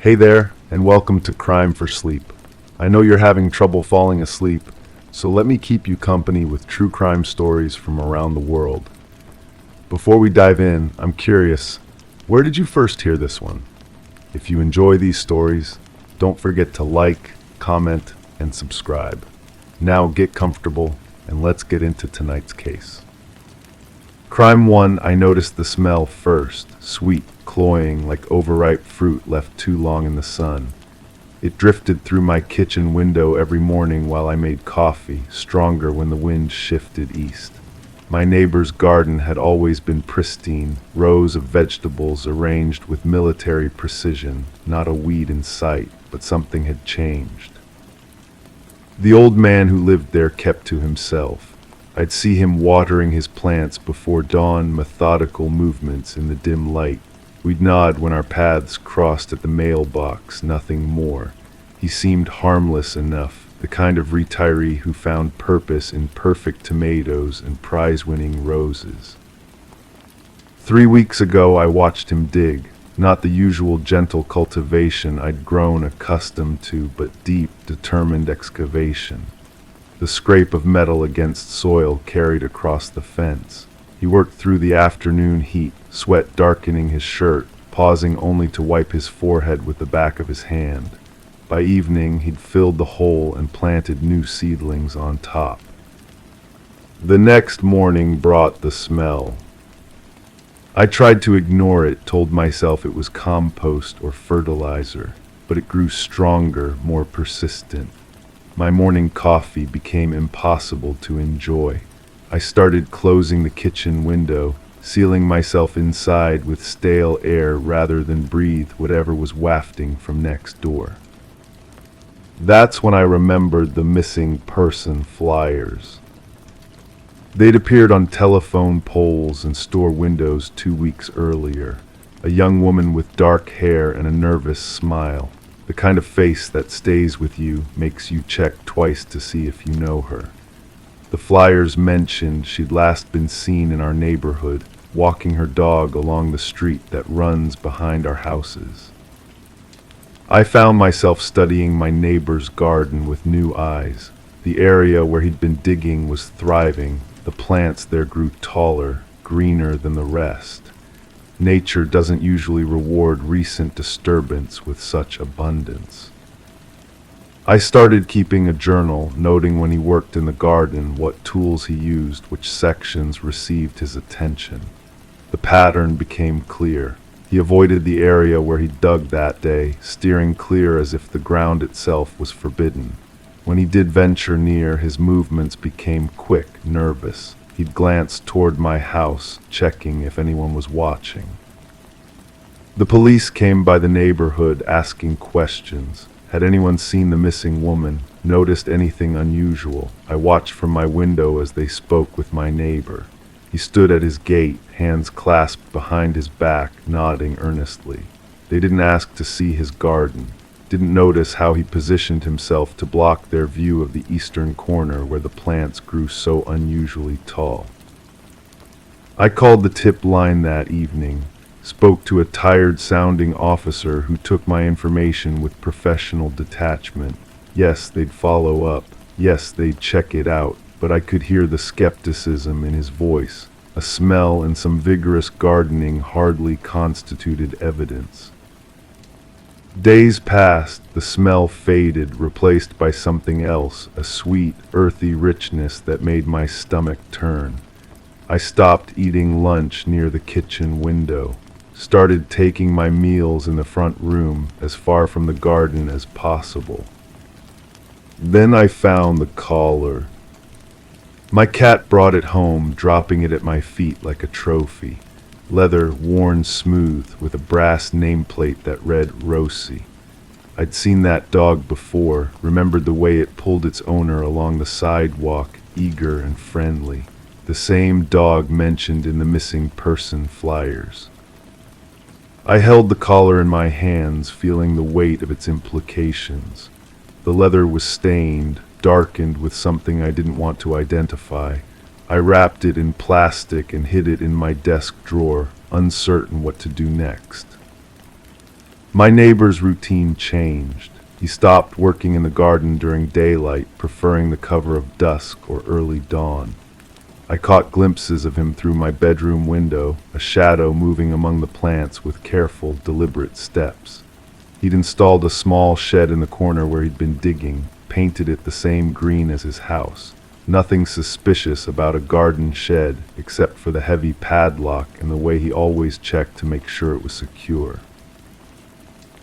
Hey there, and welcome to Crime for Sleep. I know you're having trouble falling asleep, so let me keep you company with true crime stories from around the world. Before we dive in, I'm curious, where did you first hear this one? If you enjoy these stories, don't forget to like, comment, and subscribe. Now get comfortable, and let's get into tonight's case. Crime 1, I noticed the smell first, sweet, cloying like overripe fruit left too long in the sun. It drifted through my kitchen window every morning while I made coffee, stronger when the wind shifted east. My neighbor's garden had always been pristine, rows of vegetables arranged with military precision, not a weed in sight, but something had changed. The old man who lived there kept to himself. I'd see him watering his plants before dawn, methodical movements in the dim light. We'd nod when our paths crossed at the mailbox, nothing more. He seemed harmless enough, the kind of retiree who found purpose in perfect tomatoes and prize-winning roses. 3 weeks ago I watched him dig, not the usual gentle cultivation I'd grown accustomed to, but deep, determined excavation. The scrape of metal against soil carried across the fence. He worked through the afternoon heat, sweat darkening his shirt, pausing only to wipe his forehead with the back of his hand. By evening, he'd filled the hole and planted new seedlings on top. The next morning brought the smell. I tried to ignore it, told myself it was compost or fertilizer, but it grew stronger, more persistent. My morning coffee became impossible to enjoy. I started closing the kitchen window, sealing myself inside with stale air rather than breathe whatever was wafting from next door. That's when I remembered the missing person flyers. They'd appeared on telephone poles and store windows 2 weeks earlier. A young woman with dark hair and a nervous smile. The kind of face that stays with you, makes you check twice to see if you know her. The flyers mentioned she'd last been seen in our neighborhood, walking her dog along the street that runs behind our houses. I found myself studying my neighbor's garden with new eyes. The area where he'd been digging was thriving. The plants there grew taller, greener than the rest. Nature doesn't usually reward recent disturbance with such abundance. I started keeping a journal, noting when he worked in the garden, what tools he used, which sections received his attention. The pattern became clear. He avoided the area where he dug that day, steering clear as if the ground itself was forbidden. When he did venture near, his movements became quick, nervous. He'd glance toward my house, checking if anyone was watching. The police came by the neighborhood asking questions. Had anyone seen the missing woman, noticed anything unusual? I watched from my window as they spoke with my neighbor. He stood at his gate, hands clasped behind his back, nodding earnestly. They didn't ask to see his garden, didn't notice how he positioned himself to block their view of the eastern corner where the plants grew so unusually tall. I called the tip line that evening, spoke to a tired-sounding officer who took my information with professional detachment. Yes, they'd follow up. Yes, they'd check it out, but I could hear the skepticism in his voice. A smell and some vigorous gardening hardly constituted evidence. Days passed, the smell faded, replaced by something else, a sweet, earthy richness that made my stomach turn. I stopped eating lunch near the kitchen window, started taking my meals in the front room, as far from the garden as possible. Then I found the collar. My cat brought it home, dropping it at my feet like a trophy. Leather worn smooth with a brass nameplate that read Rosie. I'd seen that dog before, remembered the way it pulled its owner along the sidewalk, eager and friendly. The same dog mentioned in the missing person flyers. I held the collar in my hands, feeling the weight of its implications. The leather was stained, darkened with something I didn't want to identify. I wrapped it in plastic and hid it in my desk drawer, uncertain what to do next. My neighbor's routine changed. He stopped working in the garden during daylight, preferring the cover of dusk or early dawn. I caught glimpses of him through my bedroom window, a shadow moving among the plants with careful, deliberate steps. He'd installed a small shed in the corner where he'd been digging, painted it the same green as his house. Nothing suspicious about a garden shed, except for the heavy padlock and the way he always checked to make sure it was secure.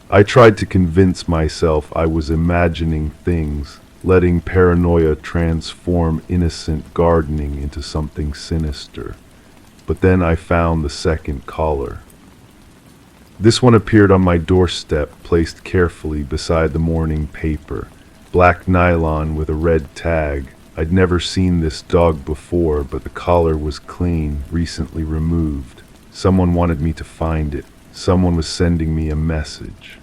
I tried to convince myself I was imagining things, letting paranoia transform innocent gardening into something sinister. But then I found the second collar. This one appeared on my doorstep, placed carefully beside the morning paper. Black nylon with a red tag. I'd never seen this dog before, but the collar was clean, recently removed. Someone wanted me to find it. Someone was sending me a message.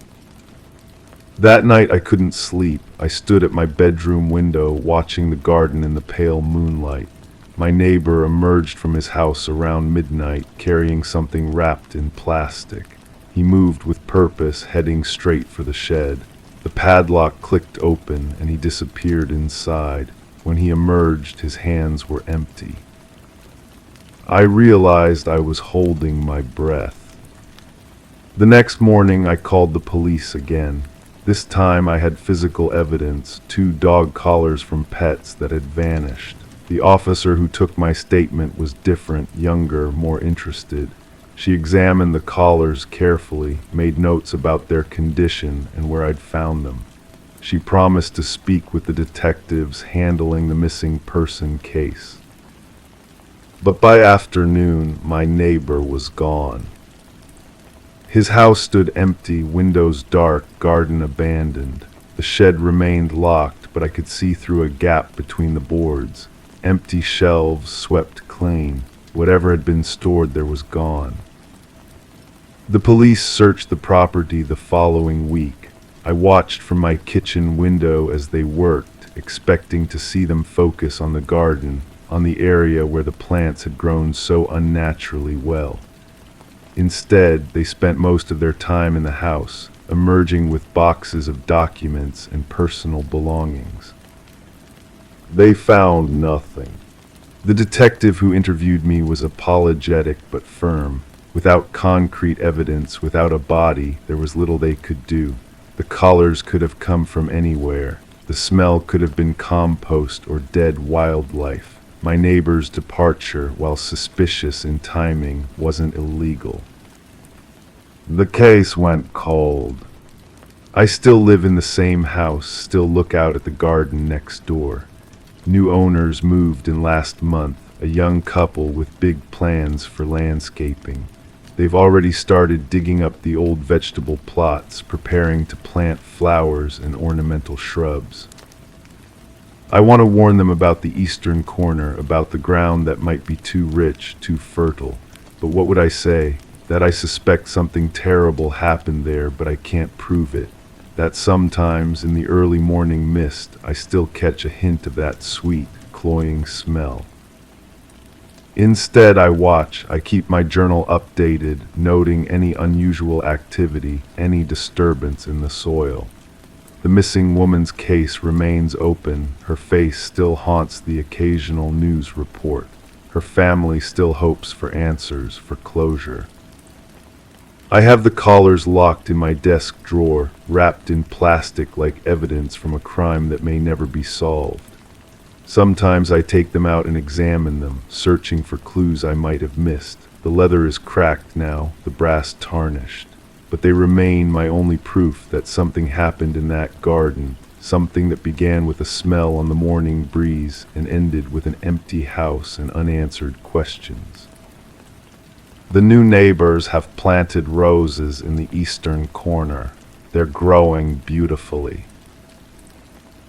That night I couldn't sleep. I stood at my bedroom window, watching the garden in the pale moonlight. My neighbor emerged from his house around midnight, carrying something wrapped in plastic. He moved with purpose, heading straight for the shed. The padlock clicked open, and he disappeared inside. When he emerged, his hands were empty. I realized I was holding my breath. The next morning I called the police again. This time I had physical evidence, 2 dog collars from pets that had vanished. The officer who took my statement was different, younger, more interested. She examined the collars carefully, made notes about their condition and where I'd found them. She promised to speak with the detectives handling the missing person case. But by afternoon, my neighbor was gone. His house stood empty, windows dark, garden abandoned. The shed remained locked, but I could see through a gap between the boards. Empty shelves swept clean. Whatever had been stored there was gone. The police searched the property the following week. I watched from my kitchen window as they worked, expecting to see them focus on the garden, on the area where the plants had grown so unnaturally well. Instead, they spent most of their time in the house, emerging with boxes of documents and personal belongings. They found nothing. The detective who interviewed me was apologetic but firm. Without concrete evidence, without a body, there was little they could do. The collars could have come from anywhere. The smell could have been compost or dead wildlife. My neighbor's departure, while suspicious in timing, wasn't illegal. The case went cold. I still live in the same house, still look out at the garden next door. New owners moved in last month, a young couple with big plans for landscaping. They've already started digging up the old vegetable plots, preparing to plant flowers and ornamental shrubs. I want to warn them about the eastern corner, about the ground that might be too rich, too fertile. But what would I say? That I suspect something terrible happened there, but I can't prove it. That sometimes, in the early morning mist, I still catch a hint of that sweet, cloying smell. Instead, I watch. I keep my journal updated, noting any unusual activity, any disturbance in the soil. The missing woman's case remains open. Her face still haunts the occasional news report. Her family still hopes for answers, for closure. I have the collars locked in my desk drawer, wrapped in plastic like evidence from a crime that may never be solved. Sometimes I take them out and examine them, searching for clues I might have missed. The leather is cracked now, the brass tarnished. But they remain my only proof that something happened in that garden, something that began with a smell on the morning breeze and ended with an empty house and unanswered questions. The new neighbors have planted roses in the eastern corner. They're growing beautifully.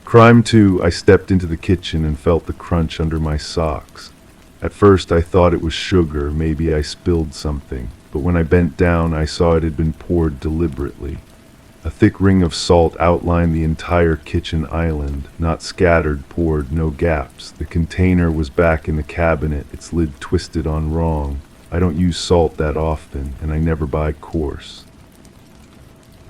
Crime 2, I stepped into the kitchen and felt the crunch under my socks. At first I thought it was sugar, maybe I spilled something. But when I bent down, I saw it had been poured deliberately. A thick ring of salt outlined the entire kitchen island, not scattered, poured, no gaps. The container was back in the cabinet, its lid twisted on wrong. I don't use salt that often, and I never buy coarse.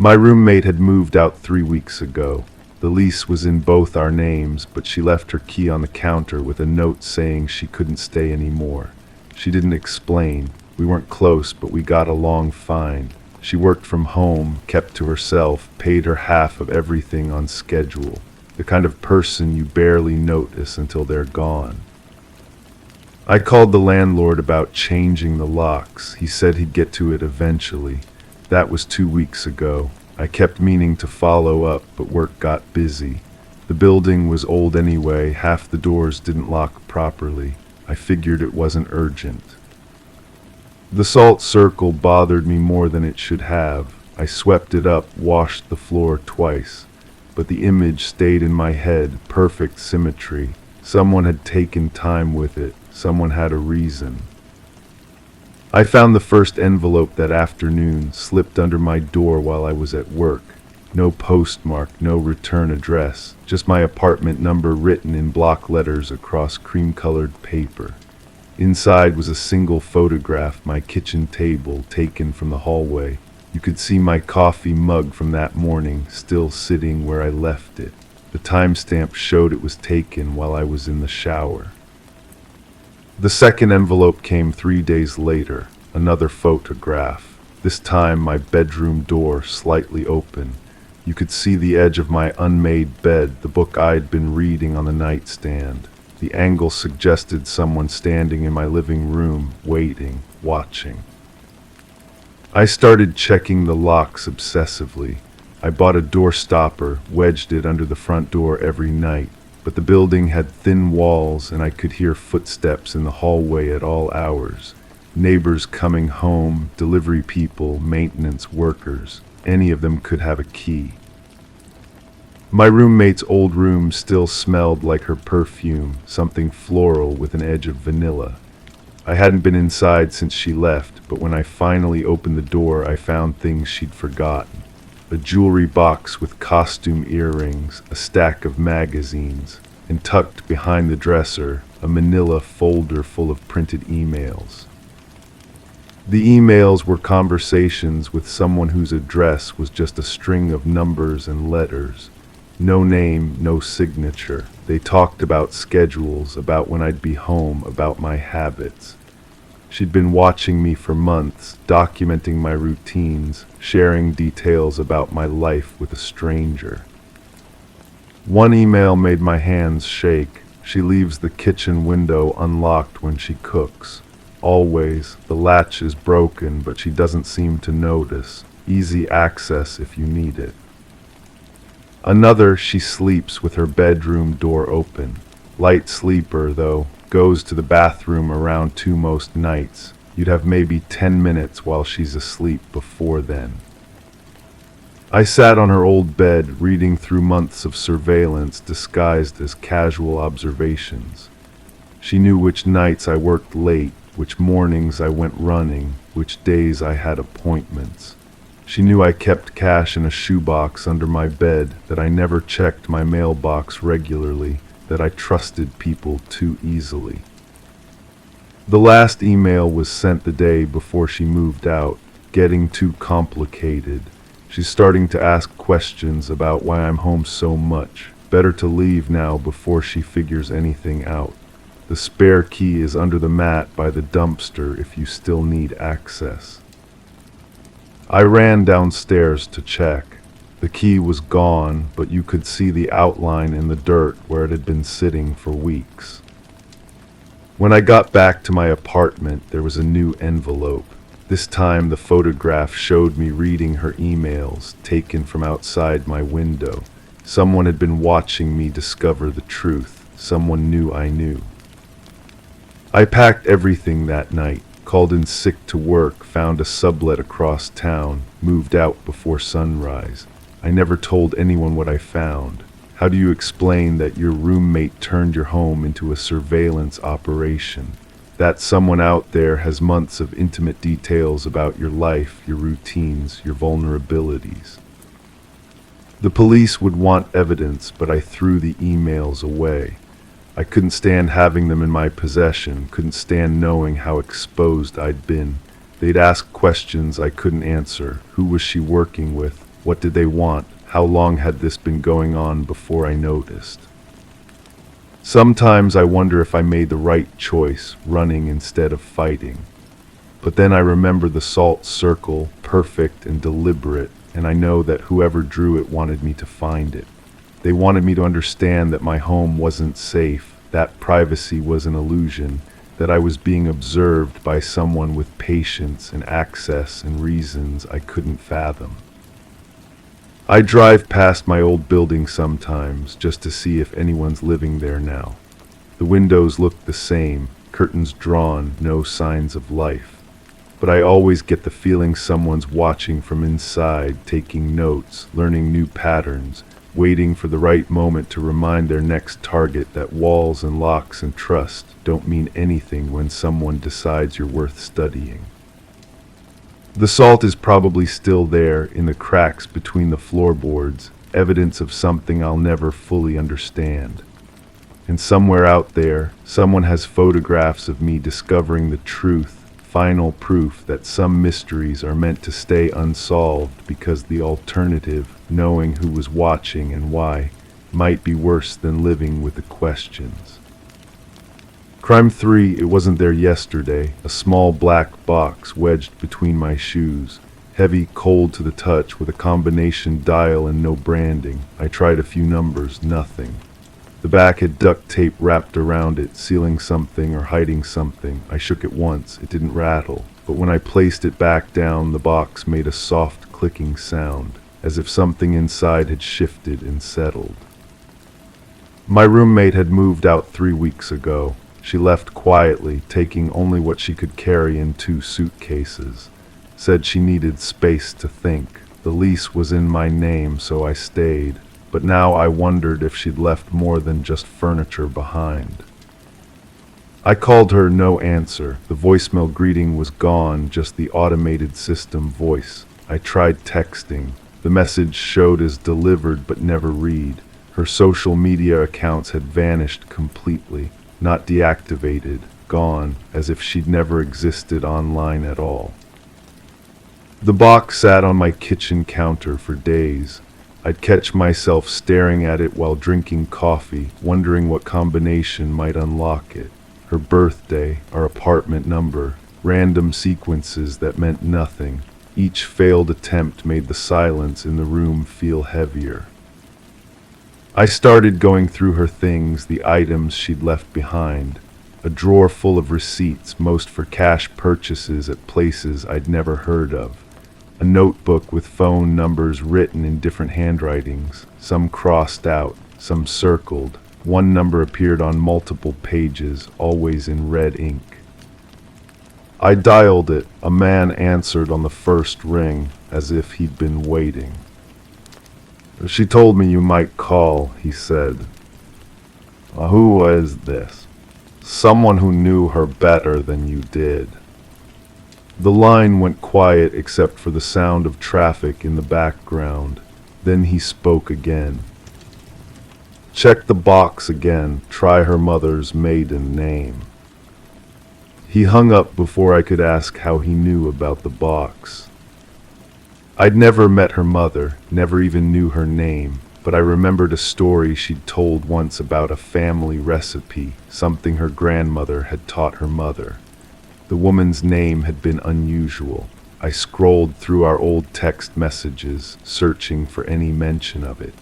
My roommate had moved out 3 weeks ago. The lease was in both our names, but she left her key on the counter with a note saying she couldn't stay anymore. She didn't explain. We weren't close, but we got along fine. She worked from home, kept to herself, paid her half of everything on schedule. The kind of person you barely notice until they're gone. I called the landlord about changing the locks. He said he'd get to it eventually. That was 2 weeks ago. I kept meaning to follow up, but work got busy. The building was old anyway, half the doors didn't lock properly. I figured it wasn't urgent. The salt circle bothered me more than it should have. I swept it up, washed the floor twice. But the image stayed in my head, perfect symmetry. Someone had taken time with it. Someone had a reason. I found the first envelope that afternoon, slipped under my door while I was at work. No postmark, no return address, just my apartment number written in block letters across cream-colored paper. Inside was a single photograph, my kitchen table, taken from the hallway. You could see my coffee mug from that morning, still sitting where I left it. The timestamp showed it was taken while I was in the shower. The second envelope came 3 days later, another photograph. This time my bedroom door slightly open. You could see the edge of my unmade bed, the book I'd been reading on the nightstand. The angle suggested someone standing in my living room, waiting, watching. I started checking the locks obsessively. I bought a door stopper, wedged it under the front door every night. But the building had thin walls and I could hear footsteps in the hallway at all hours. Neighbors coming home, delivery people, maintenance workers. Any of them could have a key. My roommate's old room still smelled like her perfume, something floral with an edge of vanilla. I hadn't been inside since she left, but when I finally opened the door, I found things she'd forgotten. A jewelry box with costume earrings, a stack of magazines, and tucked behind the dresser, a manila folder full of printed emails. The emails were conversations with someone whose address was just a string of numbers and letters. No name, no signature. They talked about schedules, about when I'd be home, about my habits. She'd been watching me for months, documenting my routines, sharing details about my life with a stranger. One email made my hands shake. She leaves the kitchen window unlocked when she cooks. Always, the latch is broken, but she doesn't seem to notice. Easy access if you need it. Another, she sleeps with her bedroom door open. Light sleeper, though. Goes to the bathroom around 2 most nights. You'd have maybe 10 minutes while she's asleep before then. I sat on her old bed, reading through months of surveillance disguised as casual observations. She knew which nights I worked late, which mornings I went running, which days I had appointments. She knew I kept cash in a shoebox under my bed, that I never checked my mailbox regularly, that I trusted people too easily. The last email was sent the day before she moved out, getting too complicated. She's starting to ask questions about why I'm home so much. Better to leave now before she figures anything out. The spare key is under the mat by the dumpster if you still need access. I ran downstairs to check. The key was gone, but you could see the outline in the dirt where it had been sitting for weeks. When I got back to my apartment, there was a new envelope. This time the photograph showed me reading her emails, taken from outside my window. Someone had been watching me discover the truth. Someone knew I knew. I packed everything that night, called in sick to work, found a sublet across town, moved out before sunrise. I never told anyone what I found. How do you explain that your roommate turned your home into a surveillance operation? That someone out there has months of intimate details about your life, your routines, your vulnerabilities. The police would want evidence, but I threw the emails away. I couldn't stand having them in my possession, couldn't stand knowing how exposed I'd been. They'd ask questions I couldn't answer. Who was she working with? What did they want? How long had this been going on before I noticed? Sometimes I wonder if I made the right choice, running instead of fighting. But then I remember the salt circle, perfect and deliberate, and I know that whoever drew it wanted me to find it. They wanted me to understand that my home wasn't safe, that privacy was an illusion, that I was being observed by someone with patience and access and reasons I couldn't fathom. I drive past my old building sometimes just to see if anyone's living there now. The windows look the same, curtains drawn, no signs of life. But I always get the feeling someone's watching from inside, taking notes, learning new patterns, waiting for the right moment to remind their next target that walls and locks and trust don't mean anything when someone decides you're worth studying. The salt is probably still there in the cracks between the floorboards, evidence of something I'll never fully understand. And somewhere out there, someone has photographs of me discovering the truth, final proof that some mysteries are meant to stay unsolved because the alternative, knowing who was watching and why, might be worse than living with the questions. Crime 3, it wasn't there yesterday, a small black box wedged between my shoes, heavy, cold to the touch with a combination dial and no branding. I tried a few numbers, nothing. The back had duct tape wrapped around it, sealing something or hiding something. I shook it once, it didn't rattle, but when I placed it back down, the box made a soft clicking sound, as if something inside had shifted and settled. My roommate had moved out 3 weeks ago. She left quietly, taking only what she could carry in 2 suitcases. Said she needed space to think. The lease was in my name, so I stayed. But now I wondered if she'd left more than just furniture behind. I called her, no answer. The voicemail greeting was gone, just the automated system voice. I tried texting. The message showed as delivered but never read. Her social media accounts had vanished completely. Not deactivated, gone, as if she'd never existed online at all. The box sat on my kitchen counter for days. I'd catch myself staring at it while drinking coffee, wondering what combination might unlock it. Her birthday, our apartment number, random sequences that meant nothing. Each failed attempt made the silence in the room feel heavier. I started going through her things, the items she'd left behind. A drawer full of receipts, most for cash purchases at places I'd never heard of. A notebook with phone numbers written in different handwritings, some crossed out, some circled. One number appeared on multiple pages, always in red ink. I dialed it. A man answered on the first ring, as if he'd been waiting. "She told me you might call," he said. "Who was this?" "Someone who knew her better than you did." The line went quiet except for the sound of traffic in the background. Then he spoke again. "Check the box again. Try her mother's maiden name." He hung up before I could ask how he knew about the box. I'd never met her mother, never even knew her name, but I remembered a story she'd told once about a family recipe, something her grandmother had taught her mother. The woman's name had been unusual. I scrolled through our old text messages, searching for any mention of it.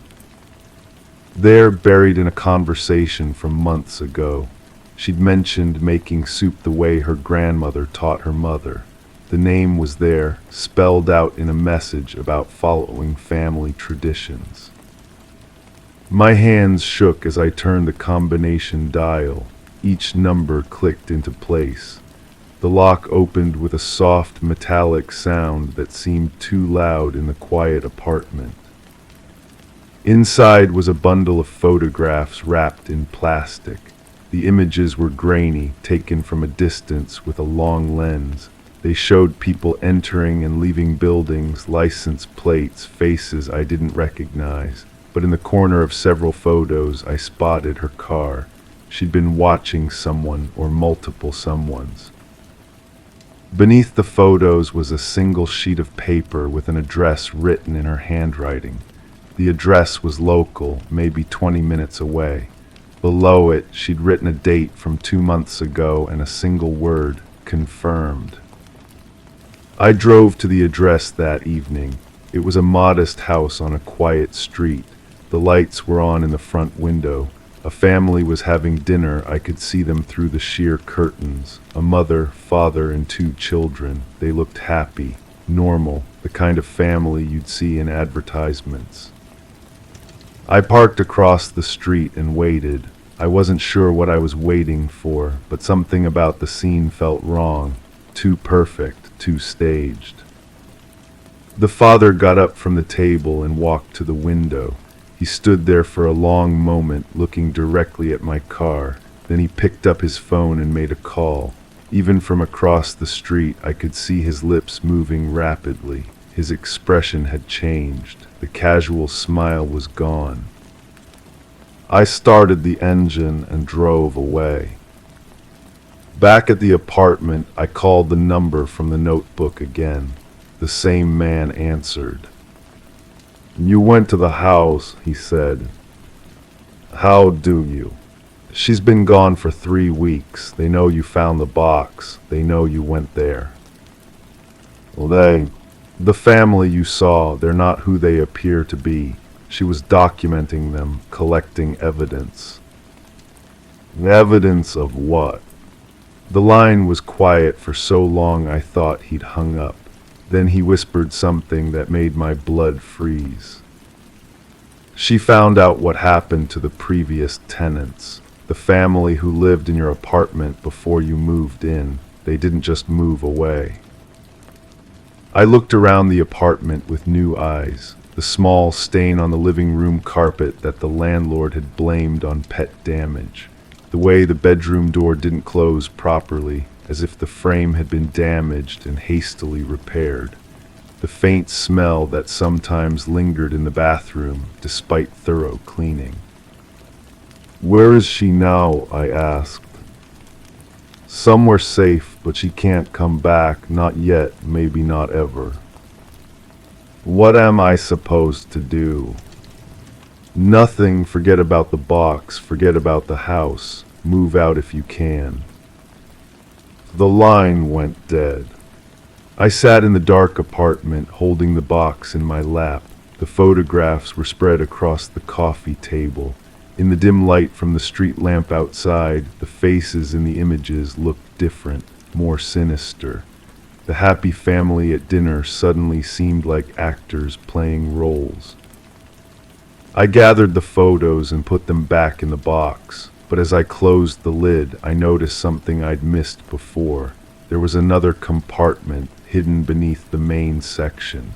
There, buried in a conversation from months ago, she'd mentioned making soup the way her grandmother taught her mother. The name was there, spelled out in a message about following family traditions. My hands shook as I turned the combination dial. Each number clicked into place. The lock opened with a soft metallic sound that seemed too loud in the quiet apartment. Inside was a bundle of photographs wrapped in plastic. The images were grainy, taken from a distance with a long lens. They showed people entering and leaving buildings, license plates, faces I didn't recognize. But in the corner of several photos, I spotted her car. She'd been watching someone or multiple someones. Beneath the photos was a single sheet of paper with an address written in her handwriting. The address was local, maybe 20 minutes away. Below it, she'd written a date from 2 months ago and a single word, confirmed. I drove to the address that evening. It was a modest house on a quiet street. The lights were on in the front window. A family was having dinner. I could see them through the sheer curtains. A mother, father, and 2 children. They looked happy, normal, the kind of family you'd see in advertisements. I parked across the street and waited. I wasn't sure what I was waiting for, but something about the scene felt wrong. Too perfect, too staged. The father got up from the table and walked to the window. He stood there for a long moment, looking directly at my car. Then he picked up his phone and made a call. Even from across the street, I could see his lips moving rapidly. His expression had changed. The casual smile was gone. I started the engine and drove away. Back at the apartment, I called the number from the notebook again. The same man answered. "You went to the house," he said. "How do you? She's been gone for 3 weeks. They know you found the box. They know you went there." "Well, the family you saw, they're not who they appear to be." She was documenting them, collecting evidence. "Evidence of what?" The line was quiet for so long I thought he'd hung up. Then he whispered something that made my blood freeze. "She found out what happened to the previous tenants, the family who lived in your apartment before you moved in. They didn't just move away." I looked around the apartment with new eyes. The small stain on the living room carpet that the landlord had blamed on pet damage. The way the bedroom door didn't close properly, as if the frame had been damaged and hastily repaired. The faint smell that sometimes lingered in the bathroom, despite thorough cleaning. "Where is she now?" I asked. "Somewhere safe, but she can't come back, not yet, maybe not ever." "What am I supposed to do?" "Nothing. Forget about the box, forget about the house. Move out if you can." The line went dead. I sat in the dark apartment, holding the box in my lap. The photographs were spread across the coffee table. In the dim light from the street lamp outside, the faces in the images looked different, more sinister. The happy family at dinner suddenly seemed like actors playing roles. I gathered the photos and put them back in the box, but as I closed the lid, I noticed something I'd missed before. There was another compartment hidden beneath the main section.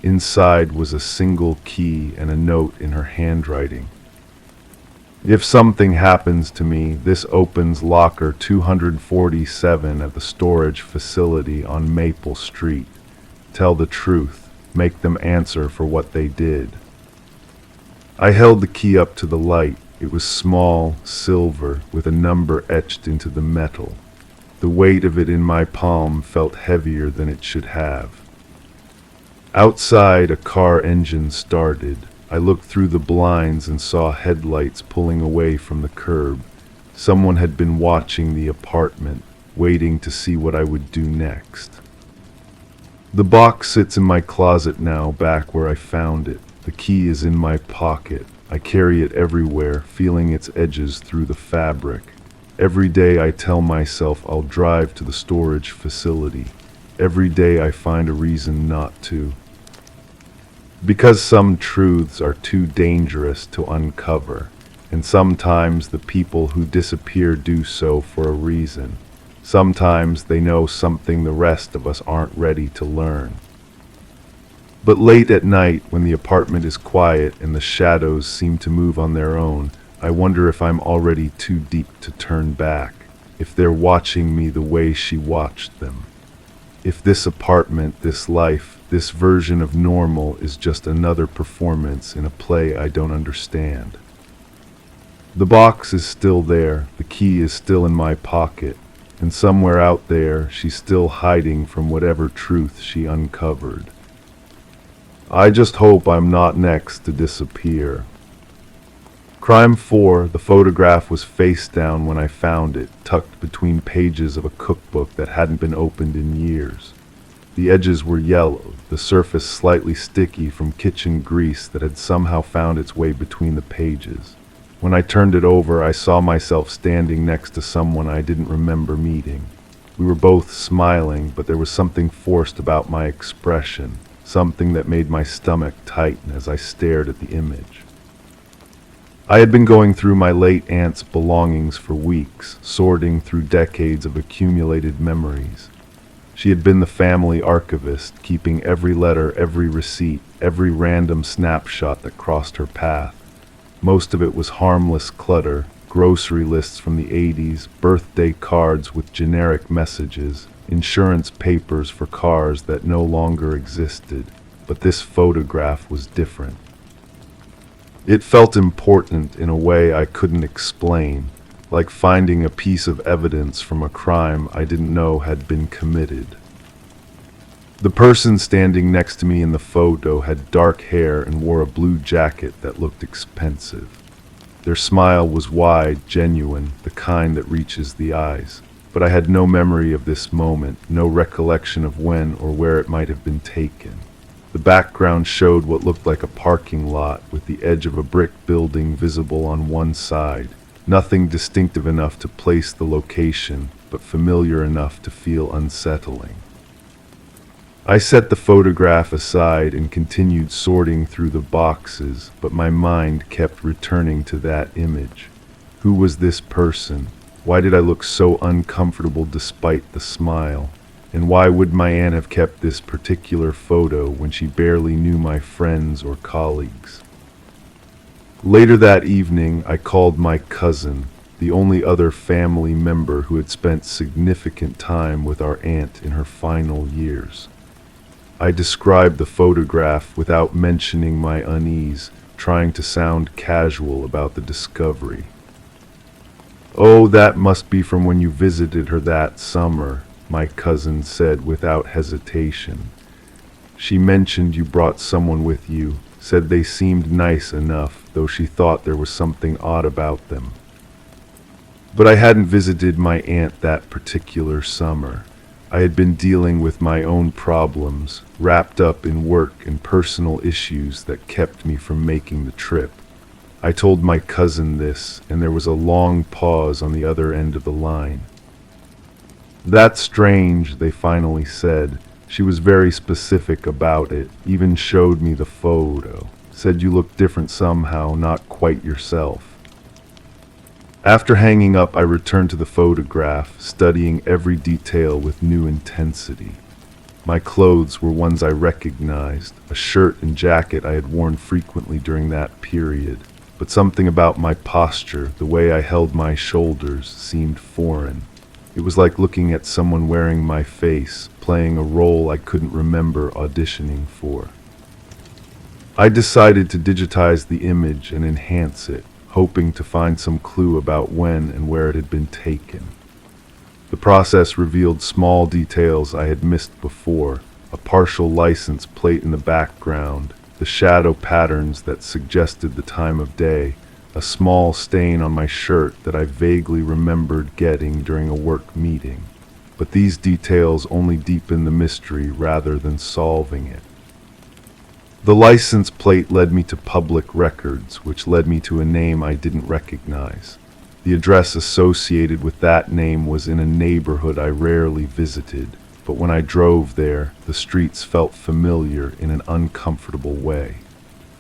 Inside was a single key and a note in her handwriting. "If something happens to me, this opens locker 247 at the storage facility on Maple Street. Tell the truth. Make them answer for what they did." I held the key up to the light. It was small, silver, with a number etched into the metal. The weight of it in my palm felt heavier than it should have. Outside, a car engine started. I looked through the blinds and saw headlights pulling away from the curb. Someone had been watching the apartment, waiting to see what I would do next. The box sits in my closet now, back where I found it. The key is in my pocket. I carry it everywhere, feeling its edges through the fabric. Every day I tell myself I'll drive to the storage facility. Every day I find a reason not to. Because some truths are too dangerous to uncover, and sometimes the people who disappear do so for a reason. Sometimes they know something the rest of us aren't ready to learn. But late at night, when the apartment is quiet and the shadows seem to move on their own, I wonder if I'm already too deep to turn back, if they're watching me the way she watched them. If this apartment, this life, this version of normal is just another performance in a play I don't understand. The box is still there, the key is still in my pocket. and somewhere out there she's still hiding from whatever truth she uncovered. I just hope I'm not next to disappear. Crime 4, the photograph was face down when I found it, tucked between pages of a cookbook that hadn't been opened in years. The edges were yellow, the surface slightly sticky from kitchen grease that had somehow found its way between the pages. When I turned it over, I saw myself standing next to someone I didn't remember meeting. We were both smiling, but there was something forced about my expression, something that made my stomach tighten as I stared at the image. I had been going through my late aunt's belongings for weeks, sorting through decades of accumulated memories. She had been the family archivist, keeping every letter, every receipt, every random snapshot that crossed her path. Most of it was harmless clutter, grocery lists from the 80s, birthday cards with generic messages, insurance papers for cars that no longer existed. But this photograph was different. It felt important in a way I couldn't explain, like finding a piece of evidence from a crime I didn't know had been committed. The person standing next to me in the photo had dark hair and wore a blue jacket that looked expensive. Their smile was wide, genuine, the kind that reaches the eyes. But I had no memory of this moment, no recollection of when or where it might have been taken. The background showed what looked like a parking lot with the edge of a brick building visible on one side. Nothing distinctive enough to place the location, but familiar enough to feel unsettling. I set the photograph aside and continued sorting through the boxes, but my mind kept returning to that image. Who was this person? Why did I look so uncomfortable despite the smile? And why would my aunt have kept this particular photo when she barely knew my friends or colleagues? Later that evening, I called my cousin, the only other family member who had spent significant time with our aunt in her final years. I described the photograph without mentioning my unease, trying to sound casual about the discovery. "Oh, that must be from when you visited her that summer," my cousin said without hesitation. "She mentioned you brought someone with you, said they seemed nice enough, though she thought there was something odd about them." But I hadn't visited my aunt that particular summer. I had been dealing with my own problems, wrapped up in work and personal issues that kept me from making the trip. I told my cousin this, and there was a long pause on the other end of the line. "That's strange," they finally said. "She was very specific about it, even showed me the photo. Said you looked different somehow, not quite yourself." After hanging up, I returned to the photograph, studying every detail with new intensity. My clothes were ones I recognized, a shirt and jacket I had worn frequently during that period. But something about my posture, the way I held my shoulders, seemed foreign. It was like looking at someone wearing my face, playing a role I couldn't remember auditioning for. I decided to digitize the image and enhance it, hoping to find some clue about when and where it had been taken. The process revealed small details I had missed before, a partial license plate in the background, the shadow patterns that suggested the time of day, a small stain on my shirt that I vaguely remembered getting during a work meeting. But these details only deepened the mystery rather than solving it. The license plate led me to public records, which led me to a name I didn't recognize. The address associated with that name was in a neighborhood I rarely visited, but when I drove there, the streets felt familiar in an uncomfortable way.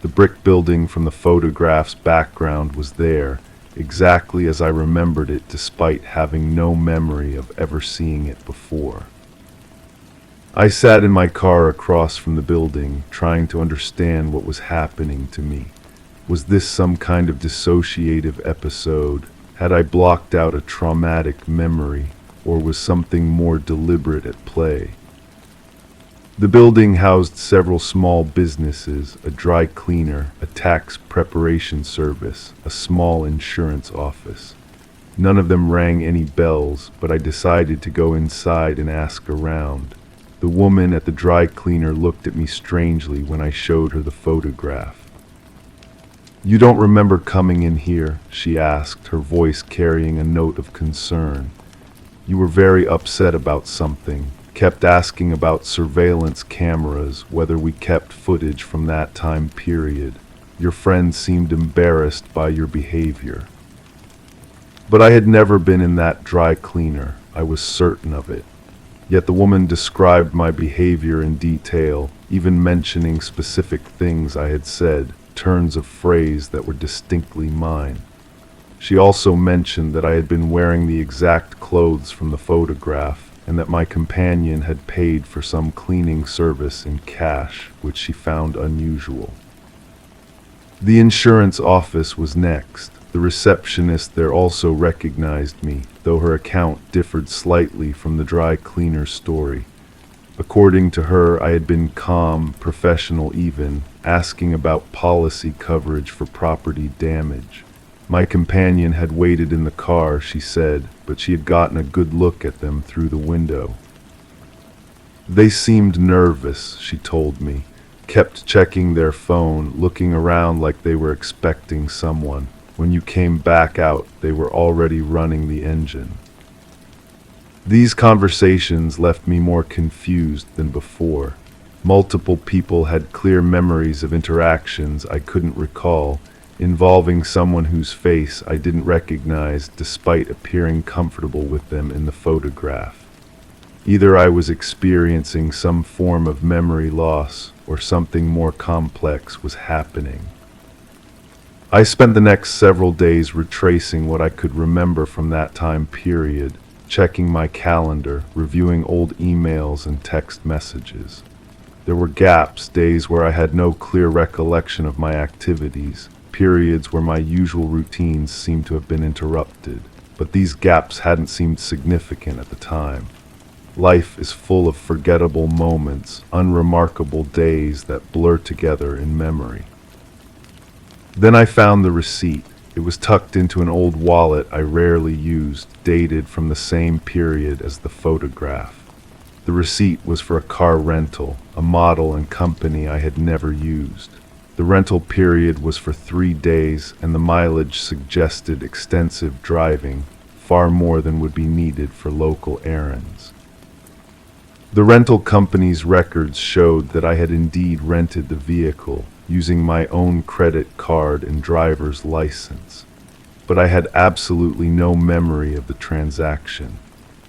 The brick building from the photograph's background was there, exactly as I remembered it despite having no memory of ever seeing it before. I sat in my car across from the building, trying to understand what was happening to me. Was this some kind of dissociative episode? Had I blocked out a traumatic memory, or was something more deliberate at play? The building housed several small businesses, a dry cleaner, a tax preparation service, a small insurance office. None of them rang any bells, but I decided to go inside and ask around. The woman at the dry cleaner looked at me strangely when I showed her the photograph. "You don't remember coming in here?" she asked, her voice carrying a note of concern. "You were very upset about something, kept asking about surveillance cameras, whether we kept footage from that time period. Your friend seemed embarrassed by your behavior." But I had never been in that dry cleaner. I was certain of it. Yet the woman described my behavior in detail, even mentioning specific things I had said, turns of phrase that were distinctly mine. She also mentioned that I had been wearing the exact clothes from the photograph, and that my companion had paid for some cleaning service in cash, which she found unusual. The insurance office was next. The receptionist there also recognized me, though her account differed slightly from the dry cleaner's story. According to her, I had been calm, professional even, asking about policy coverage for property damage. My companion had waited in the car, she said, but she had gotten a good look at them through the window. "They seemed nervous," she told me, kept checking their phone, looking around like they were expecting someone. When you came back out, they were already running the engine. These conversations left me more confused than before. Multiple people had clear memories of interactions I couldn't recall, involving someone whose face I didn't recognize despite appearing comfortable with them in the photograph. Either I was experiencing some form of memory loss, or something more complex was happening. I spent the next several days retracing what I could remember from that time period, checking my calendar, reviewing old emails and text messages. There were gaps, days where I had no clear recollection of my activities, periods where my usual routines seemed to have been interrupted, but these gaps hadn't seemed significant at the time. Life is full of forgettable moments, unremarkable days that blur together in memory. Then I found the receipt. It was tucked into an old wallet I rarely used, dated from the same period as the photograph. The receipt was for a car rental, a model and company I had never used. The rental period was for 3 days, and the mileage suggested extensive driving, far more than would be needed for local errands. The rental company's records showed that I had indeed rented the vehicle, using my own credit card and driver's license. But I had absolutely no memory of the transaction.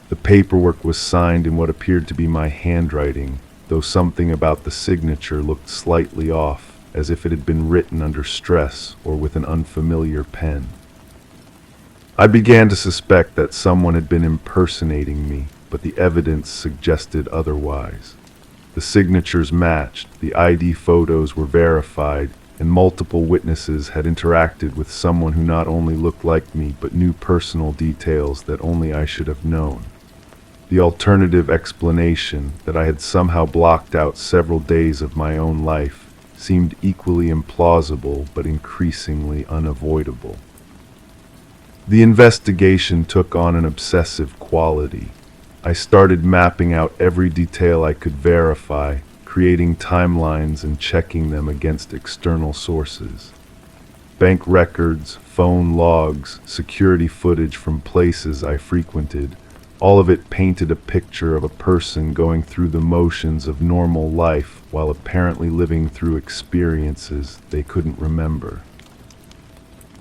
The paperwork was signed in what appeared to be my handwriting, though something about the signature looked slightly off, as if it had been written under stress or with an unfamiliar pen. I began to suspect that someone had been impersonating me, but the evidence suggested otherwise. The signatures matched, the ID photos were verified, and multiple witnesses had interacted with someone who not only looked like me but knew personal details that only I should have known. The alternative explanation, that I had somehow blocked out several days of my own life, seemed equally implausible but increasingly unavoidable. The investigation took on an obsessive quality. I started mapping out every detail I could verify, creating timelines and checking them against external sources. Bank records, phone logs, security footage from places I frequented, all of it painted a picture of a person going through the motions of normal life while apparently living through experiences they couldn't remember.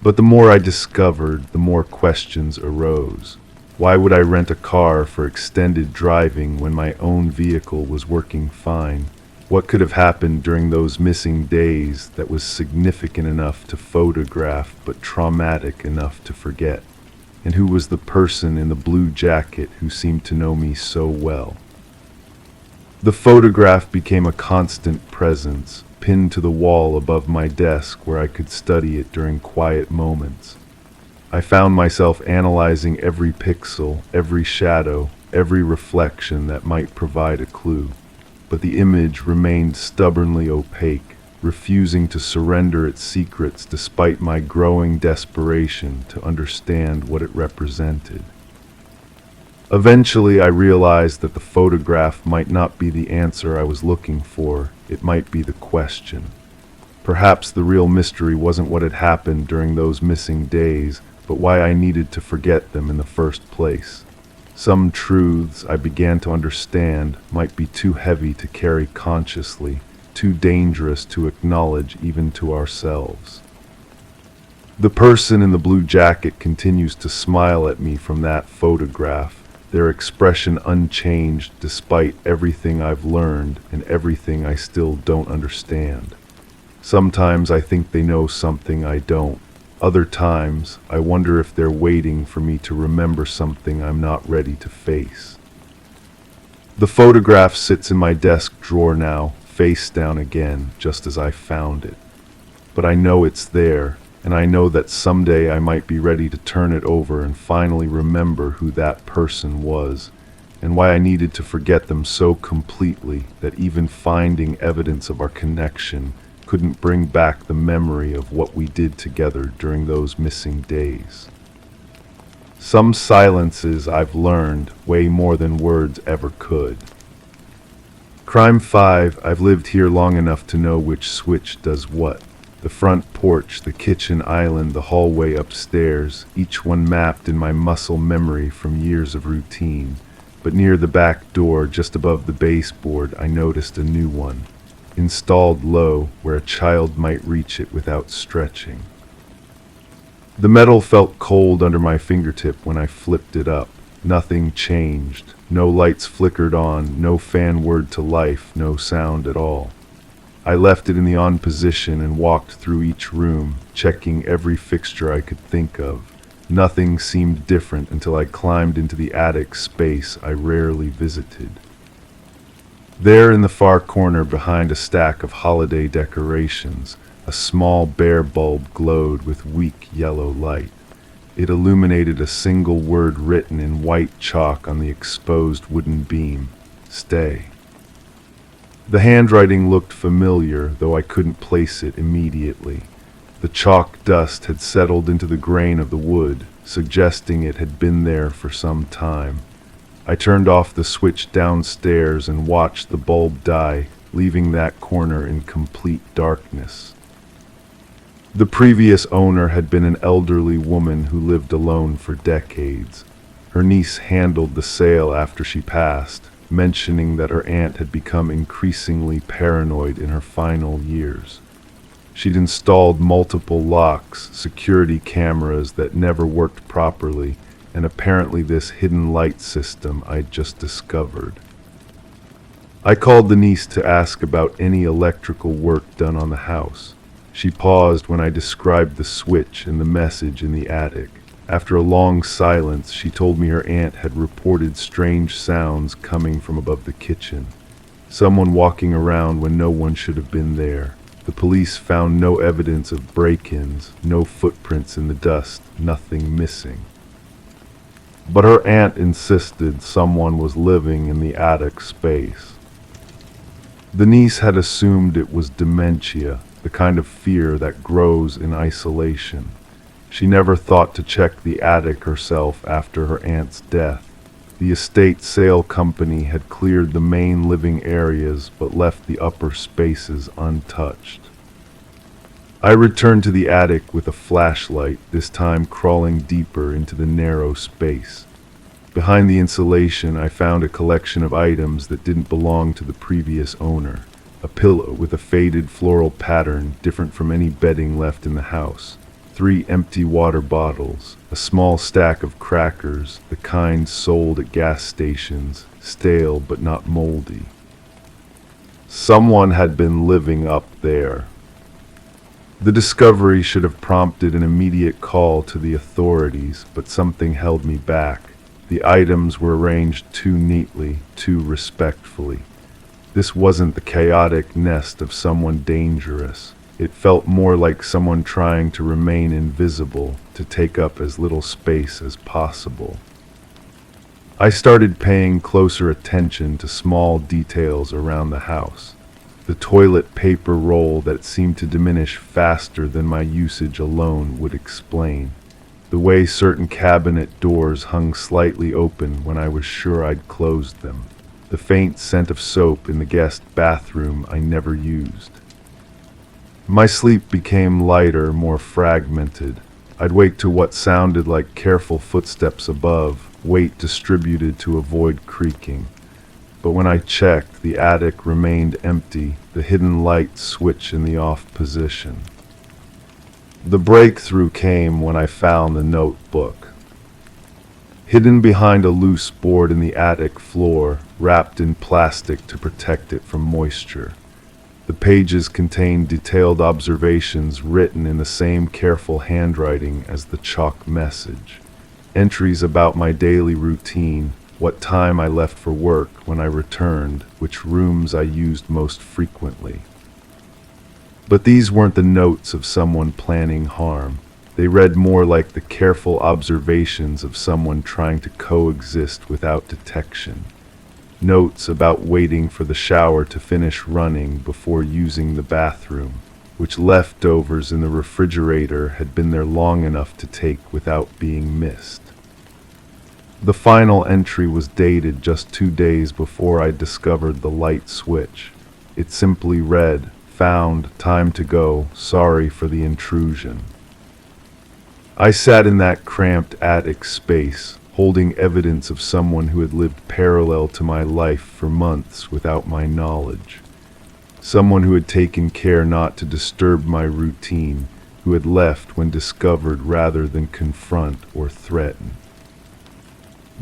But the more I discovered, the more questions arose. Why would I rent a car for extended driving when my own vehicle was working fine? What could have happened during those missing days that was significant enough to photograph but traumatic enough to forget? And who was the person in the blue jacket who seemed to know me so well? The photograph became a constant presence, pinned to the wall above my desk where I could study it during quiet moments. I found myself analyzing every pixel, every shadow, every reflection that might provide a clue. But the image remained stubbornly opaque, refusing to surrender its secrets despite my growing desperation to understand what it represented. Eventually, I realized that the photograph might not be the answer I was looking for, it might be the question. Perhaps the real mystery wasn't what had happened during those missing days, but why I needed to forget them in the first place. Some truths I began to understand might be too heavy to carry consciously, too dangerous to acknowledge even to ourselves. The person in the blue jacket continues to smile at me from that photograph, their expression unchanged despite everything I've learned and everything I still don't understand. Sometimes I think they know something I don't. Other times, I wonder if they're waiting for me to remember something I'm not ready to face. The photograph sits in my desk drawer now, face down again, just as I found it. But I know it's there, and I know that someday I might be ready to turn it over and finally remember who that person was, and why I needed to forget them so completely that even finding evidence of our connection couldn't bring back the memory of what we did together during those missing days. Some silences, I've learned, weigh more than words ever could. Crime 5, I've lived here long enough to know which switch does what. The front porch, the kitchen island, the hallway upstairs, each one mapped in my muscle memory from years of routine. But near the back door, just above the baseboard, I noticed a new one, installed low where a child might reach it without stretching. The metal felt cold under my fingertip when I flipped it up. Nothing changed. No lights flickered on, no fan whirred to life, no sound at all. I left it in the on position and walked through each room, checking every fixture I could think of. Nothing seemed different until I climbed into the attic space I rarely visited. There in the far corner behind a stack of holiday decorations, a small bare bulb glowed with weak yellow light. It illuminated a single word written in white chalk on the exposed wooden beam: "Stay." The handwriting looked familiar, though I couldn't place it immediately. The chalk dust had settled into the grain of the wood, suggesting it had been there for some time. I turned off the switch downstairs and watched the bulb die, leaving that corner in complete darkness. The previous owner had been an elderly woman who lived alone for decades. Her niece handled the sale after she passed, mentioning that her aunt had become increasingly paranoid in her final years. She'd installed multiple locks, security cameras that never worked properly, and apparently this hidden light system I'd just discovered. I called the niece to ask about any electrical work done on the house. She paused when I described the switch and the message in the attic. After a long silence, she told me her aunt had reported strange sounds coming from above the kitchen. Someone walking around when no one should have been there. The police found no evidence of break-ins, no footprints in the dust, nothing missing. But her aunt insisted someone was living in the attic space. The niece had assumed it was dementia, the kind of fear that grows in isolation. She never thought to check the attic herself after her aunt's death. The estate sale company had cleared the main living areas but left the upper spaces untouched. I returned to the attic with a flashlight, this time crawling deeper into the narrow space. Behind the insulation, I found a collection of items that didn't belong to the previous owner. A pillow with a faded floral pattern different from any bedding left in the house. 3 empty water bottles, a small stack of crackers, the kind sold at gas stations, stale but not moldy. Someone had been living up there. The discovery should have prompted an immediate call to the authorities, but something held me back. The items were arranged too neatly, too respectfully. This wasn't the chaotic nest of someone dangerous. It felt more like someone trying to remain invisible, to take up as little space as possible. I started paying closer attention to small details around the house. the toilet paper roll that seemed to diminish faster than my usage alone would explain, the way certain cabinet doors hung slightly open when I was sure I'd closed them, the faint scent of soap in the guest bathroom I never used. My sleep became lighter, more fragmented. I'd wake to what sounded like careful footsteps above, weight distributed to avoid creaking. But when I checked, the attic remained empty, the hidden light switch in the off position. The breakthrough came when I found the notebook. Hidden behind a loose board in the attic floor, wrapped in plastic to protect it from moisture. The pages contained detailed observations written in the same careful handwriting as the chalk message. Entries about my daily routine, what time I left for work, when I returned, which rooms I used most frequently. But these weren't the notes of someone planning harm. They read more like the careful observations of someone trying to coexist without detection. Notes about waiting for the shower to finish running before using the bathroom, which leftovers in the refrigerator had been there long enough to take without being missed. The final entry was dated just 2 days before I discovered the light switch. It simply read, "Found, time to go, sorry for the intrusion." I sat in that cramped attic space, holding evidence of someone who had lived parallel to my life for months without my knowledge. Someone who had taken care not to disturb my routine, who had left when discovered rather than confront or threaten.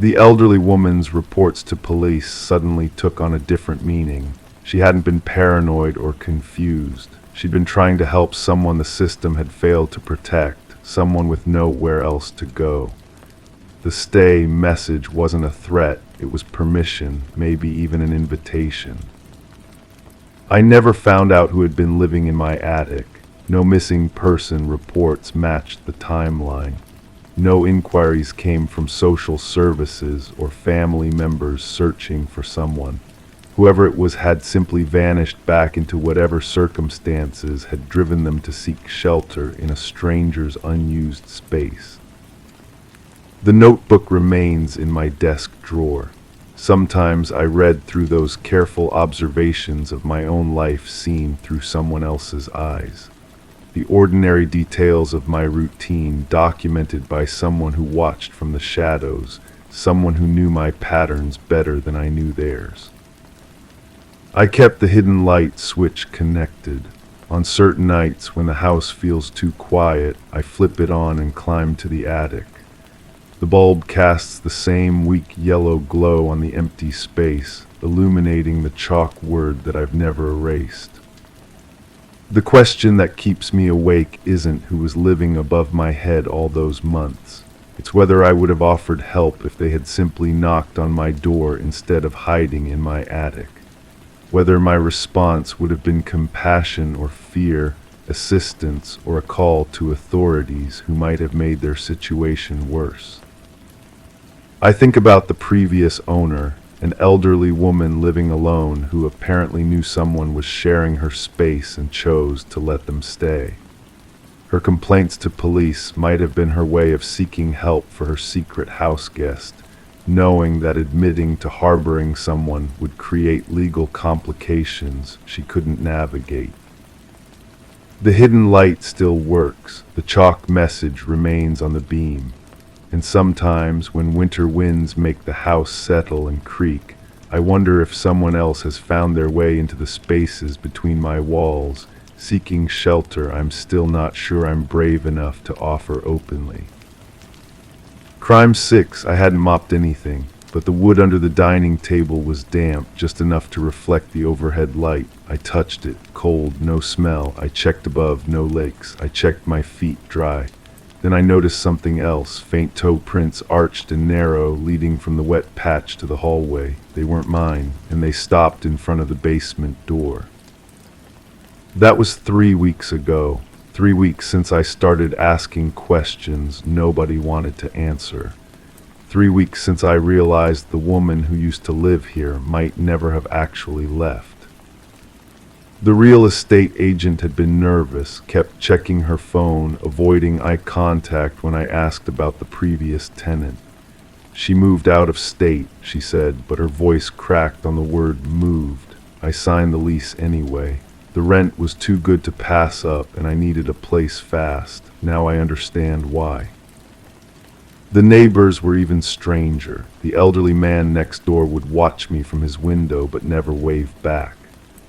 The elderly woman's reports to police suddenly took on a different meaning. She hadn't been paranoid or confused. She'd been trying to help someone the system had failed to protect, someone with nowhere else to go. The stay message wasn't a threat, it was permission, maybe even an invitation. I never found out who had been living in my attic. No missing person reports matched the timeline. No inquiries came from social services or family members searching for someone. Whoever it was had simply vanished back into whatever circumstances had driven them to seek shelter in a stranger's unused space. The notebook remains in my desk drawer. Sometimes I read through those careful observations of my own life seen through someone else's eyes. The ordinary details of my routine documented by someone who watched from the shadows, someone who knew my patterns better than I knew theirs. I kept the hidden light switch connected. On certain nights when the house feels too quiet, I flip it on and climb to the attic. The bulb casts the same weak yellow glow on the empty space, illuminating the chalk word that I've never erased. The question that keeps me awake isn't who was living above my head all those months. It's whether I would have offered help if they had simply knocked on my door instead of hiding in my attic. Whether my response would have been compassion or fear, assistance or a call to authorities who might have made their situation worse. I think about the previous owner, an elderly woman living alone who apparently knew someone was sharing her space and chose to let them stay. Her complaints to police might have been her way of seeking help for her secret house guest, knowing that admitting to harboring someone would create legal complications she couldn't navigate. The hidden light still works, the chalk message remains on the beam. And sometimes, when winter winds make the house settle and creak, I wonder if someone else has found their way into the spaces between my walls, seeking shelter I'm still not sure I'm brave enough to offer openly. Crime 6, I hadn't mopped anything, but the wood under the dining table was damp, just enough to reflect the overhead light. I touched it, cold, no smell. I checked above, no lakes. I checked my feet, dry. Then I noticed something else, faint toe prints arched and narrow, leading from the wet patch to the hallway. They weren't mine, and they stopped in front of the basement door. That was 3 weeks ago. 3 weeks since I started asking questions nobody wanted to answer. 3 weeks since I realized the woman who used to live here might never have actually left. The real estate agent had been nervous, kept checking her phone, avoiding eye contact when I asked about the previous tenant. She moved out of state, she said, but her voice cracked on the word moved. I signed the lease anyway. The rent was too good to pass up, and I needed a place fast. Now I understand why. The neighbors were even stranger. The elderly man next door would watch me from his window but never wave back.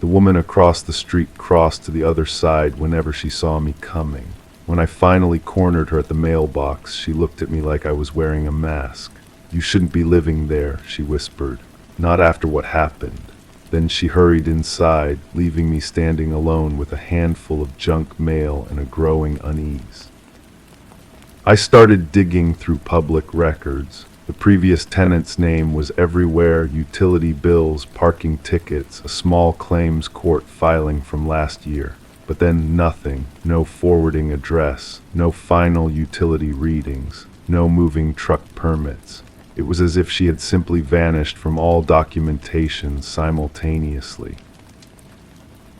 The woman across the street crossed to the other side whenever she saw me coming. When I finally cornered her at the mailbox, she looked at me like I was wearing a mask. "You shouldn't be living there," she whispered. "Not after what happened." Then she hurried inside, leaving me standing alone with a handful of junk mail and a growing unease. I started digging through public records. The previous tenant's name was everywhere: utility bills, parking tickets, a small claims court filing from last year. But then nothing, no forwarding address, no final utility readings, no moving truck permits. It was as if she had simply vanished from all documentation simultaneously.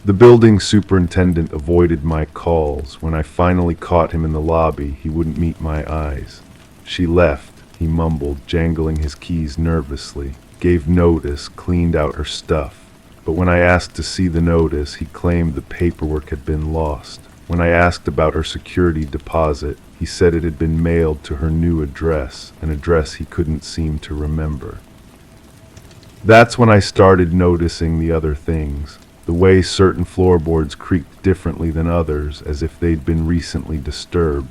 The building superintendent avoided my calls. When I finally caught him in the lobby, he wouldn't meet my eyes. "She left," he mumbled, jangling his keys nervously. "Gave notice, cleaned out her stuff." But when I asked to see the notice, he claimed the paperwork had been lost. When I asked about her security deposit, he said it had been mailed to her new address, an address he couldn't seem to remember. That's when I started noticing the other things. The way certain floorboards creaked differently than others, as if they'd been recently disturbed.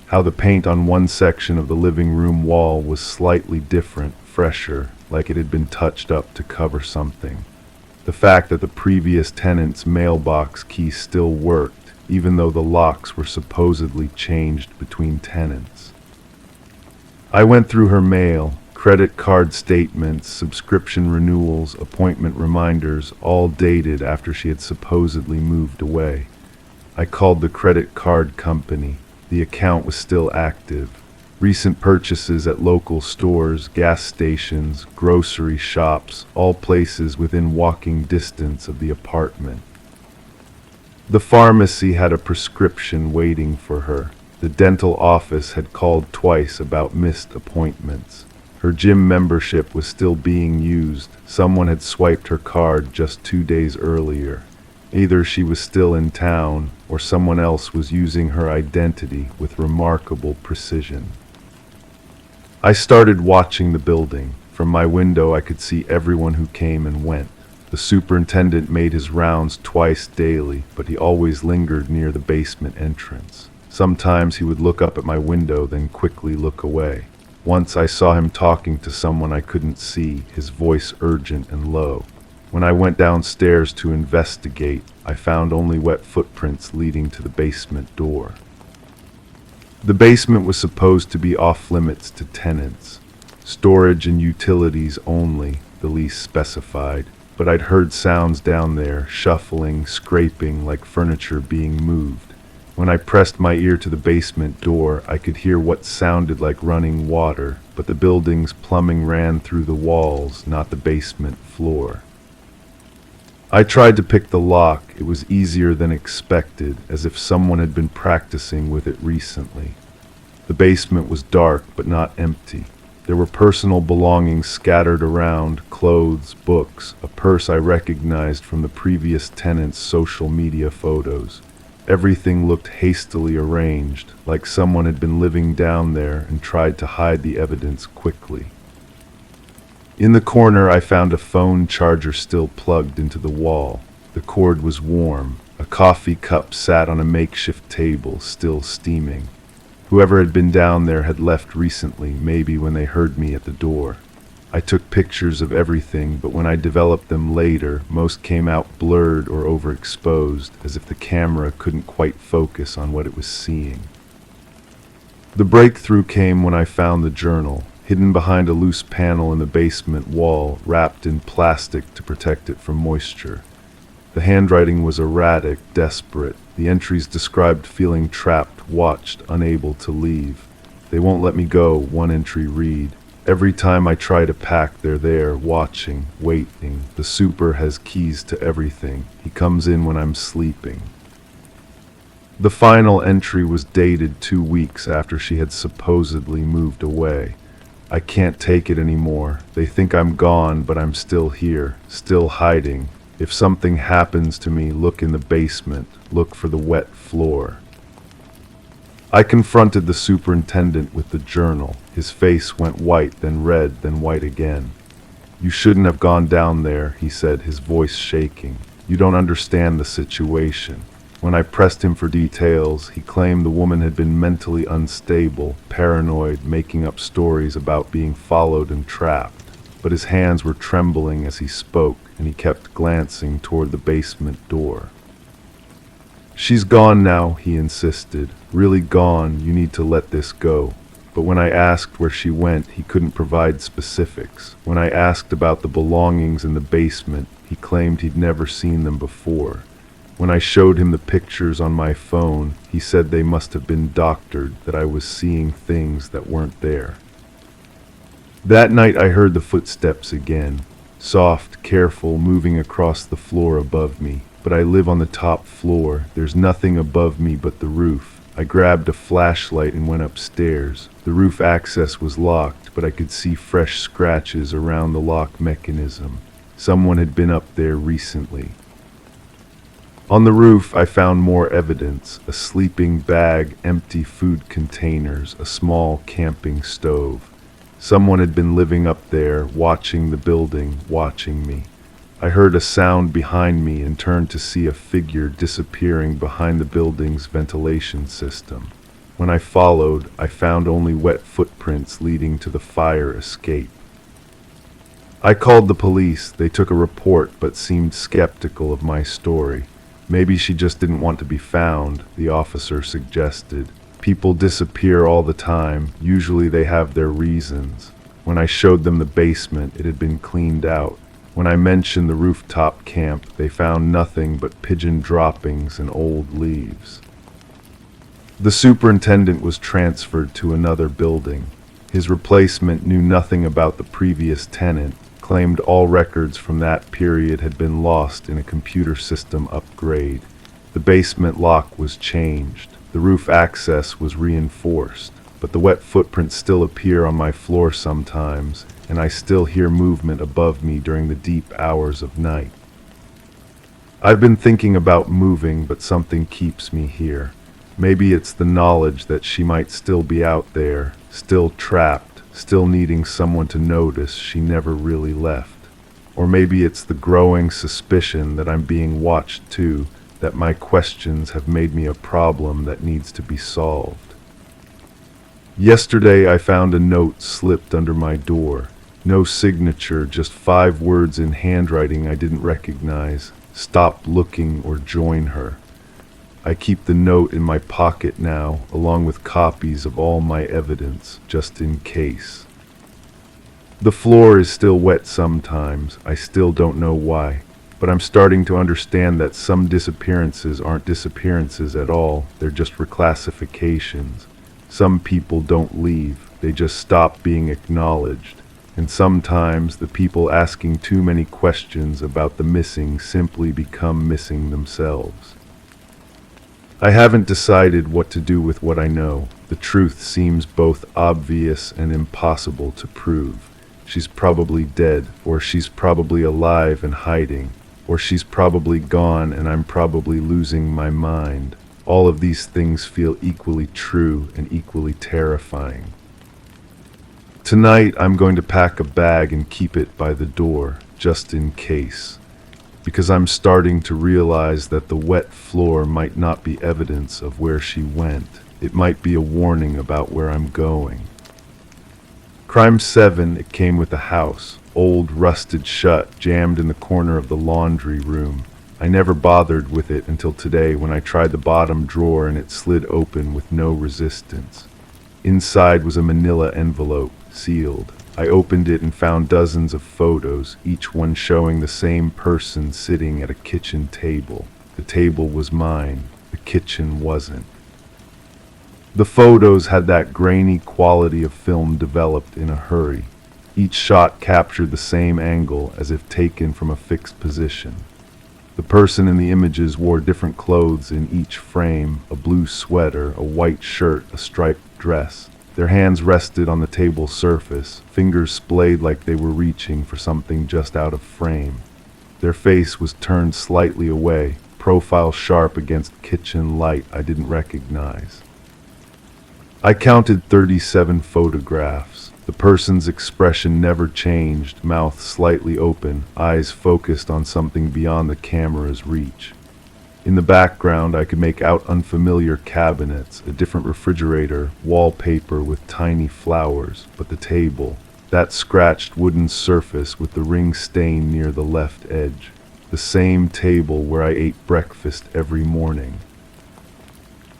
How the paint on one section of the living room wall was slightly different, fresher, like it had been touched up to cover something. The fact that the previous tenant's mailbox key still worked, even though the locks were supposedly changed between tenants. I went through her mail, credit card statements, subscription renewals, appointment reminders, all dated after she had supposedly moved away. I called the credit card company. The account was still active. Recent purchases at local stores, gas stations, grocery shops, all places within walking distance of the apartment. The pharmacy had a prescription waiting for her. The dental office had called twice about missed appointments. Her gym membership was still being used. Someone had swiped her card just 2 days earlier. Either she was still in town, or someone else was using her identity with remarkable precision. I started watching the building. From my window I could see everyone who came and went. The superintendent made his rounds twice daily, but he always lingered near the basement entrance. Sometimes he would look up at my window, then quickly look away. Once I saw him talking to someone I couldn't see, his voice urgent and low. When I went downstairs to investigate, I found only wet footprints leading to the basement door. The basement was supposed to be off-limits to tenants. Storage and utilities only, the lease specified. But I'd heard sounds down there, shuffling, scraping, like furniture being moved. When I pressed my ear to the basement door, I could hear what sounded like running water, but the building's plumbing ran through the walls, not the basement floor. I tried to pick the lock. It was easier than expected, as if someone had been practicing with it recently. The basement was dark, but not empty. There were personal belongings scattered around, clothes, books, a purse I recognized from the previous tenant's social media photos. Everything looked hastily arranged, like someone had been living down there and tried to hide the evidence quickly. In the corner I found a phone charger still plugged into the wall. The cord was warm. A coffee cup sat on a makeshift table, still steaming. Whoever had been down there had left recently, maybe when they heard me at the door. I took pictures of everything, but when I developed them later, most came out blurred or overexposed, as if the camera couldn't quite focus on what it was seeing. The breakthrough came when I found the journal, hidden behind a loose panel in the basement wall, wrapped in plastic to protect it from moisture. The handwriting was erratic, desperate. The entries described feeling trapped, watched, unable to leave. "They won't let me go," one entry read. Every time I try to pack, they're there, watching, waiting. The super has keys to everything. He comes in when I'm sleeping. The final entry was dated 2 weeks after she had supposedly moved away. I can't take it anymore. They think I'm gone, but I'm still here, still hiding. If something happens to me, look in the basement, look for the wet floor. I confronted the superintendent with the journal. His face went white, then red, then white again. "You shouldn't have gone down there," he said, his voice shaking. "You don't understand the situation." When I pressed him for details, he claimed the woman had been mentally unstable, paranoid, making up stories about being followed and trapped. But his hands were trembling as he spoke, and he kept glancing toward the basement door. "She's gone now," he insisted. "Really gone. You need to let this go." But when I asked where she went, he couldn't provide specifics. When I asked about the belongings in the basement, he claimed he'd never seen them before. When I showed him the pictures on my phone, he said they must have been doctored, that I was seeing things that weren't there. That night I heard the footsteps again, soft, careful, moving across the floor above me. But I live on the top floor. There's nothing above me but the roof. I grabbed a flashlight and went upstairs. The roof access was locked, but I could see fresh scratches around the lock mechanism. Someone had been up there recently. On the roof, I found more evidence: a sleeping bag, empty food containers, a small camping stove. Someone had been living up there, watching the building, watching me. I heard a sound behind me and turned to see a figure disappearing behind the building's ventilation system. When I followed, I found only wet footprints leading to the fire escape. I called the police. They took a report but seemed skeptical of my story. "Maybe she just didn't want to be found," the officer suggested. "People disappear all the time. Usually they have their reasons." When I showed them the basement, it had been cleaned out. When I mentioned the rooftop camp, they found nothing but pigeon droppings and old leaves. The superintendent was transferred to another building. His replacement knew nothing about the previous tenant, claimed all records from that period had been lost in a computer system upgrade. The basement lock was changed. The roof access was reinforced. But the wet footprints still appear on my floor sometimes, and I still hear movement above me during the deep hours of night. I've been thinking about moving, but something keeps me here. Maybe it's the knowledge that she might still be out there, still trapped, still needing someone to notice she never really left. Or maybe it's the growing suspicion that I'm being watched too, that my questions have made me a problem that needs to be solved. Yesterday I found a note slipped under my door. No signature, just 5 words in handwriting I didn't recognize. "Stop looking or join her." I keep the note in my pocket now, along with copies of all my evidence, just in case. The floor is still wet sometimes. I still don't know why. But I'm starting to understand that some disappearances aren't disappearances at all. They're just reclassifications. Some people don't leave, they just stop being acknowledged. And sometimes the people asking too many questions about the missing simply become missing themselves. I haven't decided what to do with what I know. The truth seems both obvious and impossible to prove. She's probably dead, or she's probably alive and hiding, or she's probably gone and I'm probably losing my mind. All of these things feel equally true and equally terrifying. Tonight I'm going to pack a bag and keep it by the door, just in case. Because I'm starting to realize that the wet floor might not be evidence of where she went. It might be a warning about where I'm going. Crime 7, it came with a house. Old, rusted shut, jammed in the corner of the laundry room. I never bothered with it until today when I tried the bottom drawer and it slid open with no resistance. Inside was a manila envelope, sealed. I opened it and found dozens of photos, each one showing the same person sitting at a kitchen table. The table was mine, the kitchen wasn't. The photos had that grainy quality of film developed in a hurry. Each shot captured the same angle as if taken from a fixed position. The person in the images wore different clothes in each frame, a blue sweater, a white shirt, a striped dress. Their hands rested on the table's surface, fingers splayed like they were reaching for something just out of frame. Their face was turned slightly away, profile sharp against kitchen light I didn't recognize. I counted 37 photographs. The person's expression never changed, mouth slightly open, eyes focused on something beyond the camera's reach. In the background, I could make out unfamiliar cabinets, a different refrigerator, wallpaper with tiny flowers, but the table, that scratched wooden surface with the ring stain near the left edge, the same table where I ate breakfast every morning.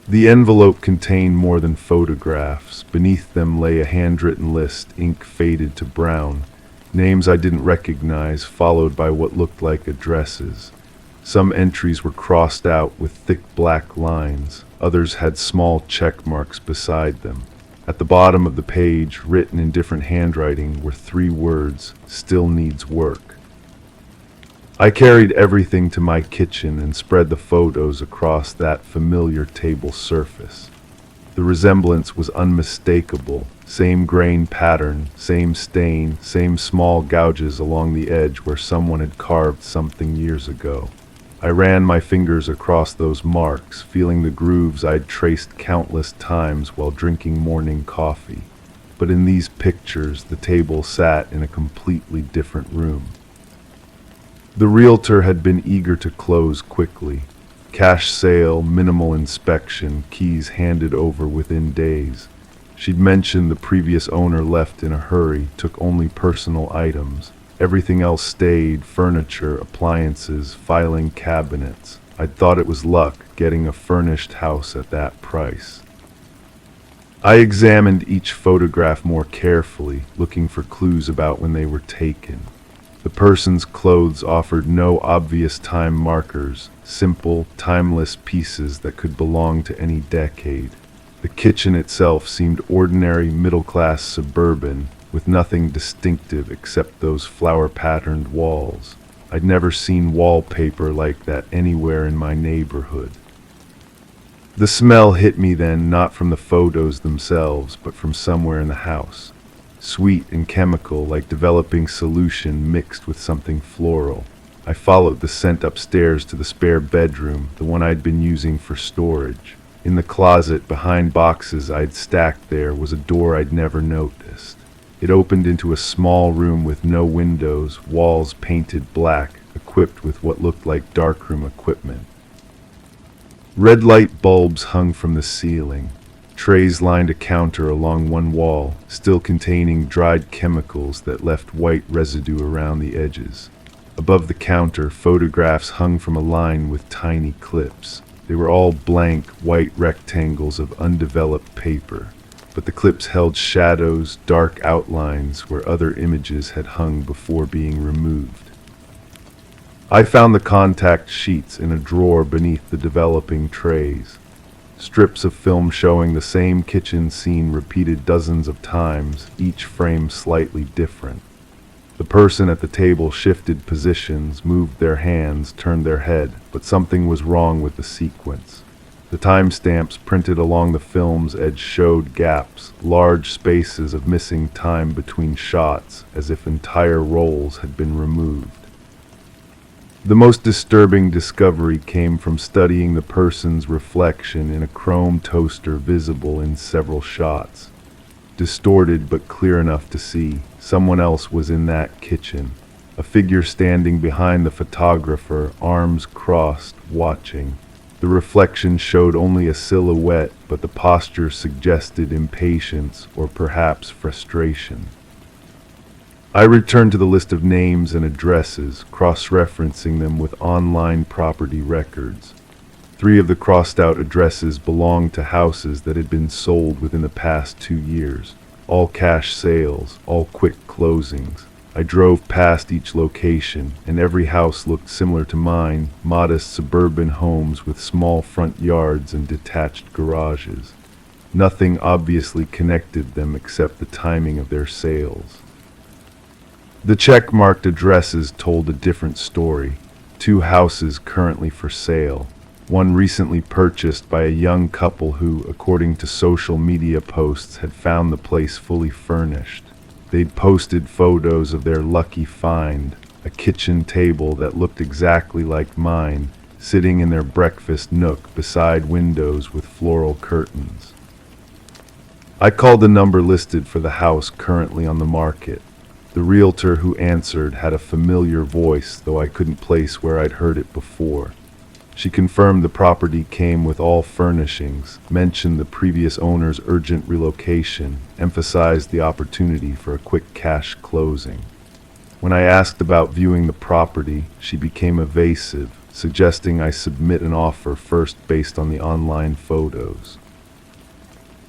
The envelope contained more than photographs. Beneath them lay a handwritten list, ink faded to brown, names I didn't recognize, followed by what looked like addresses. Some entries were crossed out with thick black lines, others had small check marks beside them. At the bottom of the page, written in different handwriting, were 3 words, "Still needs work." I carried everything to my kitchen and spread the photos across that familiar table surface. The resemblance was unmistakable. Same grain pattern, same stain, same small gouges along the edge where someone had carved something years ago. I ran my fingers across those marks, feeling the grooves I'd traced countless times while drinking morning coffee. But in these pictures, the table sat in a completely different room. The realtor had been eager to close quickly. Cash sale, minimal inspection, keys handed over within days. She'd mentioned the previous owner left in a hurry, took only personal items. Everything else stayed, furniture, appliances, filing cabinets. I'd thought it was luck getting a furnished house at that price. I examined each photograph more carefully, looking for clues about when they were taken. The person's clothes offered no obvious time markers, simple, timeless pieces that could belong to any decade. The kitchen itself seemed ordinary, middle-class suburban, with nothing distinctive except those flower-patterned walls. I'd never seen wallpaper like that anywhere in my neighborhood. The smell hit me then, not from the photos themselves, but from somewhere in the house. Sweet and chemical, like developing solution mixed with something floral. I followed the scent upstairs to the spare bedroom, the one I'd been using for storage. In the closet, behind boxes I'd stacked there, was a door I'd never noticed. It opened into a small room with no windows, walls painted black, equipped with what looked like darkroom equipment. Red light bulbs hung from the ceiling. Trays lined a counter along one wall, still containing dried chemicals that left white residue around the edges. Above the counter, photographs hung from a line with tiny clips. They were all blank, white rectangles of undeveloped paper, but the clips held shadows, dark outlines where other images had hung before being removed. I found the contact sheets in a drawer beneath the developing trays. Strips of film showing the same kitchen scene repeated dozens of times, each frame slightly different. The person at the table shifted positions, moved their hands, turned their head, but something was wrong with the sequence. The timestamps printed along the film's edge showed gaps, large spaces of missing time between shots, as if entire rolls had been removed. The most disturbing discovery came from studying the person's reflection in a chrome toaster visible in several shots. Distorted but clear enough to see, someone else was in that kitchen, a figure standing behind the photographer, arms crossed, watching. The reflection showed only a silhouette, but the posture suggested impatience or perhaps frustration. I returned to the list of names and addresses, cross-referencing them with online property records. 3 of the crossed-out addresses belonged to houses that had been sold within the past 2 years. All cash sales, all quick closings. I drove past each location, and every house looked similar to mine, modest suburban homes with small front yards and detached garages. Nothing obviously connected them except the timing of their sales. The check-marked addresses told a different story. 2 houses currently for sale. One recently purchased by a young couple who, according to social media posts, had found the place fully furnished. They'd posted photos of their lucky find, a kitchen table that looked exactly like mine, sitting in their breakfast nook beside windows with floral curtains. I called the number listed for the house currently on the market. The realtor who answered had a familiar voice, though I couldn't place where I'd heard it before. She confirmed the property came with all furnishings, mentioned the previous owner's urgent relocation, emphasized the opportunity for a quick cash closing. When I asked about viewing the property, she became evasive, suggesting I submit an offer first based on the online photos.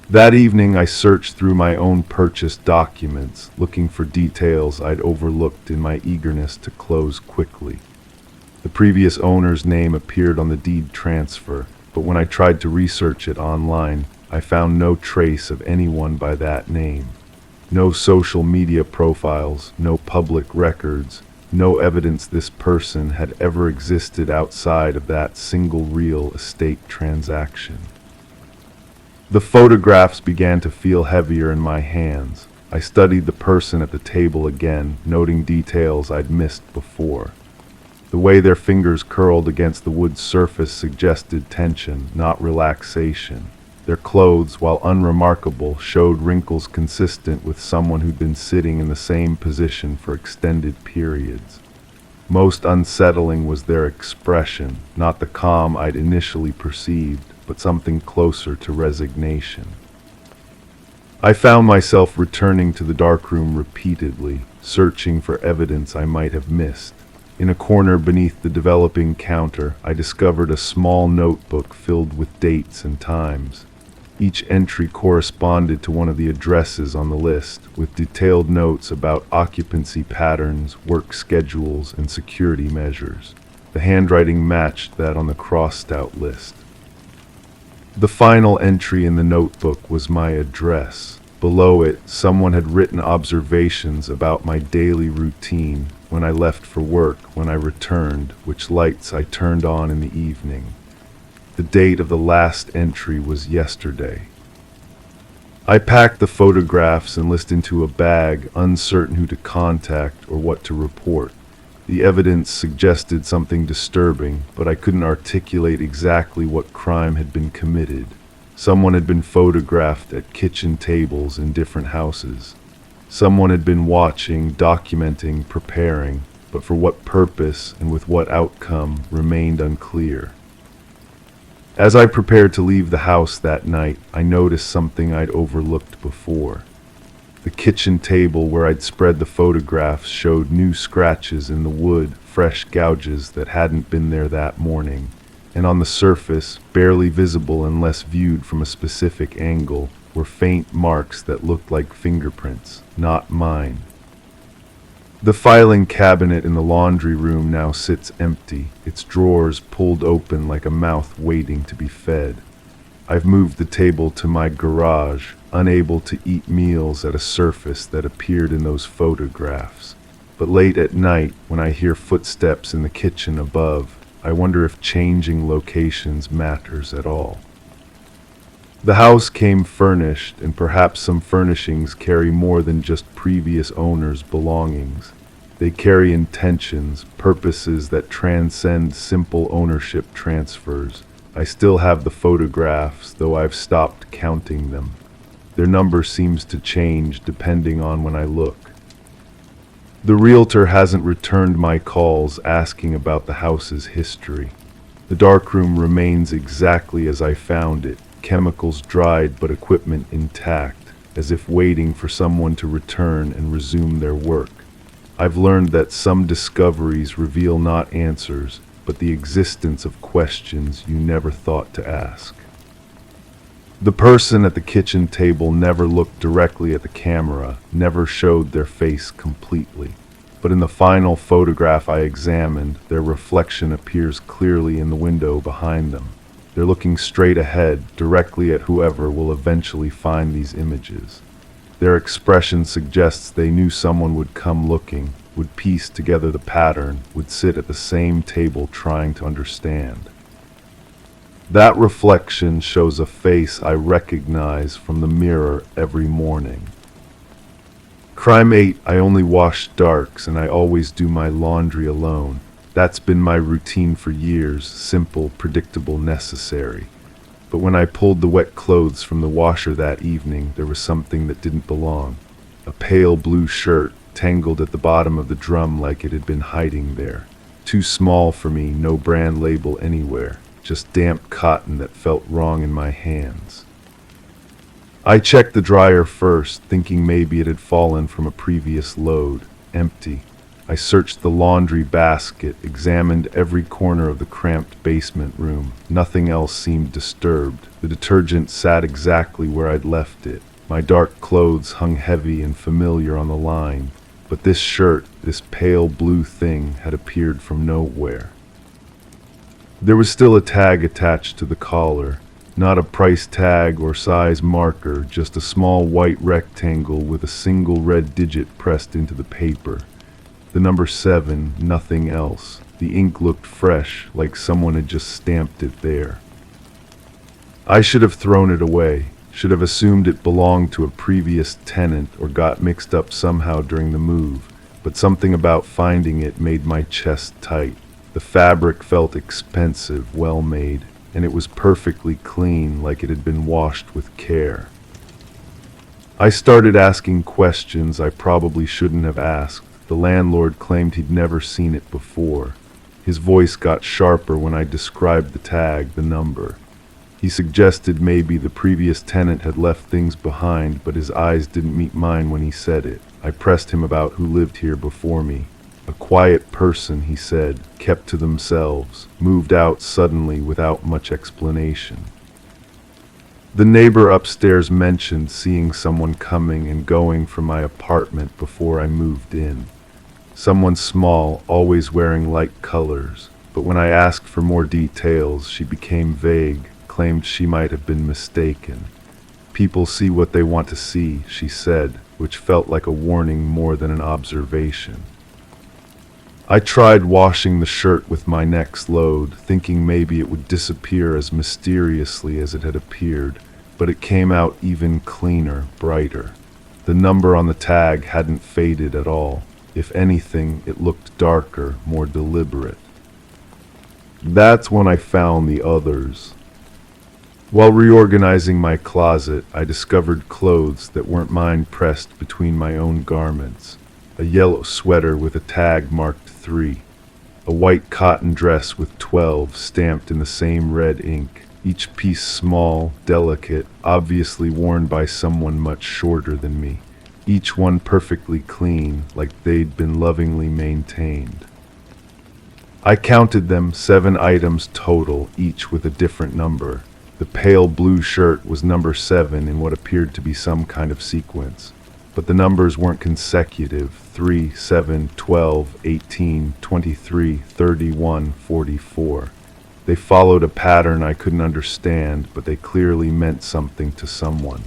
That evening I searched through my own purchase documents, looking for details I'd overlooked in my eagerness to close quickly. The previous owner's name appeared on the deed transfer, but when I tried to research it online, I found no trace of anyone by that name. No social media profiles, no public records, no evidence this person had ever existed outside of that single real estate transaction. The photographs began to feel heavier in my hands. I studied the person at the table again, noting details I'd missed before. The way their fingers curled against the wood surface suggested tension, not relaxation. Their clothes, while unremarkable, showed wrinkles consistent with someone who'd been sitting in the same position for extended periods. Most unsettling was their expression, not the calm I'd initially perceived, but something closer to resignation. I found myself returning to the darkroom repeatedly, searching for evidence I might have missed. In a corner beneath the developing counter, I discovered a small notebook filled with dates and times. Each entry corresponded to one of the addresses on the list, with detailed notes about occupancy patterns, work schedules, and security measures. The handwriting matched that on the crossed-out list. The final entry in the notebook was my address. Below it, someone had written observations about my daily routine, when I left for work, when I returned, which lights I turned on in the evening. The date of the last entry was yesterday. I packed the photographs and listened into a bag, uncertain who to contact or what to report. The evidence suggested something disturbing, but I couldn't articulate exactly what crime had been committed. Someone had been photographed at kitchen tables in different houses. Someone had been watching, documenting, preparing, but for what purpose and with what outcome remained unclear. As I prepared to leave the house that night, I noticed something I'd overlooked before. The kitchen table where I'd spread the photographs showed new scratches in the wood, fresh gouges that hadn't been there that morning, and on the surface, barely visible unless viewed from a specific angle, were faint marks that looked like fingerprints, not mine. The filing cabinet in the laundry room now sits empty, its drawers pulled open like a mouth waiting to be fed. I've moved the table to my garage, unable to eat meals at a surface that appeared in those photographs. But late at night, when I hear footsteps in the kitchen above, I wonder if changing locations matters at all. The house came furnished, and perhaps some furnishings carry more than just previous owners' belongings. They carry intentions, purposes that transcend simple ownership transfers. I still have the photographs, though I've stopped counting them. Their number seems to change depending on when I look. The realtor hasn't returned my calls asking about the house's history. The darkroom remains exactly as I found it, chemicals dried but equipment intact, as if waiting for someone to return and resume their work. I've learned that some discoveries reveal not answers, but the existence of questions you never thought to ask. The person at the kitchen table never looked directly at the camera, never showed their face completely. But in the final photograph I examined, their reflection appears clearly in the window behind them. They're looking straight ahead, directly at whoever will eventually find these images. Their expression suggests they knew someone would come looking, would piece together the pattern, would sit at the same table trying to understand. That reflection shows a face I recognize from the mirror every morning. Crime 8, I only wash darks and I always do my laundry alone. That's been my routine for years, simple, predictable, necessary. But when I pulled the wet clothes from the washer that evening, there was something that didn't belong. A pale blue shirt, tangled at the bottom of the drum like it had been hiding there. Too small for me, no brand label anywhere. Just damp cotton that felt wrong in my hands. I checked the dryer first, thinking maybe it had fallen from a previous load. Empty. I searched the laundry basket, examined every corner of the cramped basement room. Nothing else seemed disturbed. The detergent sat exactly where I'd left it. My dark clothes hung heavy and familiar on the line. But this shirt, this pale blue thing, had appeared from nowhere. There was still a tag attached to the collar. Not a price tag or size marker, just a small white rectangle with a single red digit pressed into the paper. The number 7, nothing else. The ink looked fresh, like someone had just stamped it there. I should have thrown it away, should have assumed it belonged to a previous tenant or got mixed up somehow during the move, but something about finding it made my chest tight. The fabric felt expensive, well made, and it was perfectly clean, like it had been washed with care. I started asking questions I probably shouldn't have asked. The landlord claimed he'd never seen it before. His voice got sharper when I described the tag, the number. He suggested maybe the previous tenant had left things behind, but his eyes didn't meet mine when he said it. I pressed him about who lived here before me. A quiet person, he said, kept to themselves, moved out suddenly without much explanation. The neighbor upstairs mentioned seeing someone coming and going from my apartment before I moved in. Someone small, always wearing light colors, but when I asked for more details, she became vague, claimed she might have been mistaken. People see what they want to see, she said, which felt like a warning more than an observation. I tried washing the shirt with my next load, thinking maybe it would disappear as mysteriously as it had appeared, but it came out even cleaner, brighter. The number on the tag hadn't faded at all. If anything, it looked darker, more deliberate. That's when I found the others. While reorganizing my closet, I discovered clothes that weren't mine pressed between my own garments. A yellow sweater with a tag marked 3. A white cotton dress with 12 stamped in the same red ink. Each piece small, delicate, obviously worn by someone much shorter than me. Each one perfectly clean, like they'd been lovingly maintained. I counted them, 7 items total, each with a different number. The pale blue shirt was number 7 in what appeared to be some kind of sequence. But the numbers weren't consecutive: 3, 7, 12, 18, 23, 31, 44. They followed a pattern I couldn't understand, but they clearly meant something to someone.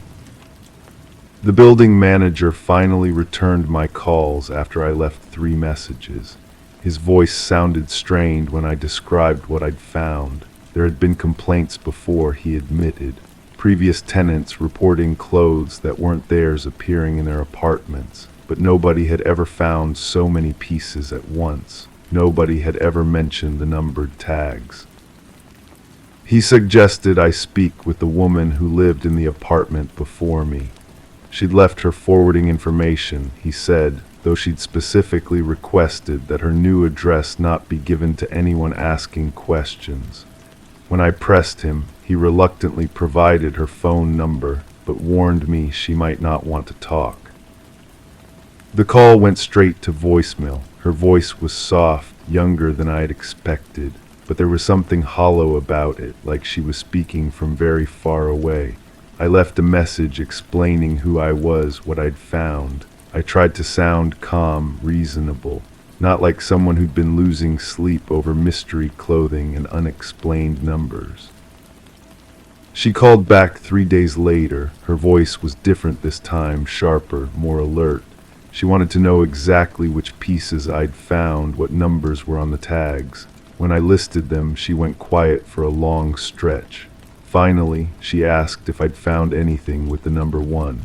The building manager finally returned my calls after I left 3 messages. His voice sounded strained when I described what I'd found. There had been complaints before, he admitted. Previous tenants reporting clothes that weren't theirs appearing in their apartments, but nobody had ever found so many pieces at once. Nobody had ever mentioned the numbered tags. He suggested I speak with the woman who lived in the apartment before me. She'd left her forwarding information, he said, though she'd specifically requested that her new address not be given to anyone asking questions. When I pressed him, he reluctantly provided her phone number, but warned me she might not want to talk. The call went straight to voicemail. Her voice was soft, younger than I had expected, but there was something hollow about it, like she was speaking from very far away. I left a message explaining who I was, what I'd found. I tried to sound calm, reasonable, not like someone who'd been losing sleep over mystery clothing and unexplained numbers. She called back 3 days later. Her voice was different this time, sharper, more alert. She wanted to know exactly which pieces I'd found, what numbers were on the tags. When I listed them, she went quiet for a long stretch. Finally, she asked if I'd found anything with the number 1.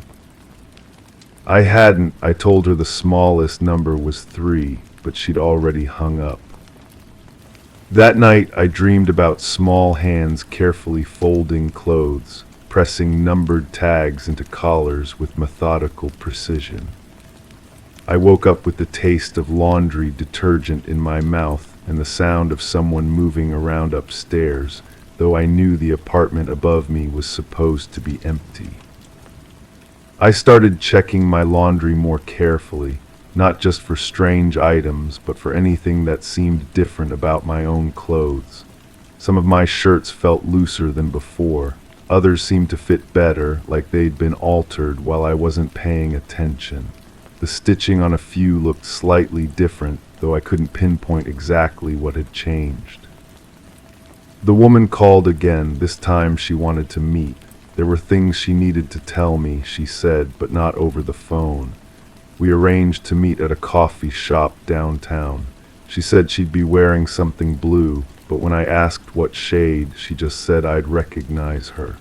I hadn't. I told her the smallest number was 3, but she'd already hung up. That night, I dreamed about small hands carefully folding clothes, pressing numbered tags into collars with methodical precision. I woke up with the taste of laundry detergent in my mouth and the sound of someone moving around upstairs, though I knew the apartment above me was supposed to be empty. I started checking my laundry more carefully, not just for strange items, but for anything that seemed different about my own clothes. Some of my shirts felt looser than before. Others seemed to fit better, like they'd been altered while I wasn't paying attention. The stitching on a few looked slightly different, though I couldn't pinpoint exactly what had changed. The woman called again. This time she wanted to meet. There were things she needed to tell me, she said, but not over the phone. We arranged to meet at a coffee shop downtown. She said she'd be wearing something blue, but when I asked what shade, she just said I'd recognize her.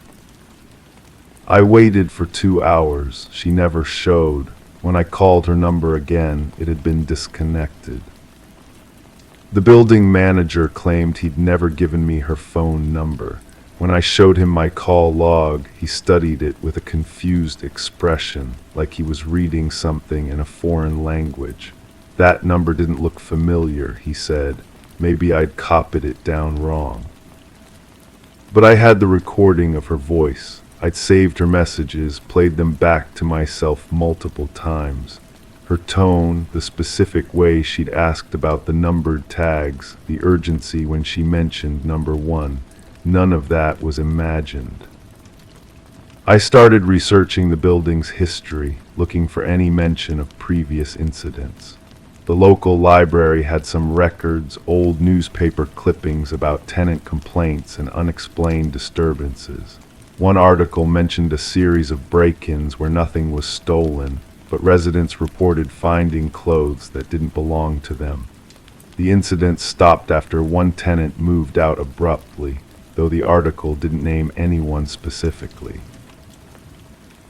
I waited for 2 hours. She never showed. When I called her number again, it had been disconnected. The building manager claimed he'd never given me her phone number. When I showed him my call log, he studied it with a confused expression, like he was reading something in a foreign language. That number didn't look familiar, he said. Maybe I'd copied it down wrong. But I had the recording of her voice. I'd saved her messages, played them back to myself multiple times. Her tone, the specific way she'd asked about the numbered tags, the urgency when she mentioned number 1. None of that was imagined. I started researching the building's history, looking for any mention of previous incidents. The local library had some records, old newspaper clippings about tenant complaints and unexplained disturbances. One article mentioned a series of break-ins where nothing was stolen, but residents reported finding clothes that didn't belong to them. The incident stopped after one tenant moved out abruptly, though the article didn't name anyone specifically.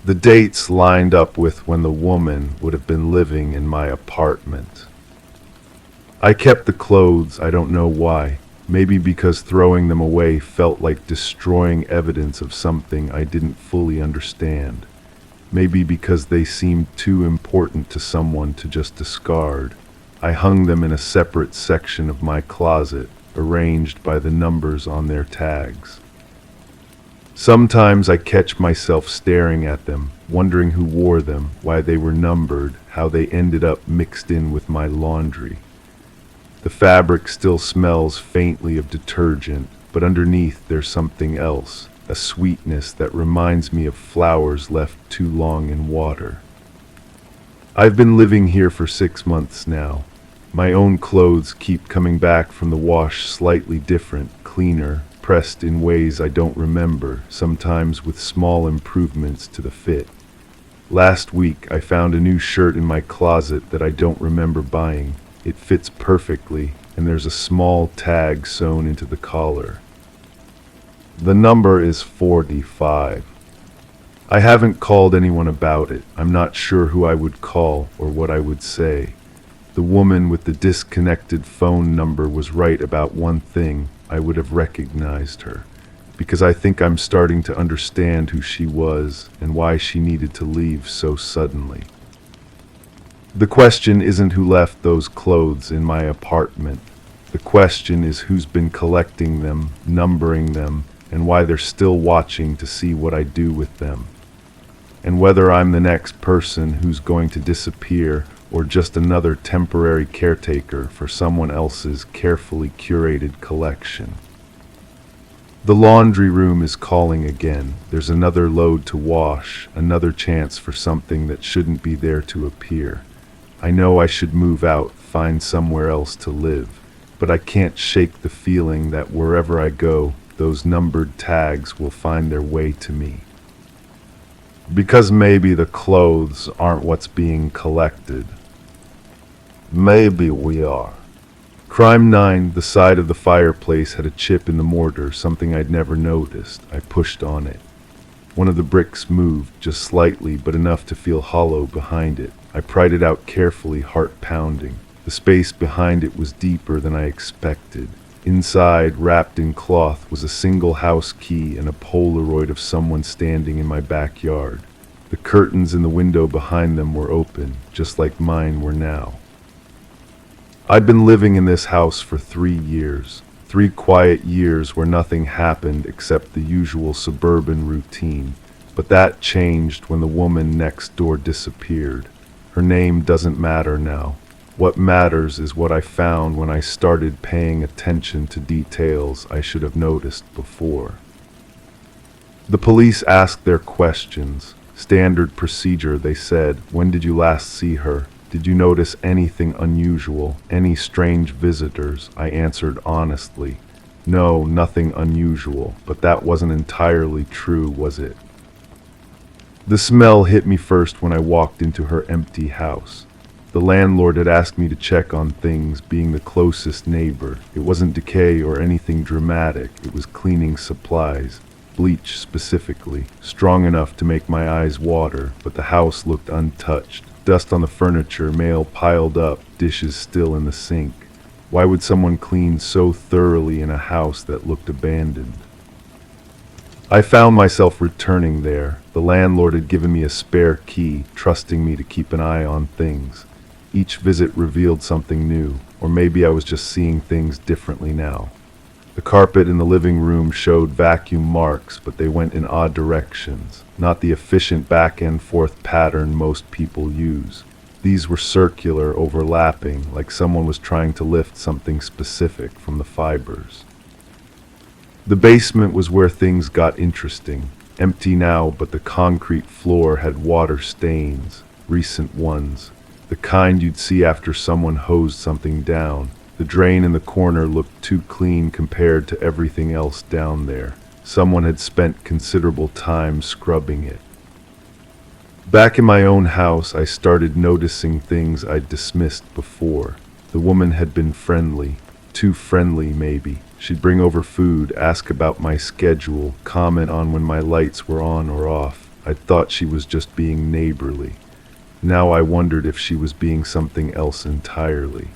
The dates lined up with when the woman would have been living in my apartment. I kept the clothes, I don't know why. Maybe because throwing them away felt like destroying evidence of something I didn't fully understand. Maybe because they seemed too important to someone to just discard. I hung them in a separate section of my closet, arranged by the numbers on their tags. Sometimes I catch myself staring at them, wondering who wore them, why they were numbered, how they ended up mixed in with my laundry. The fabric still smells faintly of detergent, but underneath there's something else, a sweetness that reminds me of flowers left too long in water. I've been living here for 6 months now. My own clothes keep coming back from the wash slightly different, cleaner, pressed in ways I don't remember, sometimes with small improvements to the fit. Last week I found a new shirt in my closet that I don't remember buying. It fits perfectly, and there's a small tag sewn into the collar. The number is 45. I haven't called anyone about it. I'm not sure who I would call or what I would say. The woman with the disconnected phone number was right about one thing. I would have recognized her, because I think I'm starting to understand who she was and why she needed to leave so suddenly. The question isn't who left those clothes in my apartment. The question is who's been collecting them, numbering them, and why they're still watching to see what I do with them. And whether I'm the next person who's going to disappear or just another temporary caretaker for someone else's carefully curated collection. The laundry room is calling again. There's another load to wash, another chance for something that shouldn't be there to appear. I know I should move out, find somewhere else to live, but I can't shake the feeling that wherever I go, those numbered tags will find their way to me. Because maybe the clothes aren't what's being collected. Maybe we are. Crime 9, the side of the fireplace had a chip in the mortar, something I'd never noticed. I pushed on it. One of the bricks moved, just slightly, but enough to feel hollow behind it. I pried it out carefully, heart pounding. The space behind it was deeper than I expected. Inside, wrapped in cloth, was a single house key and a Polaroid of someone standing in my backyard. The curtains in the window behind them were open, just like mine were now. I'd been living in this house for 3 years. 3 quiet years where nothing happened except the usual suburban routine. But that changed when the woman next door disappeared. Her name doesn't matter now. What matters is what I found when I started paying attention to details I should have noticed before. The police asked their questions. Standard procedure, they said. When did you last see her? Did you notice anything unusual? Any strange visitors? I answered honestly. No, nothing unusual, but that wasn't entirely true, was it? The smell hit me first when I walked into her empty house. The landlord had asked me to check on things, being the closest neighbor. It wasn't decay or anything dramatic, it was cleaning supplies. Bleach specifically, strong enough to make my eyes water, but the house looked untouched. Dust on the furniture, mail piled up, dishes still in the sink. Why would someone clean so thoroughly in a house that looked abandoned? I found myself returning there. The landlord had given me a spare key, trusting me to keep an eye on things. Each visit revealed something new, or maybe I was just seeing things differently now. The carpet in the living room showed vacuum marks, but they went in odd directions, not the efficient back and forth pattern most people use. These were circular, overlapping, like someone was trying to lift something specific from the fibers. The basement was where things got interesting. Empty now, but the concrete floor had water stains, recent ones, the kind you'd see after someone hosed something down. The drain in the corner looked too clean compared to everything else down there. Someone had spent considerable time scrubbing it. Back in my own house, I started noticing things I'd dismissed before. The woman had been friendly, too friendly maybe. She'd bring over food, ask about my schedule, comment on when my lights were on or off. I'd thought she was just being neighborly. Now I wondered if she was being something else entirely.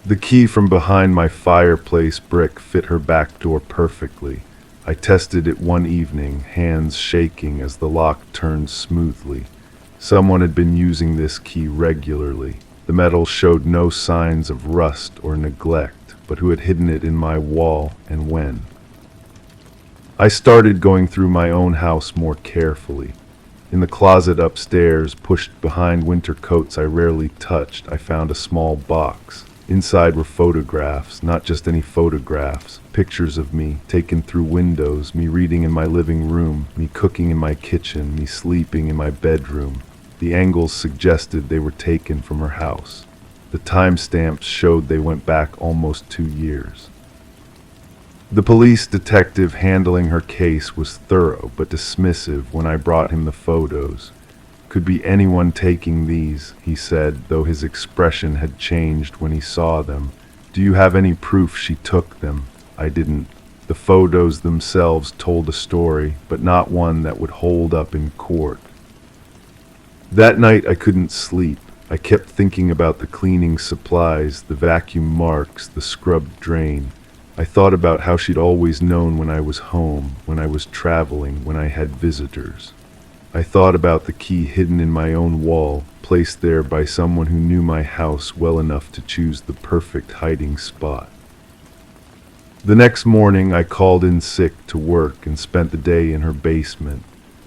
The key from behind my fireplace brick fit her back door perfectly. I tested it one evening, hands shaking as the lock turned smoothly. Someone had been using this key regularly. The metal showed no signs of rust or neglect, but who had hidden it in my wall and when? I started going through my own house more carefully. In the closet upstairs, pushed behind winter coats I rarely touched, I found a small box. Inside were photographs, not just any photographs, pictures of me, taken through windows, me reading in my living room, me cooking in my kitchen, me sleeping in my bedroom. The angles suggested they were taken from her house. The timestamps showed they went back almost 2 years. The police detective handling her case was thorough but dismissive when I brought him the photos. Could be anyone taking these, he said, though his expression had changed when he saw them. Do you have any proof she took them? I didn't. The photos themselves told a story, but not one that would hold up in court. That night I couldn't sleep. I kept thinking about the cleaning supplies, the vacuum marks, the scrubbed drain. I thought about how she'd always known when I was home, when I was traveling, when I had visitors. I thought about the key hidden in my own wall, placed there by someone who knew my house well enough to choose the perfect hiding spot. The next morning I called in sick to work and spent the day in her basement.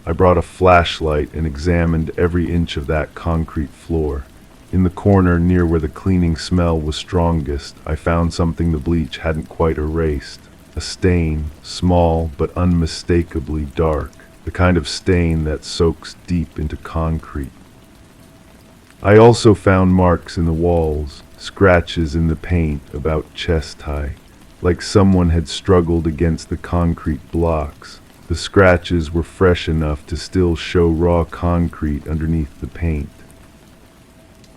I brought a flashlight and examined every inch of that concrete floor. In the corner near where the cleaning smell was strongest, I found something the bleach hadn't quite erased. A stain, small but unmistakably dark. The kind of stain that soaks deep into concrete. I also found marks in the walls, scratches in the paint about chest high, like someone had struggled against the concrete blocks. The The scratches were fresh enough to still show raw concrete underneath the paint.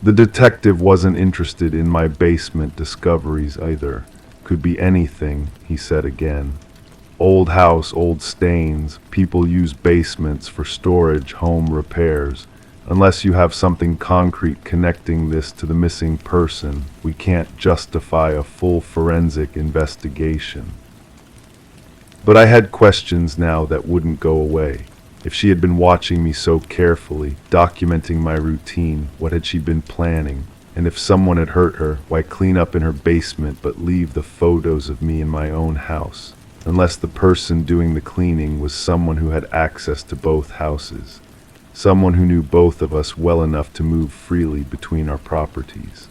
The detective wasn't interested in my basement discoveries either. Could be anything, he said again. Old house, old stains. People use basements for storage, home repairs. Unless you have something concrete connecting this to the missing person, we can't justify a full forensic investigation. But I had questions now that wouldn't go away. If she had been watching me so carefully, documenting my routine, what had she been planning? And if someone had hurt her, why clean up in her basement but leave the photos of me in my own house? Unless the person doing the cleaning was someone who had access to both houses. Someone who knew both of us well enough to move freely between our properties.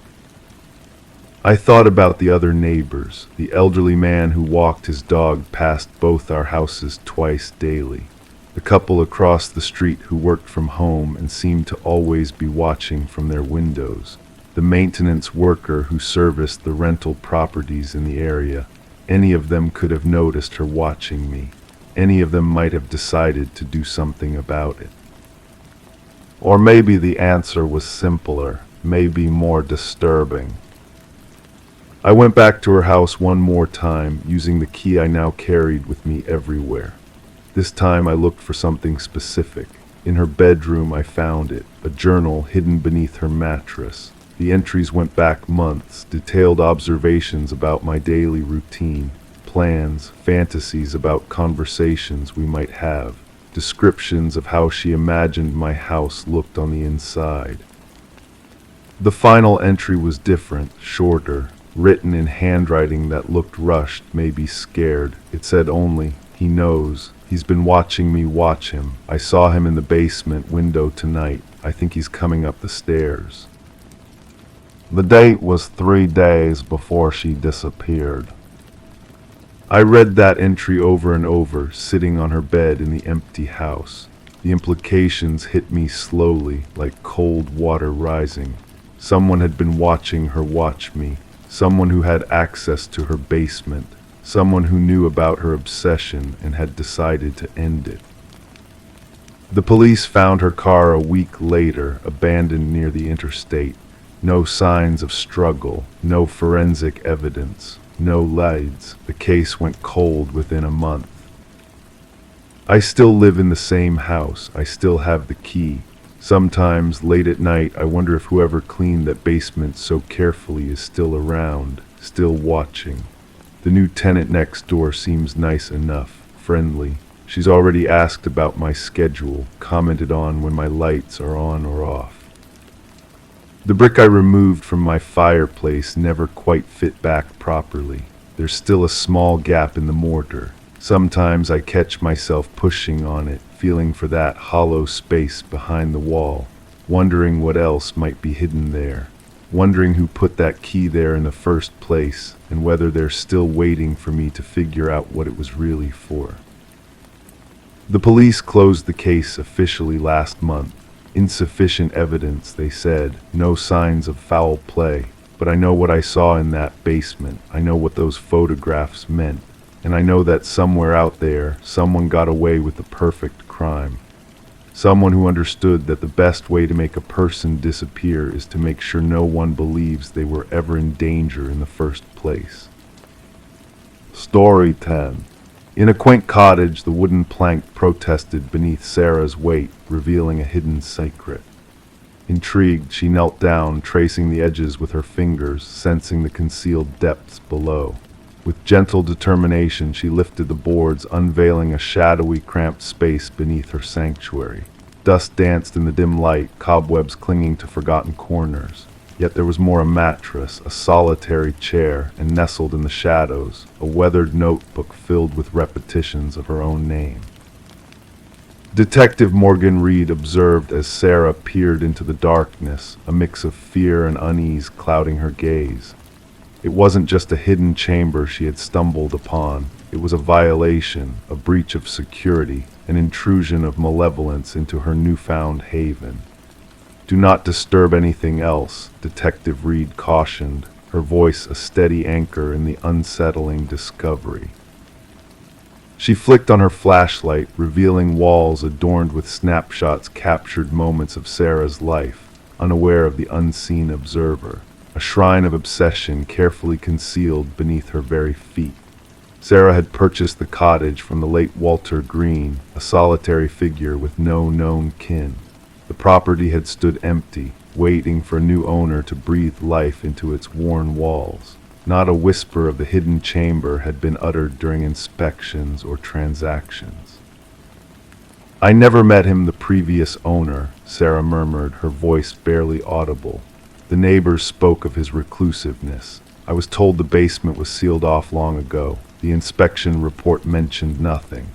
I thought about the other neighbors, the elderly man who walked his dog past both our houses twice daily, the couple across the street who worked from home and seemed to always be watching from their windows, the maintenance worker who serviced the rental properties in the area. Any of them could have noticed her watching me. Any of them might have decided to do something about it. Or maybe the answer was simpler, maybe more disturbing. I went back to her house one more time, using the key I now carried with me everywhere. This time I looked for something specific. In her bedroom I found it, a journal hidden beneath her mattress. The entries went back months, detailed observations about my daily routine, plans, fantasies about conversations we might have, descriptions of how she imagined my house looked on the inside. The final entry was different, shorter, written in handwriting that looked rushed, maybe scared. It said only, "He knows. He's been watching me watch him. I saw him in the basement window tonight. I think he's coming up the stairs." The date was 3 days before she disappeared. I read that entry over and over, sitting on her bed in the empty house. The implications hit me slowly, like cold water rising. Someone had been watching her watch me. Someone who had access to her basement. Someone who knew about her obsession and had decided to end it. The police found her car a week later, abandoned near the interstate. No signs of struggle, no forensic evidence, no leads. The case went cold within a month. I still live in the same house. I still have the key. Sometimes, late at night, I wonder if whoever cleaned that basement so carefully is still around, still watching. The new tenant next door seems nice enough, friendly. She's already asked about my schedule, commented on when my lights are on or off. The brick I removed from my fireplace never quite fit back properly. There's still a small gap in the mortar. Sometimes I catch myself pushing on it, feeling for that hollow space behind the wall, wondering what else might be hidden there, wondering who put that key there in the first place, and whether they're still waiting for me to figure out what it was really for. The police closed the case officially last month. Insufficient evidence, they said, no signs of foul play. But I know what I saw in that basement. I know what those photographs meant. And I know that somewhere out there, someone got away with the perfect crime. Someone who understood that the best way to make a person disappear is to make sure no one believes they were ever in danger in the first place. Story 10. In a quaint cottage, the wooden plank protested beneath Sarah's weight, revealing a hidden secret. Intrigued, she knelt down, tracing the edges with her fingers, sensing the concealed depths below. With gentle determination, she lifted the boards, unveiling a shadowy, cramped space beneath her sanctuary. Dust danced in the dim light, cobwebs clinging to forgotten corners. Yet there was more: a mattress, a solitary chair, and nestled in the shadows, a weathered notebook filled with repetitions of her own name. Detective Morgan Reed observed as Sarah peered into the darkness, a mix of fear and unease clouding her gaze. It wasn't just a hidden chamber she had stumbled upon. It was a violation, a breach of security, an intrusion of malevolence into her newfound haven. "Do not disturb anything else," Detective Reed cautioned, her voice a steady anchor in the unsettling discovery. She flicked on her flashlight, revealing walls adorned with snapshots captured moments of Sarah's life, unaware of the unseen observer, a shrine of obsession carefully concealed beneath her very feet. Sarah had purchased the cottage from the late Walter Green, a solitary figure with no known kin. The property had stood empty, waiting for a new owner to breathe life into its worn walls. Not a whisper of the hidden chamber had been uttered during inspections or transactions. "I never met him, the previous owner," Sarah murmured, her voice barely audible. "The neighbors spoke of his reclusiveness. I was told the basement was sealed off long ago. The inspection report mentioned nothing."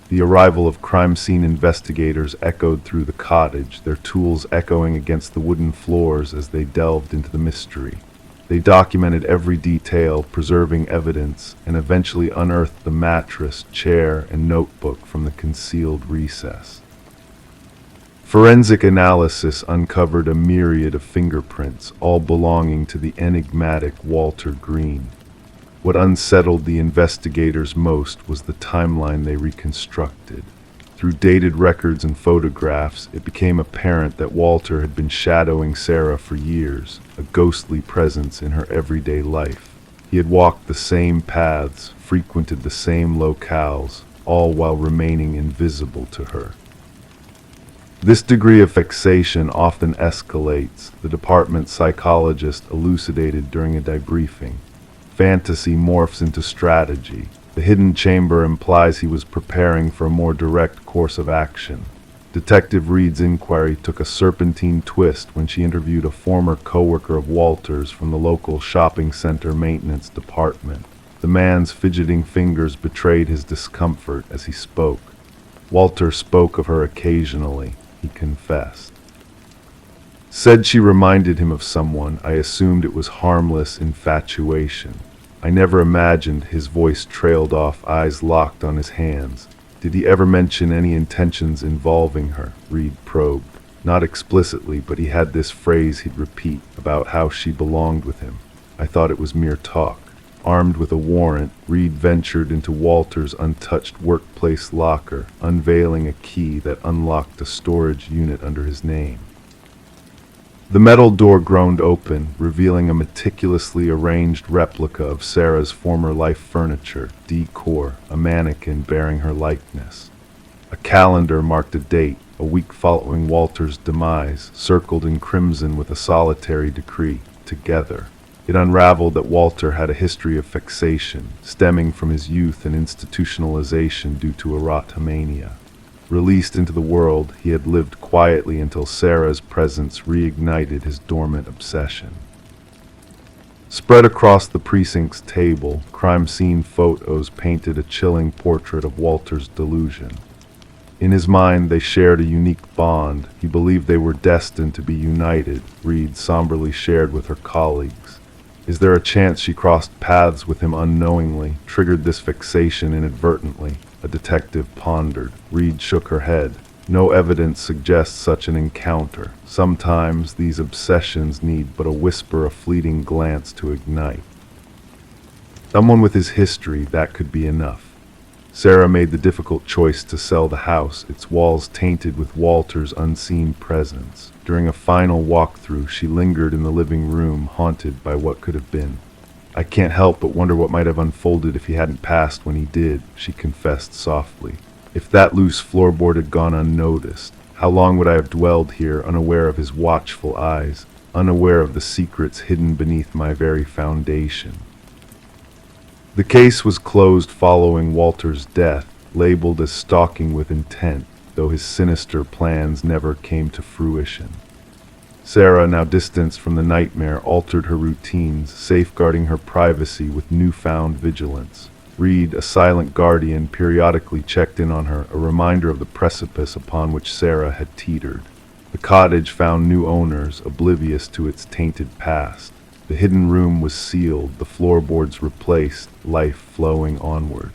The arrival of crime scene investigators echoed through the cottage, their tools echoing against the wooden floors as they delved into the mystery. They documented every detail, preserving evidence, and eventually unearthed the mattress, chair, and notebook from the concealed recess. Forensic analysis uncovered a myriad of fingerprints, all belonging to the enigmatic Walter Green. What unsettled the investigators most was the timeline they reconstructed. Through dated records and photographs, it became apparent that Walter had been shadowing Sarah for years, a ghostly presence in her everyday life. He had walked the same paths, frequented the same locales, all while remaining invisible to her. This degree of fixation often escalates, the department psychologist elucidated during a debriefing. Fantasy morphs into strategy. The hidden chamber implies he was preparing for a more direct course of action. Detective Reed's inquiry took a serpentine twist when she interviewed a former coworker of Walter's from the local shopping center maintenance department. The man's fidgeting fingers betrayed his discomfort as he spoke. Walter spoke of her occasionally, he confessed. Said she reminded him of someone. I assumed it was harmless infatuation. I never imagined. His voice trailed off, eyes locked on his hands. Did he ever mention any intentions involving her? Reed probed. Not explicitly, but he had this phrase he'd repeat about how she belonged with him. I thought it was mere talk. Armed with a warrant, Reed ventured into Walter's untouched workplace locker, unveiling a key that unlocked a storage unit under his name. The metal door groaned open, revealing a meticulously arranged replica of Sarah's former life furniture, decor, a mannequin bearing her likeness. A calendar marked a date, a week following Walter's demise, circled in crimson with a solitary decree, "Together." It unraveled that Walter had a history of fixation, stemming from his youth and institutionalization due to erotomania. Released into the world, he had lived quietly until Sarah's presence reignited his dormant obsession. Spread across the precinct's table, crime scene photos painted a chilling portrait of Walter's delusion. In his mind, they shared a unique bond. He believed they were destined to be united, Reed somberly shared with her colleagues. Is there a chance she crossed paths with him unknowingly, triggered this fixation inadvertently? A detective pondered. Reed shook her head. No evidence suggests such an encounter. Sometimes these obsessions need but a whisper, a fleeting glance to ignite. Someone with his history, that could be enough. Sarah made the difficult choice to sell the house, its walls tainted with Walter's unseen presence. During a final walkthrough, she lingered in the living room, haunted by what could have been. I can't help but wonder what might have unfolded if he hadn't passed when he did, she confessed softly. If that loose floorboard had gone unnoticed, how long would I have dwelled here, unaware of his watchful eyes, unaware of the secrets hidden beneath my very foundation? The case was closed following Walter's death, labeled as stalking with intent, though his sinister plans never came to fruition. Sarah, now distanced from the nightmare, altered her routines, safeguarding her privacy with newfound vigilance. Reed, a silent guardian, periodically checked in on her, a reminder of the precipice upon which Sarah had teetered. The cottage found new owners, oblivious to its tainted past. The hidden room was sealed, the floorboards replaced, life flowing onward.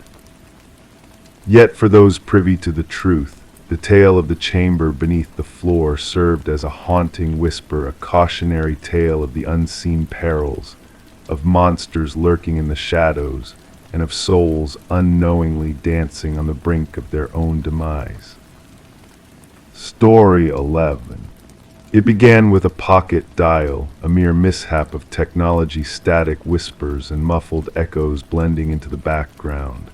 Yet for those privy to the truth, the tale of the chamber beneath the floor served as a haunting whisper, a cautionary tale of the unseen perils, of monsters lurking in the shadows, and of souls unknowingly dancing on the brink of their own demise. Story 11. It began with a pocket dial, a mere mishap of technology, static whispers and muffled echoes blending into the background.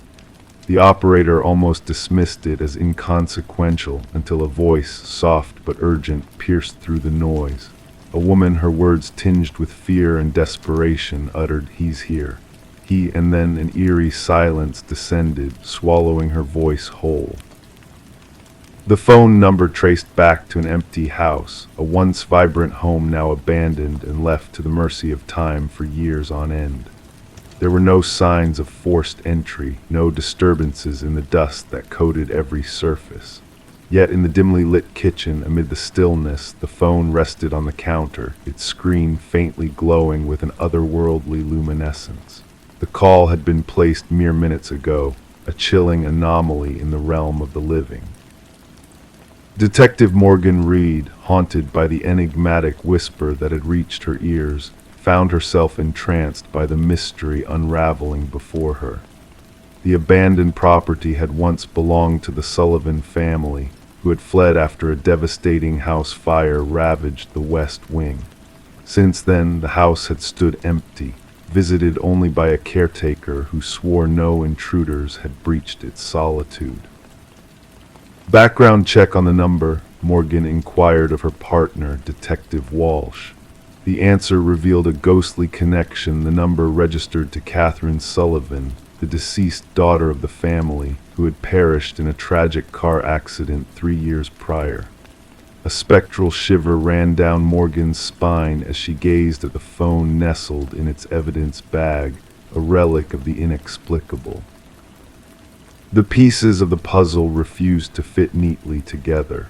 The operator almost dismissed it as inconsequential until a voice, soft but urgent, pierced through the noise. A woman, her words tinged with fear and desperation, uttered, "He's here." And then an eerie silence descended, swallowing her voice whole. The phone number traced back to an empty house, a once vibrant home now abandoned and left to the mercy of time for years on end. There were no signs of forced entry, no disturbances in the dust that coated every surface. Yet in the dimly lit kitchen, amid the stillness, the phone rested on the counter, its screen faintly glowing with an otherworldly luminescence. The call had been placed mere minutes ago, a chilling anomaly in the realm of the living. Detective Morgan Reed, haunted by the enigmatic whisper that had reached her ears, found herself entranced by the mystery unraveling before her. The abandoned property had once belonged to the Sullivan family, who had fled after a devastating house fire ravaged the West Wing. Since then, the house had stood empty, visited only by a caretaker who swore no intruders had breached its solitude. Background check on the number, Morgan inquired of her partner, Detective Walsh. The answer revealed a ghostly connection, the number registered to Catherine Sullivan, the deceased daughter of the family, who had perished in a tragic car accident 3 years prior. A spectral shiver ran down Morgan's spine as she gazed at the phone nestled in its evidence bag, a relic of the inexplicable. The pieces of the puzzle refused to fit neatly together.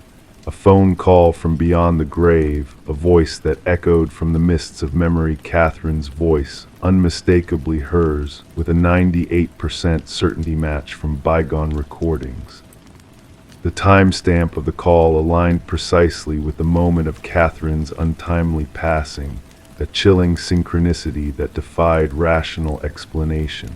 A phone call from beyond the grave, a voice that echoed from the mists of memory, Catherine's voice, unmistakably hers, with a 98% certainty match from bygone recordings. The timestamp of the call aligned precisely with the moment of Catherine's untimely passing, a chilling synchronicity that defied rational explanation.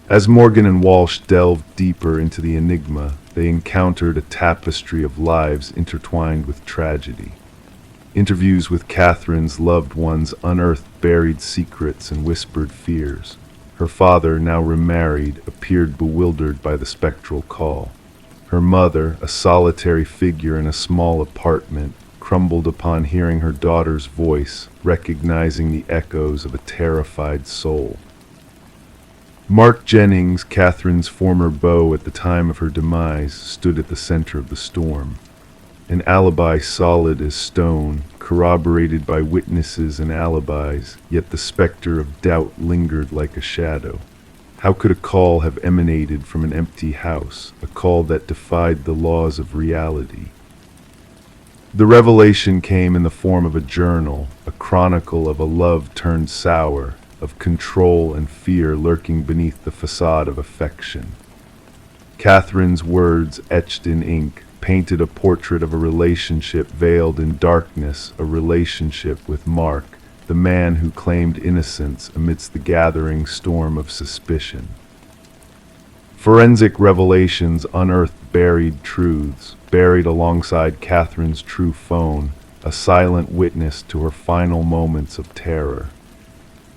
As Morgan and Walsh delved deeper into the enigma, they encountered a tapestry of lives intertwined with tragedy. Interviews with Catherine's loved ones unearthed buried secrets and whispered fears. Her father, now remarried, appeared bewildered by the spectral call. Her mother, a solitary figure in a small apartment, crumbled upon hearing her daughter's voice, recognizing the echoes of a terrified soul. Mark Jennings, Catherine's former beau at the time of her demise, stood at the center of the storm. An alibi solid as stone, corroborated by witnesses and alibis, yet the specter of doubt lingered like a shadow. How could a call have emanated from an empty house, a call that defied the laws of reality? The revelation came in the form of a journal, a chronicle of a love turned sour, of control and fear lurking beneath the facade of affection. Catherine's words, etched in ink, painted a portrait of a relationship veiled in darkness, a relationship with Mark, the man who claimed innocence amidst the gathering storm of suspicion. Forensic revelations unearthed buried truths, buried alongside Catherine's true phone, a silent witness to her final moments of terror.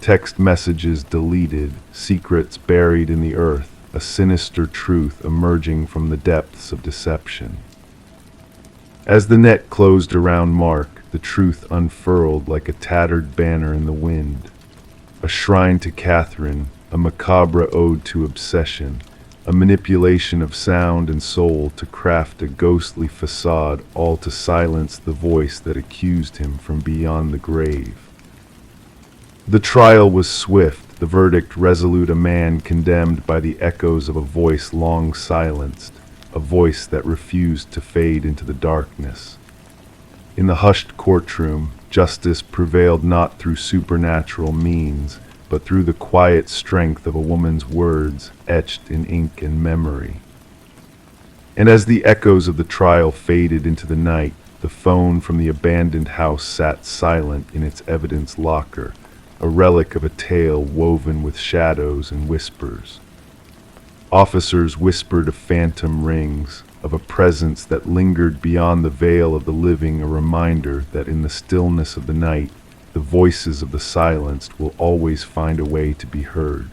Text messages deleted, secrets buried in the earth, a sinister truth emerging from the depths of deception. As the net closed around Mark, the truth unfurled like a tattered banner in the wind. A shrine to Catherine, a macabre ode to obsession, a manipulation of sound and soul to craft a ghostly facade, all to silence the voice that accused him from beyond the grave. The trial was swift, the verdict resolute, a man condemned by the echoes of a voice long silenced, a voice that refused to fade into the darkness. In the hushed courtroom, justice prevailed not through supernatural means, but through the quiet strength of a woman's words etched in ink and memory. And as the echoes of the trial faded into the night, the phone from the abandoned house sat silent in its evidence locker, a relic of a tale woven with shadows and whispers. Officers whispered of phantom rings, of a presence that lingered beyond the veil of the living, a reminder that in the stillness of the night, the voices of the silenced will always find a way to be heard.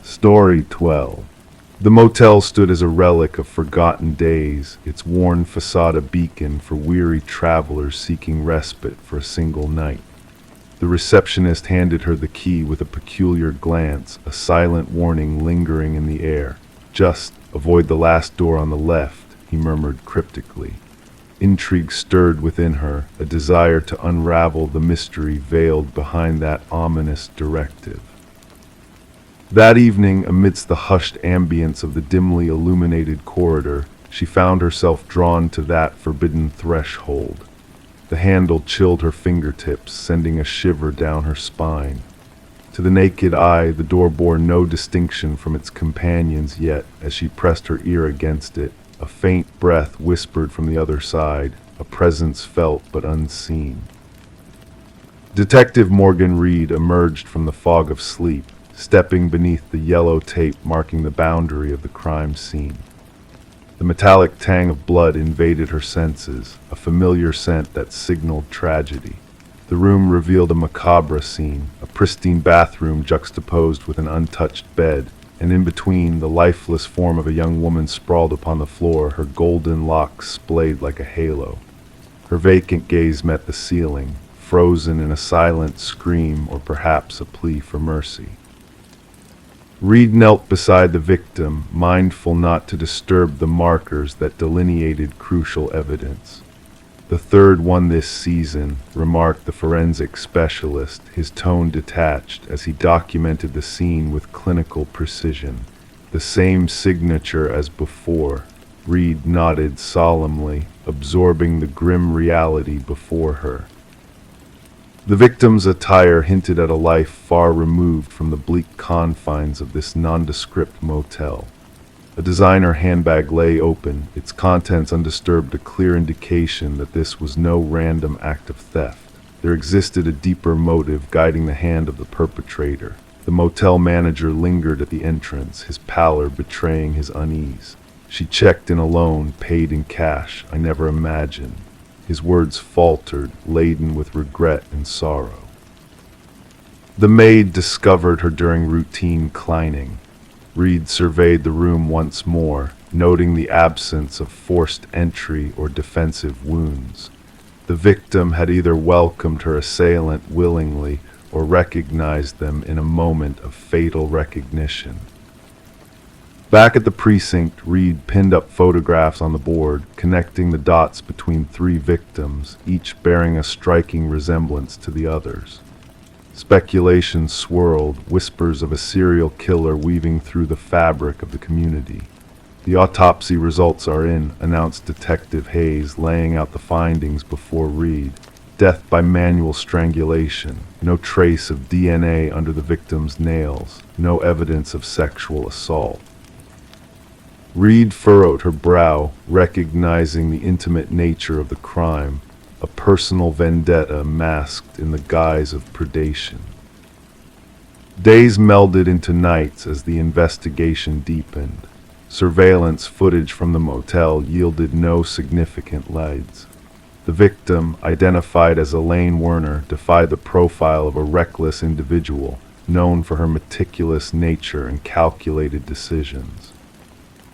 Story 12. The motel stood as a relic of forgotten days, its worn facade a beacon for weary travelers seeking respite for a single night. The receptionist handed her the key with a peculiar glance, a silent warning lingering in the air. "Just avoid the last door on the left," he murmured cryptically. Intrigue stirred within her, a desire to unravel the mystery veiled behind that ominous directive. That evening, amidst the hushed ambience of the dimly illuminated corridor, she found herself drawn to that forbidden threshold. The handle chilled her fingertips, sending a shiver down her spine. To the naked eye, the door bore no distinction from its companions, yet, as she pressed her ear against it, a faint breath whispered from the other side, a presence felt but unseen. Detective Morgan Reed emerged from the fog of sleep, stepping beneath the yellow tape marking the boundary of the crime scene. The metallic tang of blood invaded her senses, a familiar scent that signaled tragedy. The room revealed a macabre scene, a pristine bathroom juxtaposed with an untouched bed, and in between, the lifeless form of a young woman sprawled upon the floor, her golden locks splayed like a halo. Her vacant gaze met the ceiling, frozen in a silent scream or perhaps a plea for mercy. Reed knelt beside the victim, mindful not to disturb the markers that delineated crucial evidence. "The third one this season," remarked the forensic specialist, his tone detached as he documented the scene with clinical precision. "The same signature as before." Reed nodded solemnly, absorbing the grim reality before her. The victim's attire hinted at a life far removed from the bleak confines of this nondescript motel. A designer handbag lay open, its contents undisturbed, a clear indication that this was no random act of theft. There existed a deeper motive guiding the hand of the perpetrator. The motel manager lingered at the entrance, his pallor betraying his unease. "She checked in alone, paid in cash. I never imagined." His words faltered, laden with regret and sorrow. The maid discovered her during routine cleaning. Reed surveyed the room once more, noting the absence of forced entry or defensive wounds. The victim had either welcomed her assailant willingly or recognized them in a moment of fatal recognition. Back at the precinct, Reed pinned up photographs on the board, connecting the dots between three victims, each bearing a striking resemblance to the others. Speculation swirled, whispers of a serial killer weaving through the fabric of the community. "The autopsy results are in," announced Detective Hayes, laying out the findings before Reed. "Death by manual strangulation. No trace of DNA under the victim's nails. No evidence of sexual assault." Reed furrowed her brow, recognizing the intimate nature of the crime, a personal vendetta masked in the guise of predation. Days melded into nights as the investigation deepened. Surveillance footage from the motel yielded no significant leads. The victim, identified as Elaine Werner, defied the profile of a reckless individual, known for her meticulous nature and calculated decisions.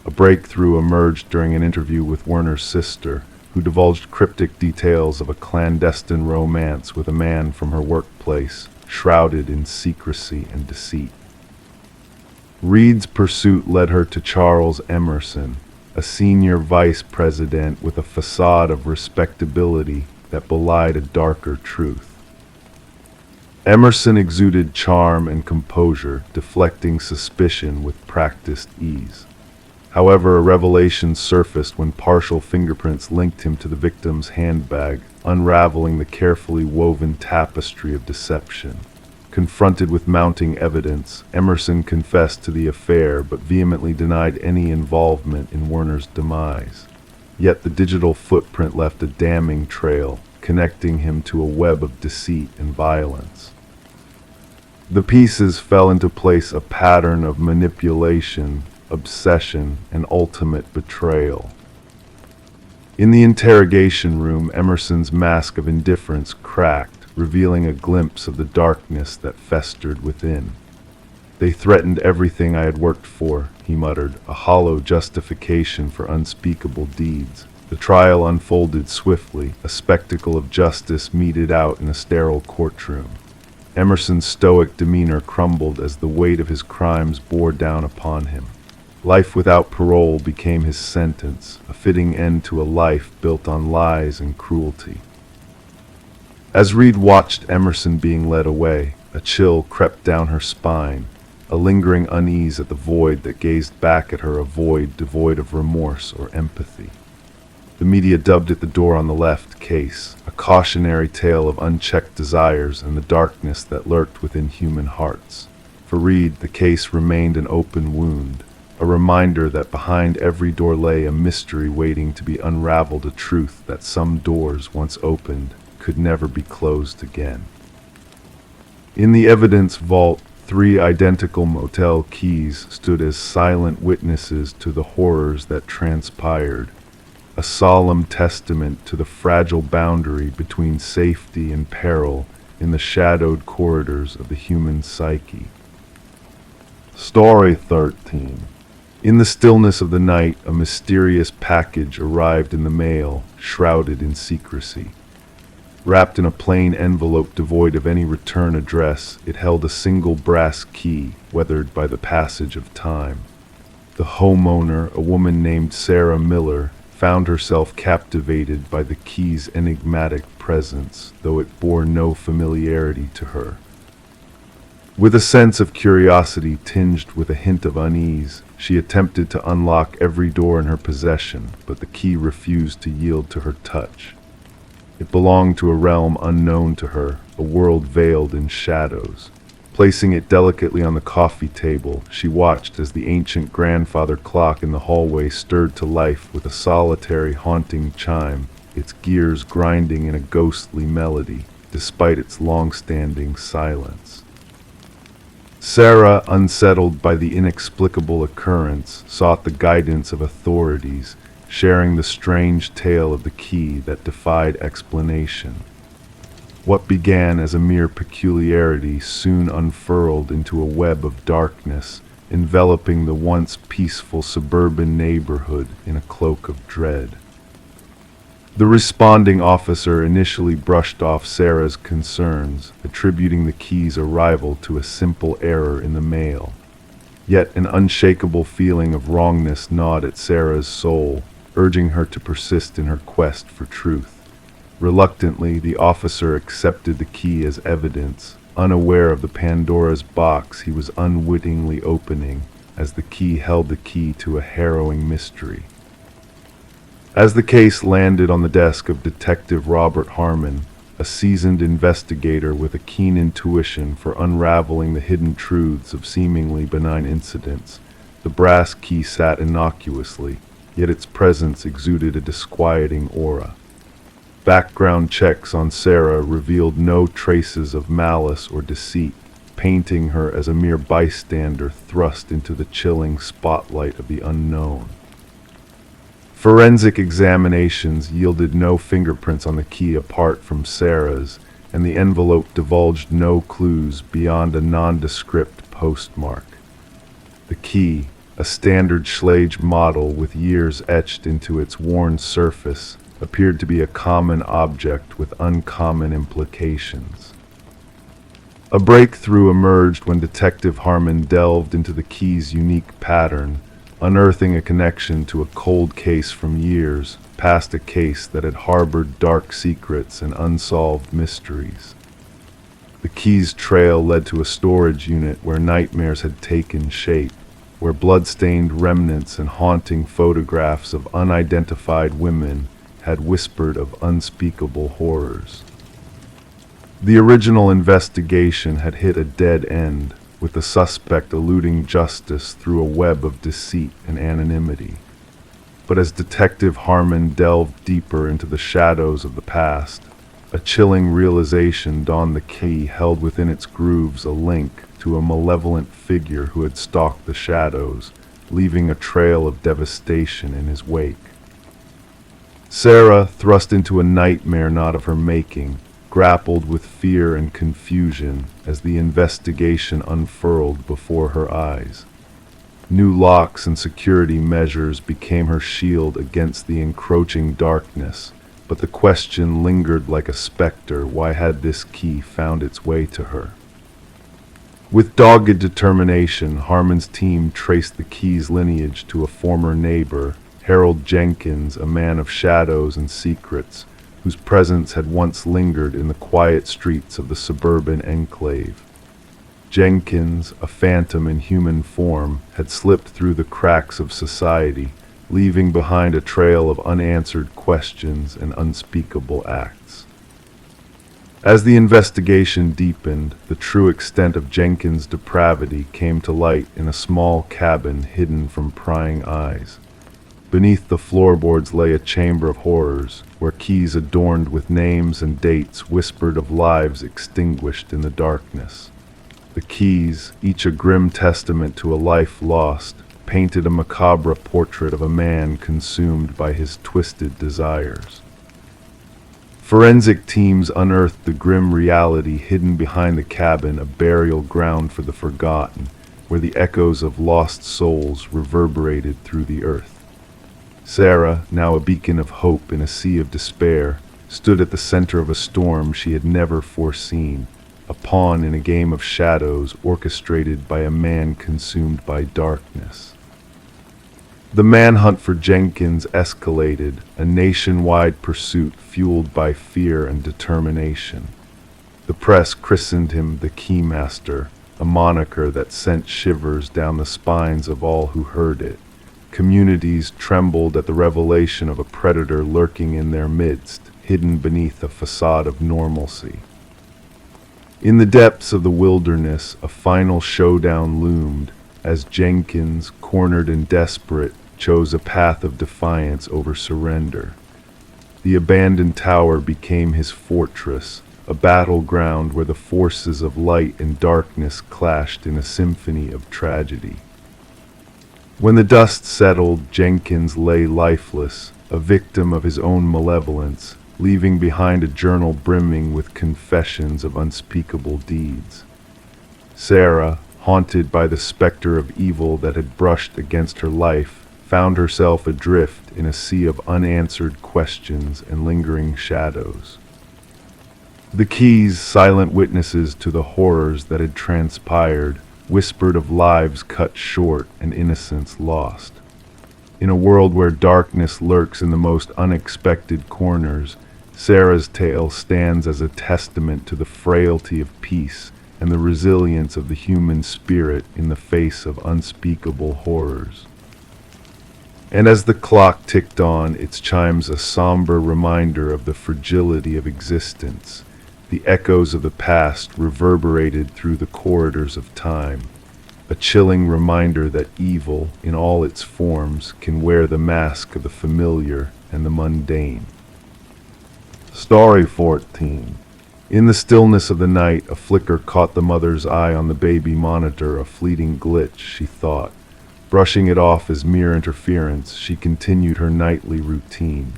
A breakthrough emerged during an interview with Werner's sister, who divulged cryptic details of a clandestine romance with a man from her workplace, shrouded in secrecy and deceit. Reed's pursuit led her to Charles Emerson, a senior vice president with a facade of respectability that belied a darker truth. Emerson exuded charm and composure, deflecting suspicion with practiced ease. However, a revelation surfaced when partial fingerprints linked him to the victim's handbag, unraveling the carefully woven tapestry of deception. Confronted with mounting evidence, Emerson confessed to the affair but vehemently denied any involvement in Werner's demise. Yet the digital footprint left a damning trail, connecting him to a web of deceit and violence. The pieces fell into place, a pattern of manipulation, obsession, and ultimate betrayal. In the interrogation room, Emerson's mask of indifference cracked, revealing a glimpse of the darkness that festered within. "They threatened everything I had worked for," he muttered, a hollow justification for unspeakable deeds. The trial unfolded swiftly, a spectacle of justice meted out in a sterile courtroom. Emerson's stoic demeanor crumbled as the weight of his crimes bore down upon him. Life without parole became his sentence, a fitting end to a life built on lies and cruelty. As Reed watched Emerson being led away, a chill crept down her spine, a lingering unease at the void that gazed back at her, a void devoid of remorse or empathy. The media dubbed it the door on the left case, a cautionary tale of unchecked desires and the darkness that lurked within human hearts. For Reed, the case remained an open wound, a reminder that behind every door lay a mystery waiting to be unraveled, a truth that some doors, once opened, could never be closed again. In the evidence vault, 3 identical motel keys stood as silent witnesses to the horrors that transpired, a solemn testament to the fragile boundary between safety and peril in the shadowed corridors of the human psyche. Story 13. In the stillness of the night, a mysterious package arrived in the mail, shrouded in secrecy. Wrapped in a plain envelope devoid of any return address, it held a single brass key, weathered by the passage of time. The homeowner, a woman named Sarah Miller, found herself captivated by the key's enigmatic presence, though it bore no familiarity to her. With a sense of curiosity tinged with a hint of unease, she attempted to unlock every door in her possession, but the key refused to yield to her touch. It belonged to a realm unknown to her, a world veiled in shadows. Placing it delicately on the coffee table, she watched as the ancient grandfather clock in the hallway stirred to life with a solitary, haunting chime, its gears grinding in a ghostly melody, despite its long-standing silence. Sarah, unsettled by the inexplicable occurrence, sought the guidance of authorities, sharing the strange tale of the key that defied explanation. What began as a mere peculiarity soon unfurled into a web of darkness, enveloping the once peaceful suburban neighborhood in a cloak of dread. The responding officer initially brushed off Sarah's concerns, attributing the key's arrival to a simple error in the mail. Yet an unshakable feeling of wrongness gnawed at Sarah's soul, urging her to persist in her quest for truth. Reluctantly, the officer accepted the key as evidence, unaware of the Pandora's box he was unwittingly opening, as the key held the key to a harrowing mystery. As the case landed on the desk of Detective Robert Harmon, a seasoned investigator with a keen intuition for unraveling the hidden truths of seemingly benign incidents, the brass key sat innocuously, yet its presence exuded a disquieting aura. Background checks on Sarah revealed no traces of malice or deceit, painting her as a mere bystander thrust into the chilling spotlight of the unknown. Forensic examinations yielded no fingerprints on the key apart from Sarah's, and the envelope divulged no clues beyond a nondescript postmark. The key, a standard Schlage model with years etched into its worn surface, appeared to be a common object with uncommon implications. A breakthrough emerged when Detective Harmon delved into the key's unique pattern, unearthing a connection to a cold case from years past, a case that had harbored dark secrets and unsolved mysteries. The key's trail led to a storage unit where nightmares had taken shape, where blood-stained remnants and haunting photographs of unidentified women had whispered of unspeakable horrors. The original investigation had hit a dead end, with the suspect eluding justice through a web of deceit and anonymity. But as Detective Harmon delved deeper into the shadows of the past, A chilling realization dawned. The key held within its grooves a link to a malevolent figure who had stalked the shadows, leaving a trail of devastation in his wake. Sarah, thrust into a nightmare not of her making, grappled with fear and confusion as the investigation unfurled before her eyes. New locks and security measures became her shield against the encroaching darkness, but the question lingered like a specter: why had this key found its way to her? With dogged determination, Harmon's team traced the key's lineage to a former neighbor, Harold Jenkins, a man of shadows and secrets, whose presence had once lingered in the quiet streets of the suburban enclave. Jenkins, a phantom in human form, had slipped through the cracks of society, leaving behind a trail of unanswered questions and unspeakable acts. As the investigation deepened, the true extent of Jenkins' depravity came to light in a small cabin hidden from prying eyes. Beneath the floorboards lay a chamber of horrors, where keys adorned with names and dates whispered of lives extinguished in the darkness. The keys, each a grim testament to a life lost, painted a macabre portrait of a man consumed by his twisted desires. Forensic teams unearthed the grim reality hidden behind the cabin, a burial ground for the forgotten, where the echoes of lost souls reverberated through the earth. Sarah, now a beacon of hope in a sea of despair, stood at the center of a storm she had never foreseen, a pawn in a game of shadows orchestrated by a man consumed by darkness. The manhunt for Jenkins escalated, a nationwide pursuit fueled by fear and determination. The press christened him the Keymaster, a moniker that sent shivers down the spines of all who heard it. Communities trembled at the revelation of a predator lurking in their midst, hidden beneath a facade of normalcy. In the depths of the wilderness, a final showdown loomed, as Jenkins, cornered and desperate, chose a path of defiance over surrender. The abandoned tower became his fortress, a battleground where the forces of light and darkness clashed in a symphony of tragedy. When the dust settled, Jenkins lay lifeless, a victim of his own malevolence, leaving behind a journal brimming with confessions of unspeakable deeds. Sarah, haunted by the specter of evil that had brushed against her life, found herself adrift in a sea of unanswered questions and lingering shadows. The keys, silent witnesses to the horrors that had transpired, whispered of lives cut short and innocence lost. In a world where darkness lurks in the most unexpected corners, Sarah's tale stands as a testament to the frailty of peace and the resilience of the human spirit in the face of unspeakable horrors. And as the clock ticked on, its chimes a somber reminder of the fragility of existence, the echoes of the past reverberated through the corridors of time, a chilling reminder that evil, in all its forms, can wear the mask of the familiar and the mundane. Story 14. In the stillness of the night, a flicker caught the mother's eye on the baby monitor, a fleeting glitch, she thought. Brushing it off as mere interference, she continued her nightly routine.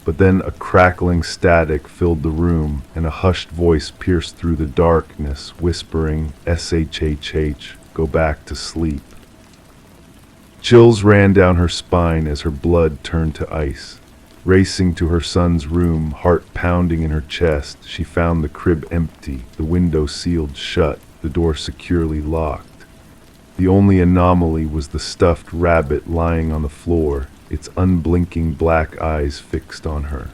But then a crackling static filled the room, and a hushed voice pierced through the darkness, whispering, "SHHH, go back to sleep." Chills ran down her spine as her blood turned to ice. Racing to her son's room, heart pounding in her chest, she found the crib empty, the window sealed shut, the door securely locked. The only anomaly was the stuffed rabbit lying on the floor, its unblinking black eyes fixed on her.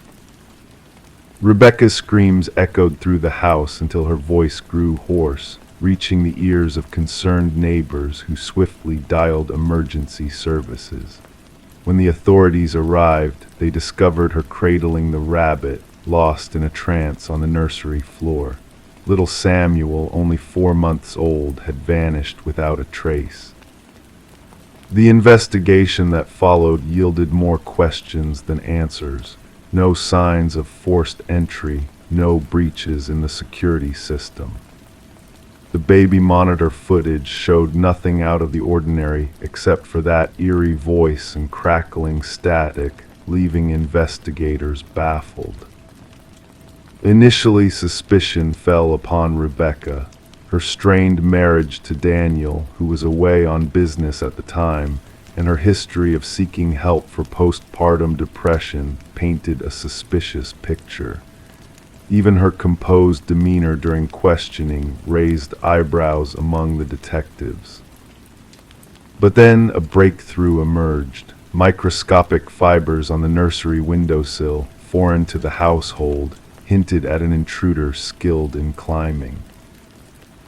Rebecca's screams echoed through the house until her voice grew hoarse, reaching the ears of concerned neighbors who swiftly dialed emergency services. When the authorities arrived, they discovered her cradling the rabbit, lost in a trance on the nursery floor. Little Samuel, only 4 months old, had vanished without a trace. The investigation that followed yielded more questions than answers. No signs of forced entry, no breaches in the security system. The baby monitor footage showed nothing out of the ordinary except for that eerie voice and crackling static, leaving investigators baffled. Initially, suspicion fell upon Rebecca. Her strained marriage to Daniel, who was away on business at the time, and her history of seeking help for postpartum depression painted a suspicious picture. Even her composed demeanor during questioning raised eyebrows among the detectives. But then a breakthrough emerged. Microscopic fibers on the nursery windowsill, foreign to the household, hinted at an intruder skilled in climbing.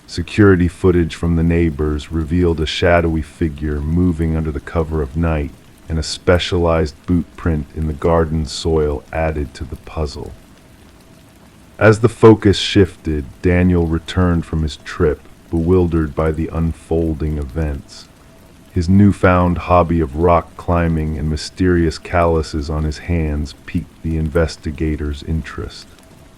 Security footage from the neighbors revealed a shadowy figure moving under the cover of night, and a specialized boot print in the garden soil added to the puzzle. As the focus shifted, Daniel returned from his trip, bewildered by the unfolding events. His newfound hobby of rock climbing and mysterious calluses on his hands piqued the investigators' interest.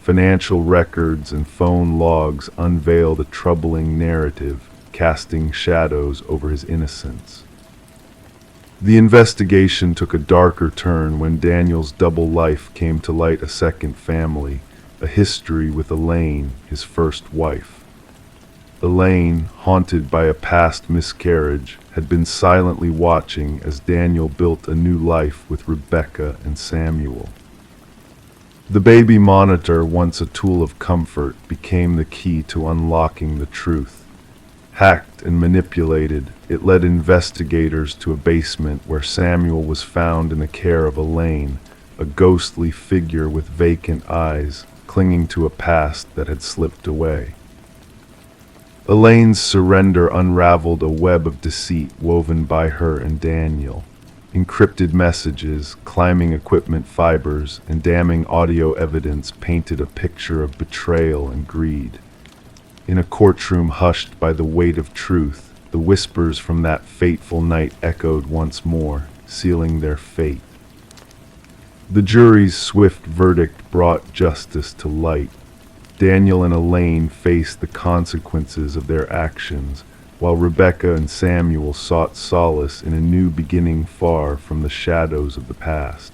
Financial records and phone logs unveiled a troubling narrative, casting shadows over his innocence. The investigation took a darker turn when Daniel's double life came to light: a second family, a history with Elaine, his first wife. Elaine, haunted by a past miscarriage, had been silently watching as Daniel built a new life with Rebecca and Samuel. The baby monitor, once a tool of comfort, became the key to unlocking the truth. Hacked and manipulated, it led investigators to a basement where Samuel was found in the care of Elaine, a ghostly figure with vacant eyes, clinging to a past that had slipped away. Elaine's surrender unraveled a web of deceit woven by her and Daniel. Encrypted messages, climbing equipment fibers, and damning audio evidence painted a picture of betrayal and greed. In a courtroom hushed by the weight of truth, the whispers from that fateful night echoed once more, sealing their fate. The jury's swift verdict brought justice to light. Daniel and Elaine faced the consequences of their actions, while Rebecca and Samuel sought solace in a new beginning far from the shadows of the past.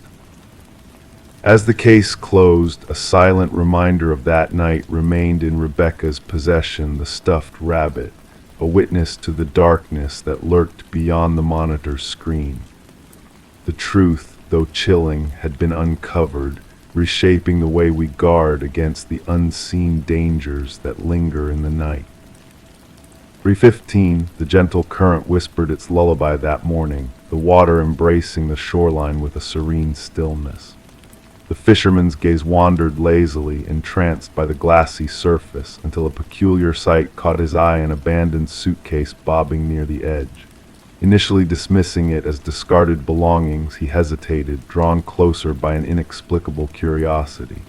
As the case closed, a silent reminder of that night remained in Rebecca's possession: the stuffed rabbit, a witness to the darkness that lurked beyond the monitor's screen. The truth, though chilling, had been uncovered, reshaping the way we guard against the unseen dangers that linger in the night. 3:15, the gentle current whispered its lullaby that morning, the water embracing the shoreline with a serene stillness. The fisherman's gaze wandered lazily, entranced by the glassy surface, until a peculiar sight caught his eye: an abandoned suitcase bobbing near the edge. Initially dismissing it as discarded belongings, he hesitated, drawn closer by an inexplicable curiosity.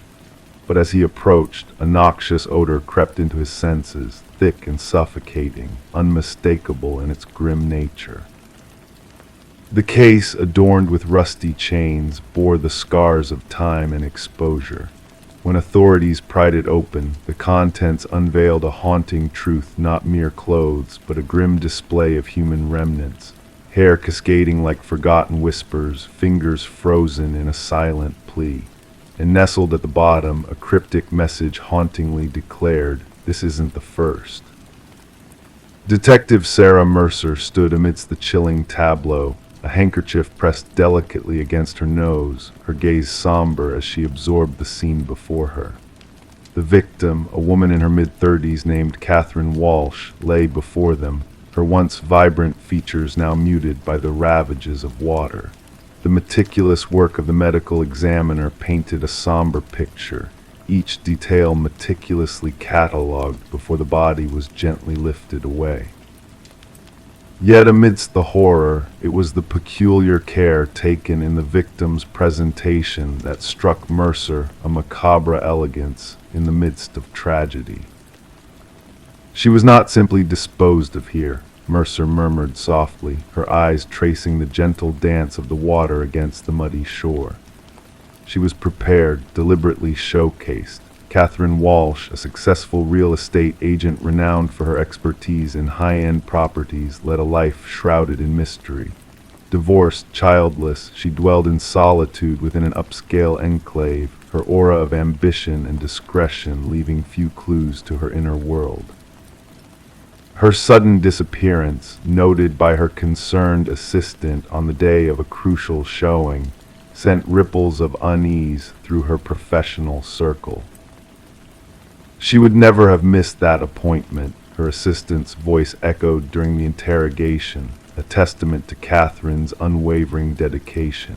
But as he approached, a noxious odor crept into his senses, thick and suffocating, unmistakable in its grim nature. The case, adorned with rusty chains, bore the scars of time and exposure. When authorities pried it open, the contents unveiled a haunting truth: not mere clothes, but a grim display of human remnants, hair cascading like forgotten whispers, fingers frozen in a silent plea. And nestled at the bottom, a cryptic message hauntingly declared, "This isn't the first." Detective Sarah Mercer stood amidst the chilling tableau, a handkerchief pressed delicately against her nose, her gaze somber as she absorbed the scene before her. The victim, a woman in her mid-30s named Catherine Walsh, lay before them, her once vibrant features now muted by the ravages of water. The meticulous work of the medical examiner painted a somber picture, each detail meticulously catalogued before the body was gently lifted away. Yet amidst the horror, it was the peculiar care taken in the victim's presentation that struck Mercer, a macabre elegance in the midst of tragedy. "She was not simply disposed of here," Mercer murmured softly, her eyes tracing the gentle dance of the water against the muddy shore. "She was prepared, deliberately showcased, Catherine Walsh, a successful real estate agent renowned for her expertise in high-end properties, led a life shrouded in mystery. Divorced, childless, she dwelled in solitude within an upscale enclave, her aura of ambition and discretion leaving few clues to her inner world. Her sudden disappearance, noted by her concerned assistant on the day of a crucial showing, sent ripples of unease through her professional circle. She would never have missed that appointment, her assistant's voice echoed during the interrogation, a testament to Catherine's unwavering dedication.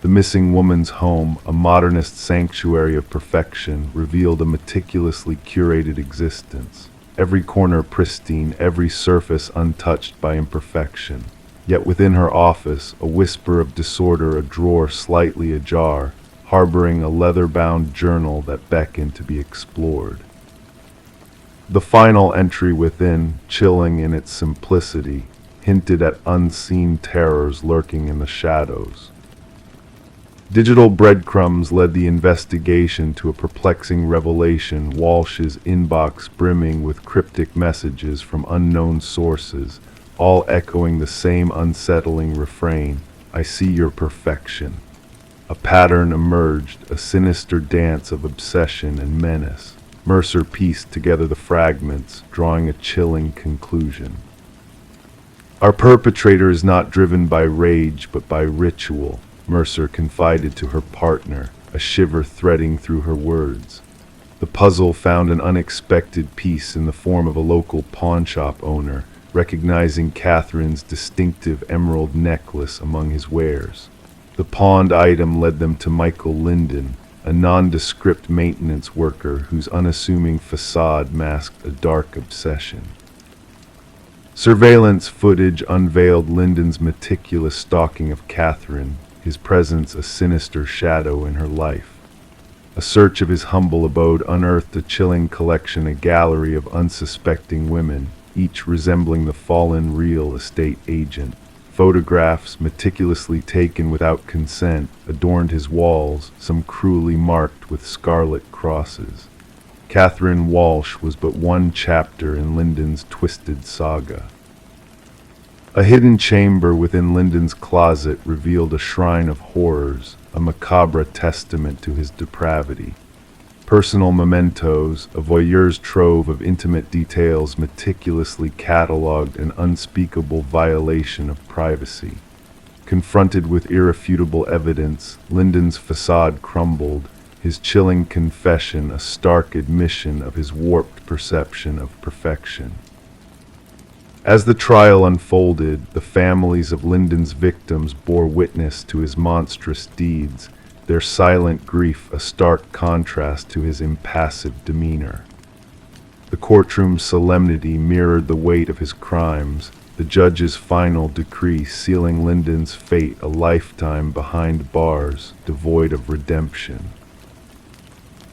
The missing woman's home, a modernist sanctuary of perfection, revealed a meticulously curated existence. Every corner pristine, every surface untouched by imperfection. Yet within her office, a whisper of disorder, a drawer slightly ajar, harboring a leather-bound journal that beckoned to be explored. The final entry within, chilling in its simplicity, hinted at unseen terrors lurking in the shadows. Digital breadcrumbs led the investigation to a perplexing revelation, Walsh's inbox brimming with cryptic messages from unknown sources, all echoing the same unsettling refrain, "I see your perfection." A pattern emerged, a sinister dance of obsession and menace. Mercer pieced together the fragments, drawing a chilling conclusion. "Our perpetrator is not driven by rage, but by ritual," Mercer confided to her partner, a shiver threading through her words. The puzzle found an unexpected piece in the form of a local pawnshop owner, recognizing Catherine's distinctive emerald necklace among his wares. The pawned item led them to Michael Linden, a nondescript maintenance worker whose unassuming facade masked a dark obsession. Surveillance footage unveiled Linden's meticulous stalking of Catherine, his presence a sinister shadow in her life. A search of his humble abode unearthed a chilling collection, a gallery of unsuspecting women, each resembling the fallen real estate agent. Photographs, meticulously taken without consent, adorned his walls, some cruelly marked with scarlet crosses. Catherine Walsh was but one chapter in Linden's twisted saga. A hidden chamber within Linden's closet revealed a shrine of horrors, a macabre testament to his depravity. Personal mementos, a voyeur's trove of intimate details meticulously catalogued, an unspeakable violation of privacy. Confronted with irrefutable evidence, Linden's facade crumbled, his chilling confession a stark admission of his warped perception of perfection. As the trial unfolded, the families of Linden's victims bore witness to his monstrous deeds, their silent grief a stark contrast to his impassive demeanor. The courtroom's solemnity mirrored the weight of his crimes, the judge's final decree sealing Linden's fate a lifetime behind bars, devoid of redemption.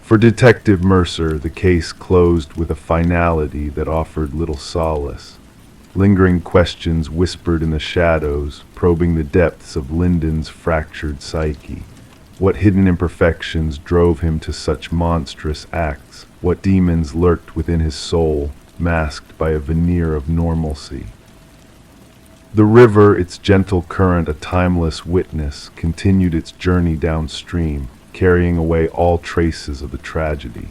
For Detective Mercer, the case closed with a finality that offered little solace. Lingering questions whispered in the shadows, probing the depths of Linden's fractured psyche. What hidden imperfections drove him to such monstrous acts? What demons lurked within his soul, masked by a veneer of normalcy? The river, its gentle current a timeless witness, continued its journey downstream, carrying away all traces of the tragedy.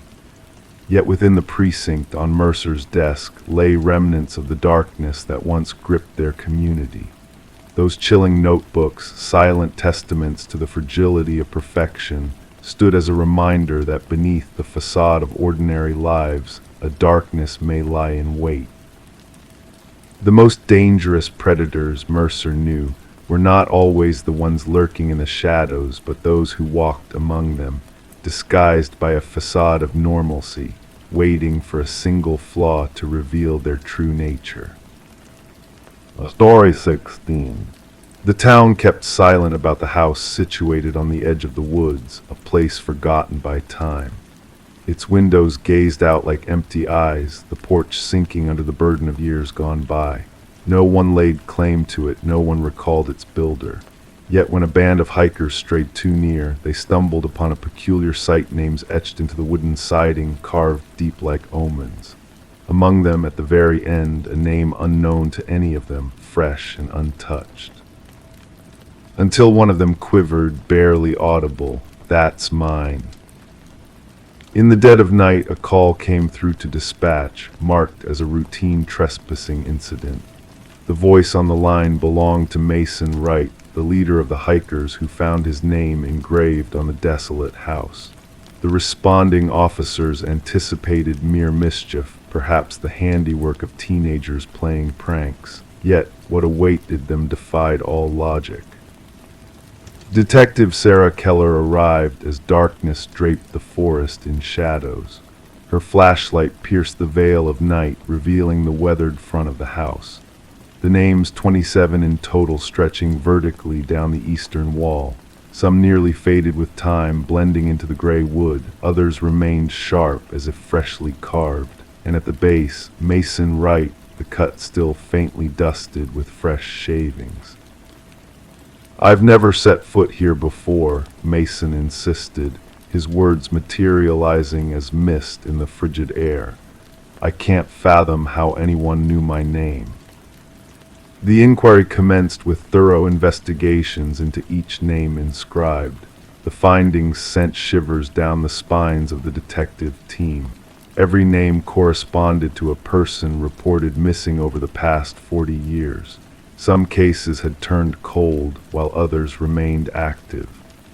Yet within the precinct, on Mercer's desk, lay remnants of the darkness that once gripped their community. Those chilling notebooks, silent testaments to the fragility of perfection, stood as a reminder that beneath the facade of ordinary lives, a darkness may lie in wait. The most dangerous predators, Mercer knew, were not always the ones lurking in the shadows, but those who walked among them, disguised by a facade of normalcy, waiting for a single flaw to reveal their true nature. Story 16. The town kept silent about the house situated on the edge of the woods, a place forgotten by time. Its windows gazed out like empty eyes, the porch sinking under the burden of years gone by. No one laid claim to it, no one recalled its builder. Yet when a band of hikers strayed too near, they stumbled upon a peculiar sight, names etched into the wooden siding, carved deep like omens. Among them, at the very end, a name unknown to any of them, fresh and untouched. Until one of them quivered, barely audible, "That's mine." In the dead of night, a call came through to dispatch, marked as a routine trespassing incident. The voice on the line belonged to Mason Wright, the leader of the hikers who found his name engraved on the desolate house. The responding officers anticipated mere mischief, perhaps the handiwork of teenagers playing pranks. Yet what awaited them defied all logic. Detective Sarah Keller arrived as darkness draped the forest in shadows. Her flashlight pierced the veil of night, revealing the weathered front of the house. The names 27 in total stretching vertically down the eastern wall. Some nearly faded with time, blending into the gray wood. Others remained sharp, as if freshly carved. And at the base, Mason Wright, the cut still faintly dusted with fresh shavings. "I've never set foot here before," Mason insisted, his words materializing as mist in the frigid air. "I can't fathom how anyone knew my name." The inquiry commenced with thorough investigations into each name inscribed. The findings sent shivers down the spines of the detective team. Every name corresponded to a person reported missing over the past 40 years. Some cases had turned cold, while others remained active.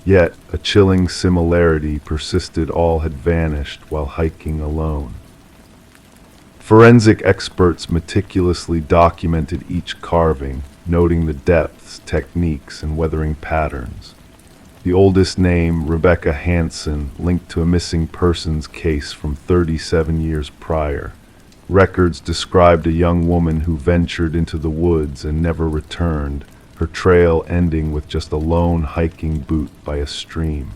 Yet, a chilling similarity persisted: all had vanished while hiking alone. Forensic experts meticulously documented each carving, noting the depths, techniques, and weathering patterns. The oldest name, Rebecca Hansen, linked to a missing persons case from 37 years prior. Records described a young woman who ventured into the woods and never returned, her trail ending with just a lone hiking boot by a stream.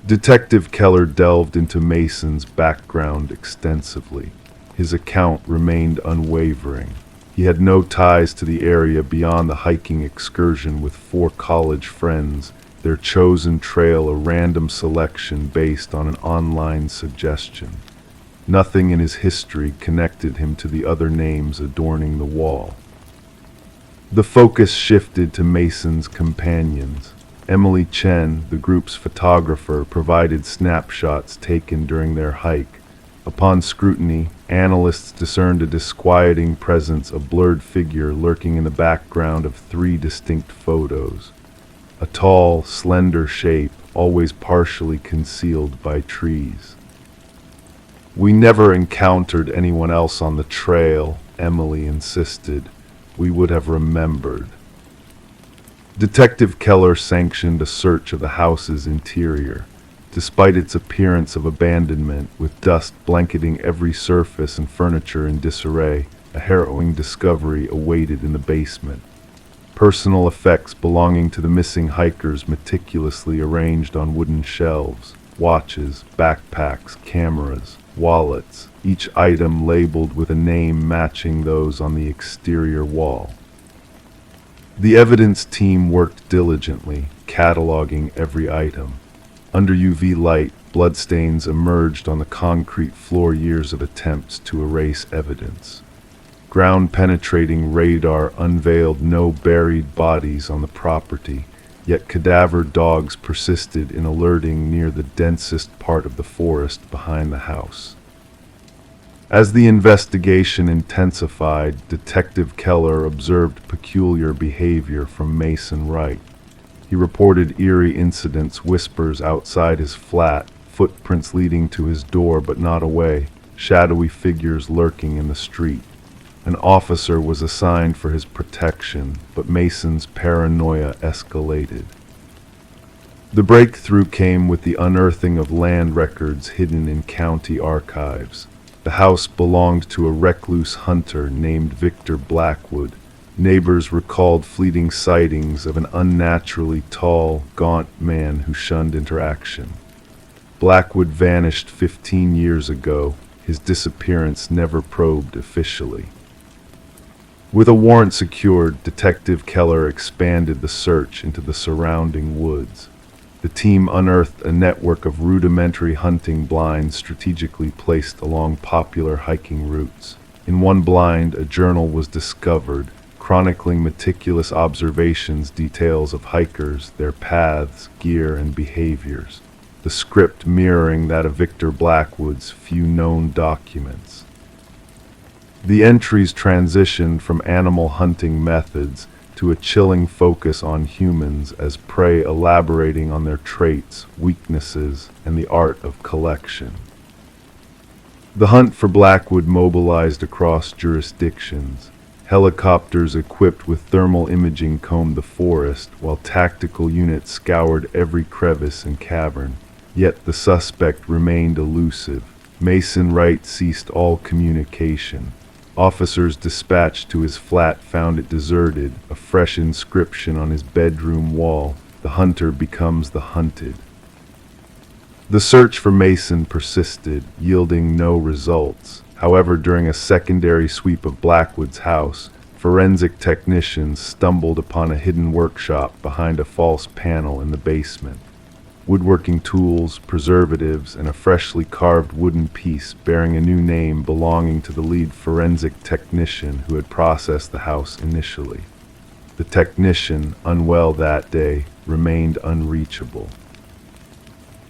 Detective Keller delved into Mason's background extensively. His account remained unwavering. He had no ties to the area beyond the hiking excursion with 4 college friends, their chosen trail a random selection based on an online suggestion. Nothing in his history connected him to the other names adorning the wall. The focus shifted to Mason's companions. Emily Chen, the group's photographer, provided snapshots taken during their hike. Upon scrutiny, analysts discerned a disquieting presence, a blurred figure lurking in the background of 3 distinct photos. A tall, slender shape, always partially concealed by trees. "We never encountered anyone else on the trail," Emily insisted. "We would have remembered." Detective Keller sanctioned a search of the house's interior. Despite its appearance of abandonment, with dust blanketing every surface and furniture in disarray, a harrowing discovery awaited in the basement. Personal effects belonging to the missing hikers meticulously arranged on wooden shelves. Watches, backpacks, cameras, wallets, each item labeled with a name matching those on the exterior wall. The evidence team worked diligently, cataloging every item. Under UV light, bloodstains emerged on the concrete floor, years of attempts to erase evidence. Ground-penetrating radar unveiled no buried bodies on the property, yet cadaver dogs persisted in alerting near the densest part of the forest behind the house. As the investigation intensified, Detective Keller observed peculiar behavior from Mason Wright. He reported eerie incidents, whispers outside his flat, footprints leading to his door but not away, shadowy figures lurking in the street. An officer was assigned for his protection, but Mason's paranoia escalated. The breakthrough came with the unearthing of land records hidden in county archives. The house belonged to a recluse hunter named Victor Blackwood. Neighbors recalled fleeting sightings of an unnaturally tall, gaunt man who shunned interaction. Blackwood vanished 15 years ago, his disappearance never probed officially. With a warrant secured, Detective Keller expanded the search into the surrounding woods. The team unearthed a network of rudimentary hunting blinds strategically placed along popular hiking routes. In one blind, a journal was discovered, chronicling meticulous observations, details of hikers, their paths, gear, and behaviors. The script mirroring that of Victor Blackwood's few known documents. The entries transitioned from animal hunting methods to a chilling focus on humans as prey, elaborating on their traits, weaknesses, and the art of collection. The hunt for Blackwood mobilized across jurisdictions. Helicopters equipped with thermal imaging combed the forest, while tactical units scoured every crevice and cavern. Yet the suspect remained elusive. Mason Wright ceased all communication. Officers dispatched to his flat found it deserted, a fresh inscription on his bedroom wall: "The hunter becomes the hunted." The search for Mason persisted, yielding no results. However, during a secondary sweep of Blackwood's house, forensic technicians stumbled upon a hidden workshop behind a false panel in the basement. Woodworking tools, preservatives, and a freshly carved wooden piece bearing a new name belonging to the lead forensic technician who had processed the house initially. The technician, unwell that day, remained unreachable.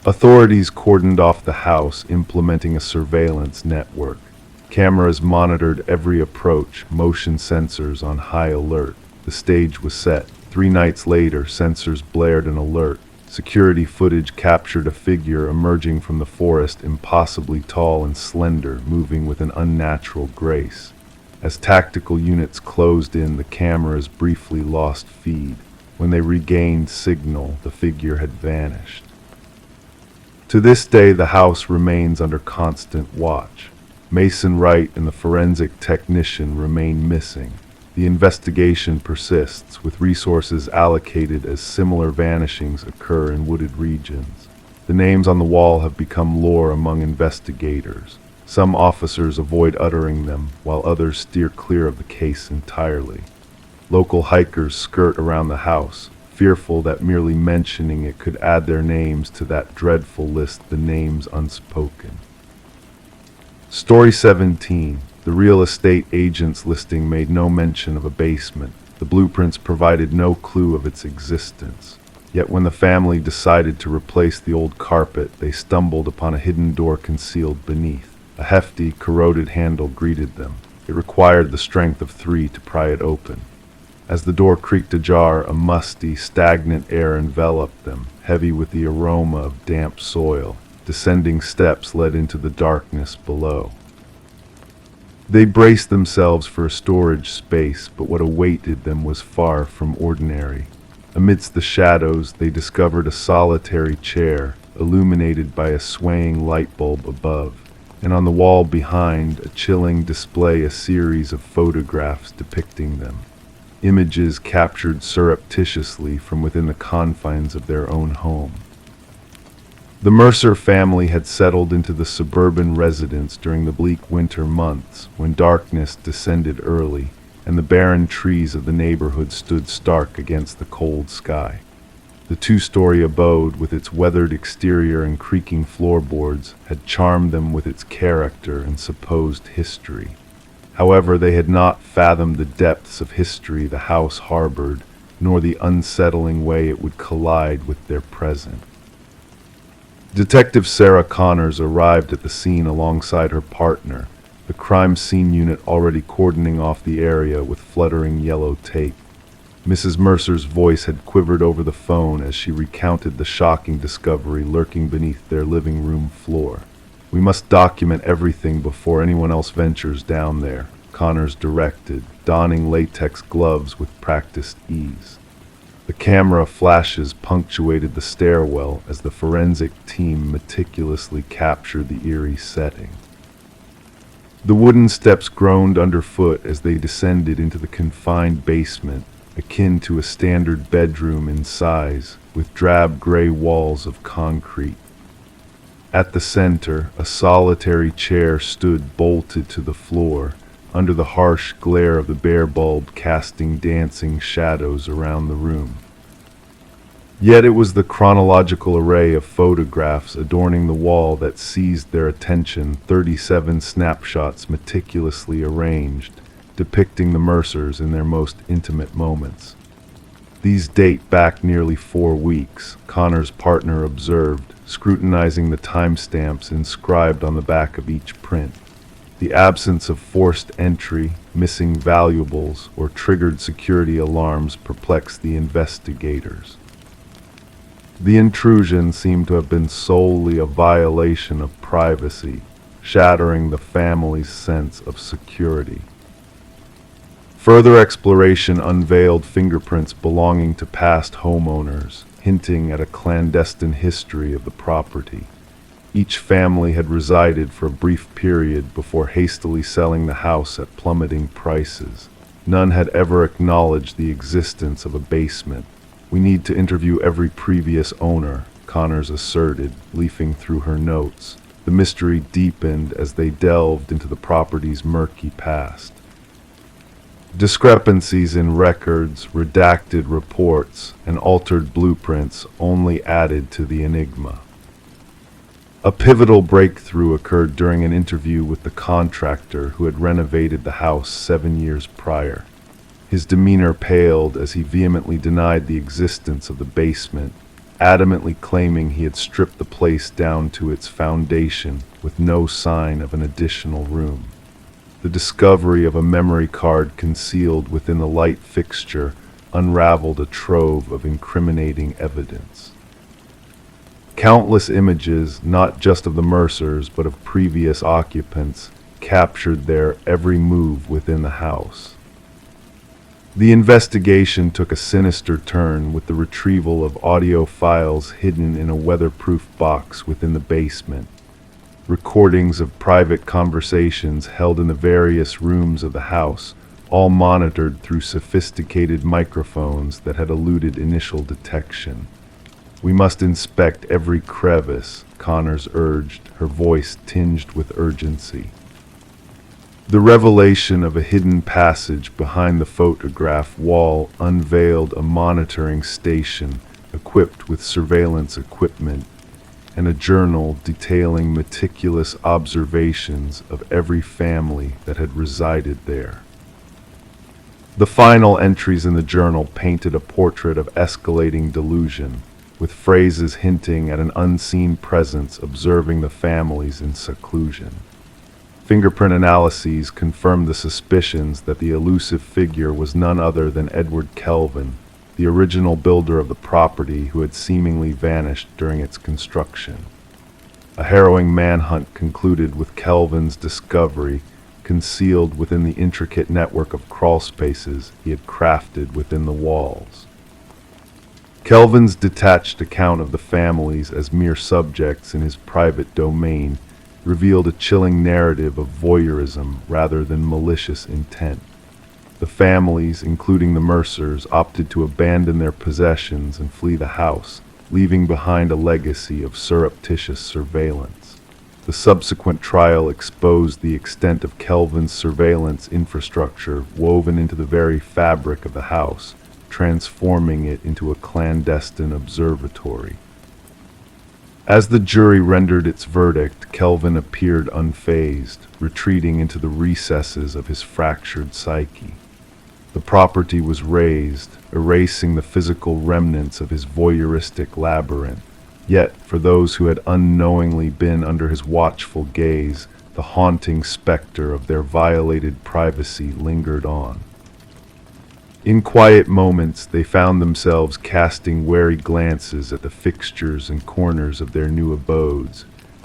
Authorities cordoned off the house, implementing a surveillance network. Cameras monitored every approach, motion sensors on high alert. The stage was set. 3 nights later, sensors blared an alert. Security footage captured a figure emerging from the forest, impossibly tall and slender, moving with an unnatural grace. As tactical units closed in, the cameras briefly lost feed. When they regained signal, the figure had vanished. To this day, the house remains under constant watch. Mason Wright and the forensic technician remain missing. The investigation persists, with resources allocated as similar vanishings occur in wooded regions. The names on the wall have become lore among investigators. Some officers avoid uttering them, while others steer clear of the case entirely. Local hikers skirt around the house, fearful that merely mentioning it could add their names to that dreadful list, the names unspoken. Story 17. The real estate agent's listing made no mention of a basement. The blueprints provided no clue of its existence. Yet when the family decided to replace the old carpet, they stumbled upon a hidden door concealed beneath. A hefty, corroded handle greeted them. It required the strength of 3 to pry it open. As the door creaked ajar, a musty, stagnant air enveloped them, heavy with the aroma of damp soil. Descending steps led into the darkness below. They braced themselves for a storage space, but what awaited them was far from ordinary. Amidst the shadows, they discovered a solitary chair, illuminated by a swaying light bulb above, and on the wall behind, a chilling display, a series of photographs depicting them. Images captured surreptitiously from within the confines of their own home. The Mercer family had settled into the suburban residence during the bleak winter months, when darkness descended early, and the barren trees of the neighborhood stood stark against the cold sky. The 2-story abode, with its weathered exterior and creaking floorboards, had charmed them with its character and supposed history. However, they had not fathomed the depths of history the house harbored, nor the unsettling way it would collide with their present. Detective Sarah Connors arrived at the scene alongside her partner, the crime scene unit already cordoning off the area with fluttering yellow tape. Mrs. Mercer's voice had quivered over the phone as she recounted the shocking discovery lurking beneath their living room floor. "We must document everything before anyone else ventures down there," Connors directed, donning latex gloves with practiced ease. The camera flashes punctuated the stairwell as the forensic team meticulously captured the eerie setting. The wooden steps groaned underfoot as they descended into the confined basement, akin to a standard bedroom in size, with drab gray walls of concrete. At the center, a solitary chair stood bolted to the floor, under the harsh glare of the bare bulb casting dancing shadows around the room. Yet it was the chronological array of photographs adorning the wall that seized their attention, 37 snapshots meticulously arranged, depicting the Mercers in their most intimate moments. These date back nearly 4 weeks, Connor's partner observed, scrutinizing the timestamps inscribed on the back of each print. The absence of forced entry, missing valuables, or triggered security alarms perplexed the investigators. The intrusion seemed to have been solely a violation of privacy, shattering the family's sense of security. Further exploration unveiled fingerprints belonging to past homeowners, hinting at a clandestine history of the property. Each family had resided for a brief period before hastily selling the house at plummeting prices. None had ever acknowledged the existence of a basement. "We need to interview every previous owner," Connors asserted, leafing through her notes. The mystery deepened as they delved into the property's murky past. Discrepancies in records, redacted reports, and altered blueprints only added to the enigma. A pivotal breakthrough occurred during an interview with the contractor who had renovated the house 7 years prior. His demeanor paled as he vehemently denied the existence of the basement, adamantly claiming he had stripped the place down to its foundation with no sign of an additional room. The discovery of a memory card concealed within the light fixture unraveled a trove of incriminating evidence. Countless images, not just of the Mercers but of previous occupants, captured their every move within the house. The investigation took a sinister turn with the retrieval of audio files hidden in a weatherproof box within the basement. Recordings of private conversations held in the various rooms of the house, all monitored through sophisticated microphones that had eluded initial detection. "We must inspect every crevice," Connors urged, her voice tinged with urgency. The revelation of a hidden passage behind the photograph wall unveiled a monitoring station equipped with surveillance equipment and a journal detailing meticulous observations of every family that had resided there. The final entries in the journal painted a portrait of escalating delusion, with phrases hinting at an unseen presence observing the families in seclusion. Fingerprint analyses confirmed the suspicions that the elusive figure was none other than Edward Kelvin, the original builder of the property who had seemingly vanished during its construction. A harrowing manhunt concluded with Kelvin's discovery, concealed within the intricate network of crawlspaces he had crafted within the walls. Kelvin's detached account of the families as mere subjects in his private domain revealed a chilling narrative of voyeurism rather than malicious intent. The families, including the Mercers, opted to abandon their possessions and flee the house, leaving behind a legacy of surreptitious surveillance. The subsequent trial exposed the extent of Kelvin's surveillance infrastructure woven into the very fabric of the house, transforming it into a clandestine observatory. As the jury rendered its verdict, Kelvin appeared unfazed, retreating into the recesses of his fractured psyche. The property was razed, erasing the physical remnants of his voyeuristic labyrinth. Yet, for those who had unknowingly been under his watchful gaze, the haunting specter of their violated privacy lingered on. In quiet moments, they found themselves casting wary glances at the fixtures and corners of their new abodes,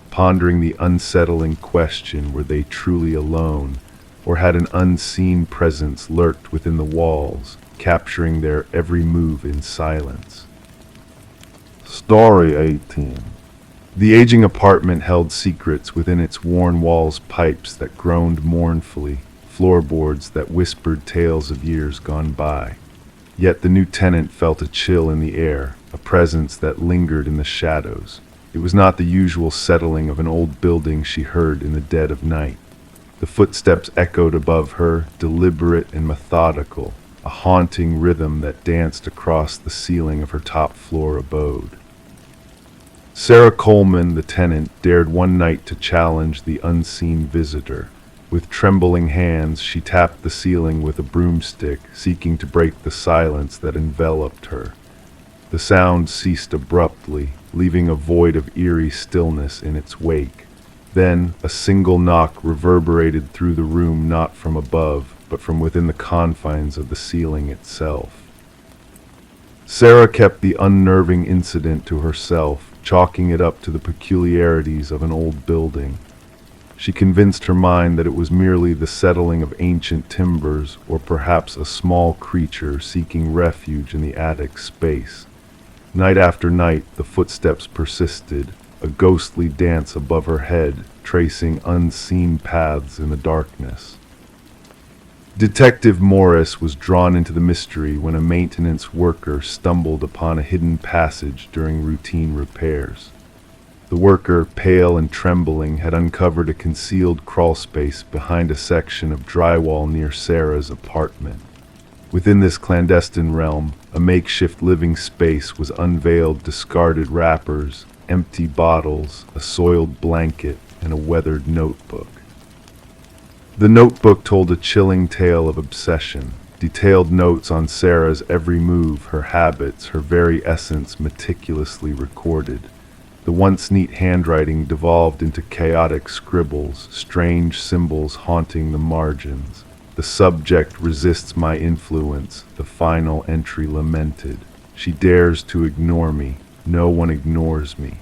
pondering the unsettling question, were they truly alone, or had an unseen presence lurked within the walls, capturing their every move in silence? Story 18. The aging apartment held secrets within its worn walls, pipes that groaned mournfully, floorboards that whispered tales of years gone by. Yet the new tenant felt a chill in the air, a presence that lingered in the shadows. It was not the usual settling of an old building she heard in the dead of night. The footsteps echoed above her, deliberate and methodical, a haunting rhythm that danced across the ceiling of her top-floor abode. Sarah Coleman, the tenant, dared one night to challenge the unseen visitor. With trembling hands, she tapped the ceiling with a broomstick, seeking to break the silence that enveloped her. The sound ceased abruptly, leaving a void of eerie stillness in its wake. Then, a single knock reverberated through the room, not from above, but from within the confines of the ceiling itself. Sarah kept the unnerving incident to herself, chalking it up to the peculiarities of an old building. She convinced her mind that it was merely the settling of ancient timbers, or perhaps a small creature seeking refuge in the attic space. Night after night, the footsteps persisted, a ghostly dance above her head, tracing unseen paths in the darkness. Detective Morris was drawn into the mystery when a maintenance worker stumbled upon a hidden passage during routine repairs. The worker, pale and trembling, had uncovered a concealed crawlspace behind a section of drywall near Sarah's apartment. Within this clandestine realm, a makeshift living space was unveiled: discarded wrappers, empty bottles, a soiled blanket, and a weathered notebook. The notebook told a chilling tale of obsession, detailed notes on Sarah's every move, her habits, her very essence meticulously recorded. The once neat handwriting devolved into chaotic scribbles, strange symbols haunting the margins. The subject resists my influence, the final entry lamented. She dares to ignore me. No one ignores me.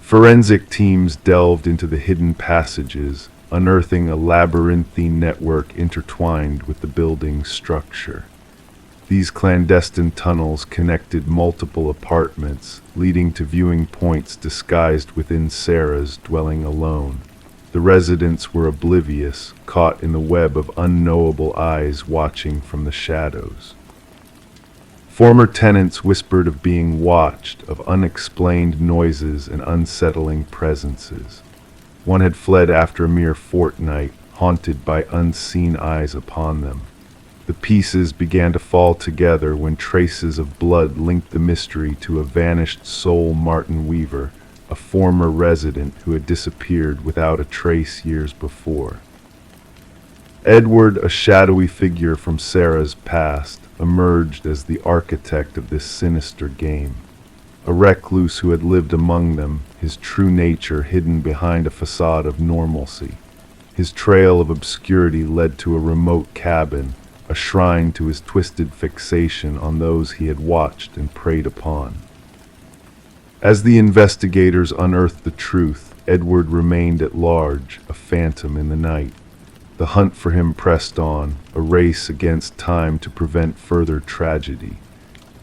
Forensic teams delved into the hidden passages, unearthing a labyrinthine network intertwined with the building's structure. These clandestine tunnels connected multiple apartments, leading to viewing points disguised within Sarah's dwelling alone. The residents were oblivious, caught in the web of unknowable eyes watching from the shadows. Former tenants whispered of being watched, of unexplained noises and unsettling presences. One had fled after a mere fortnight, haunted by unseen eyes upon them. The pieces began to fall together when traces of blood linked the mystery to a vanished soul, Martin Weaver, a former resident who had disappeared without a trace years before. Edward, a shadowy figure from Sarah's past, emerged as the architect of this sinister game. A recluse who had lived among them, his true nature hidden behind a facade of normalcy. His trail of obscurity led to a remote cabin, a shrine to his twisted fixation on those he had watched and preyed upon. As the investigators unearthed the truth, Edward remained at large, a phantom in the night. The hunt for him pressed on, a race against time to prevent further tragedy.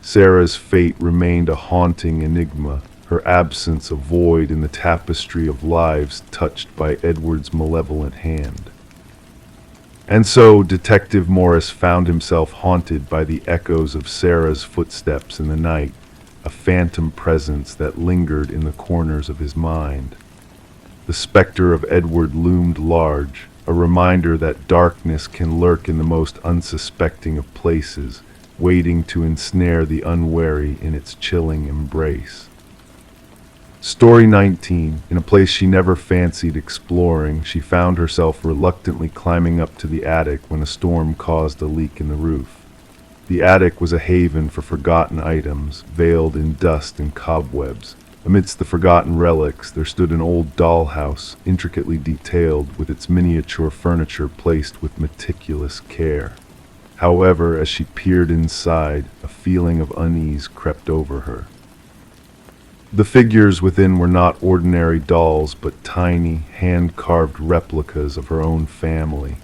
Sarah's fate remained a haunting enigma, her absence a void in the tapestry of lives touched by Edward's malevolent hand. And so Detective Morris found himself haunted by the echoes of Sarah's footsteps in the night, a phantom presence that lingered in the corners of his mind. The specter of Edward loomed large, a reminder that darkness can lurk in the most unsuspecting of places, waiting to ensnare the unwary in its chilling embrace. Story 19. In a place she never fancied exploring, she found herself reluctantly climbing up to the attic when a storm caused a leak in the roof. The attic was a haven for forgotten items, veiled in dust and cobwebs. Amidst the forgotten relics, there stood an old dollhouse, intricately detailed, with its miniature furniture placed with meticulous care. However, as she peered inside, a feeling of unease crept over her. The figures within were not ordinary dolls, but tiny, hand-carved replicas of her own family.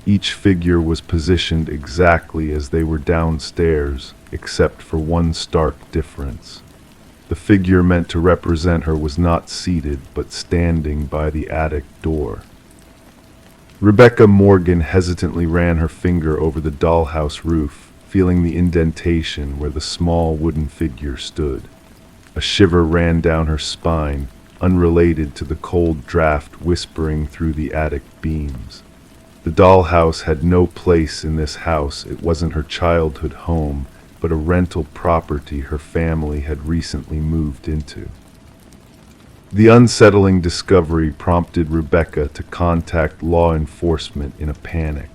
Each figure was positioned exactly as they were downstairs, except for one stark difference. The figure meant to represent her was not seated, but standing by the attic door. Rebecca Morgan hesitantly ran her finger over the dollhouse roof, feeling the indentation where the small wooden figure stood. A shiver ran down her spine, unrelated to the cold draft whispering through the attic beams. The dollhouse had no place in this house. It wasn't her childhood home, but a rental property her family had recently moved into. The unsettling discovery prompted Rebecca to contact law enforcement in a panic.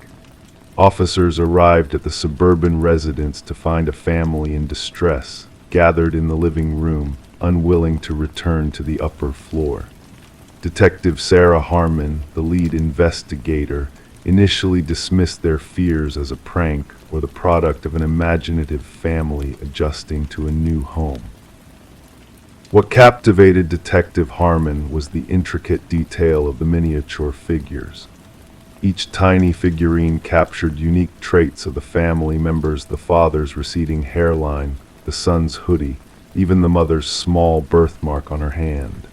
Officers arrived at the suburban residence to find a family in distress, gathered in the living room, unwilling to return to the upper floor. Detective Sarah Harmon, the lead investigator, initially dismissed their fears as a prank or the product of an imaginative family adjusting to a new home. What captivated Detective Harmon was the intricate detail of the miniature figures. Each tiny figurine captured unique traits of the family members: the father's receding hairline, the son's hoodie, even the mother's small birthmark on her hand.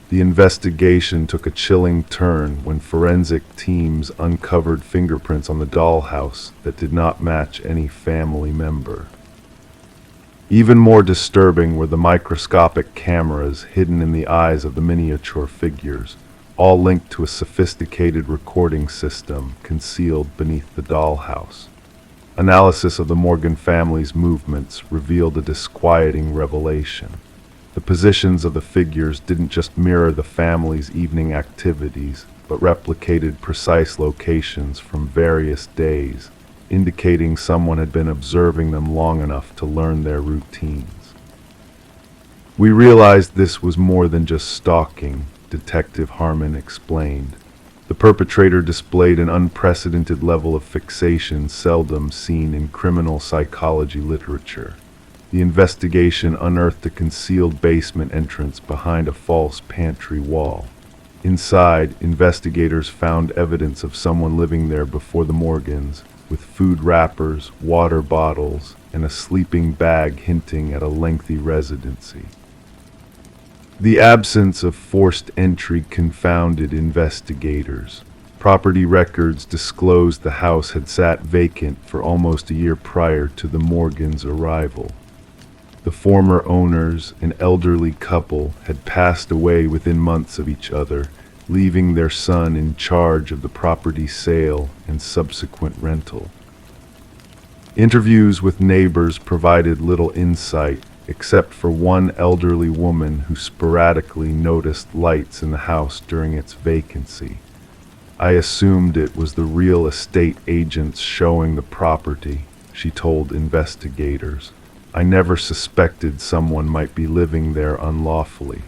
The investigation took a chilling turn when forensic teams uncovered fingerprints on the dollhouse that did not match any family member. Even more disturbing were the microscopic cameras hidden in the eyes of the miniature figures, all linked to a sophisticated recording system concealed beneath the dollhouse. Analysis of the Morgan family's movements revealed a disquieting revelation. The positions of the figures didn't just mirror the family's evening activities, but replicated precise locations from various days, indicating someone had been observing them long enough to learn their routines. "We realized this was more than just stalking," Detective Harmon explained. "The perpetrator displayed an unprecedented level of fixation seldom seen in criminal psychology literature. The investigation unearthed a concealed basement entrance behind a false pantry wall. Inside, investigators found evidence of someone living there before the Morgans, with food wrappers, water bottles, and a sleeping bag hinting at a lengthy residency. The absence of forced entry confounded investigators. Property records disclosed the house had sat vacant for almost a year prior to the Morgans' arrival. The former owners, an elderly couple, had passed away within months of each other, leaving their son in charge of the property's sale and subsequent rental. Interviews with neighbors provided little insight, except for one elderly woman who sporadically noticed lights in the house during its vacancy. "I assumed it was the real estate agents showing the property," she told investigators. "I never suspected someone might be living there unlawfully."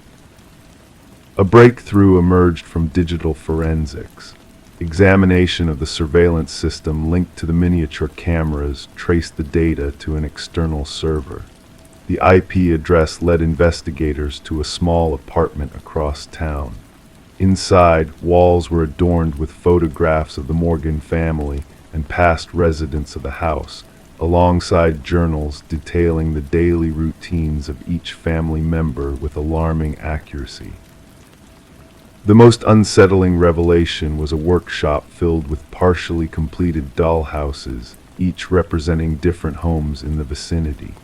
A breakthrough emerged from digital forensics. Examination of the surveillance system linked to the miniature cameras traced the data to an external server. The IP address led investigators to a small apartment across town. Inside, walls were adorned with photographs of the Morgan family and past residents of the house, alongside journals detailing the daily routines of each family member with alarming accuracy. The most unsettling revelation was a workshop filled with partially completed dollhouses, each representing different homes in the vicinity.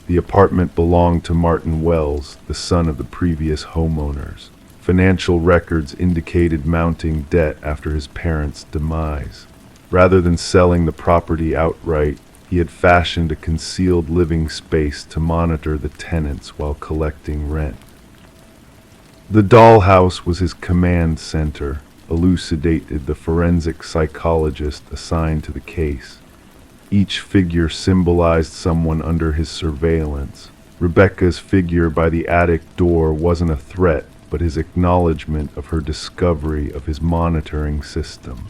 The apartment belonged to Martin Wells, the son of the previous homeowners. Financial records indicated mounting debt after his parents' demise. Rather than selling the property outright, he had fashioned a concealed living space to monitor the tenants while collecting rent. The dollhouse was his command center, elucidated the forensic psychologist assigned to the case. Each figure symbolized someone under his surveillance. Rebecca's figure by the attic door wasn't a threat, but his acknowledgement of her discovery of his monitoring system.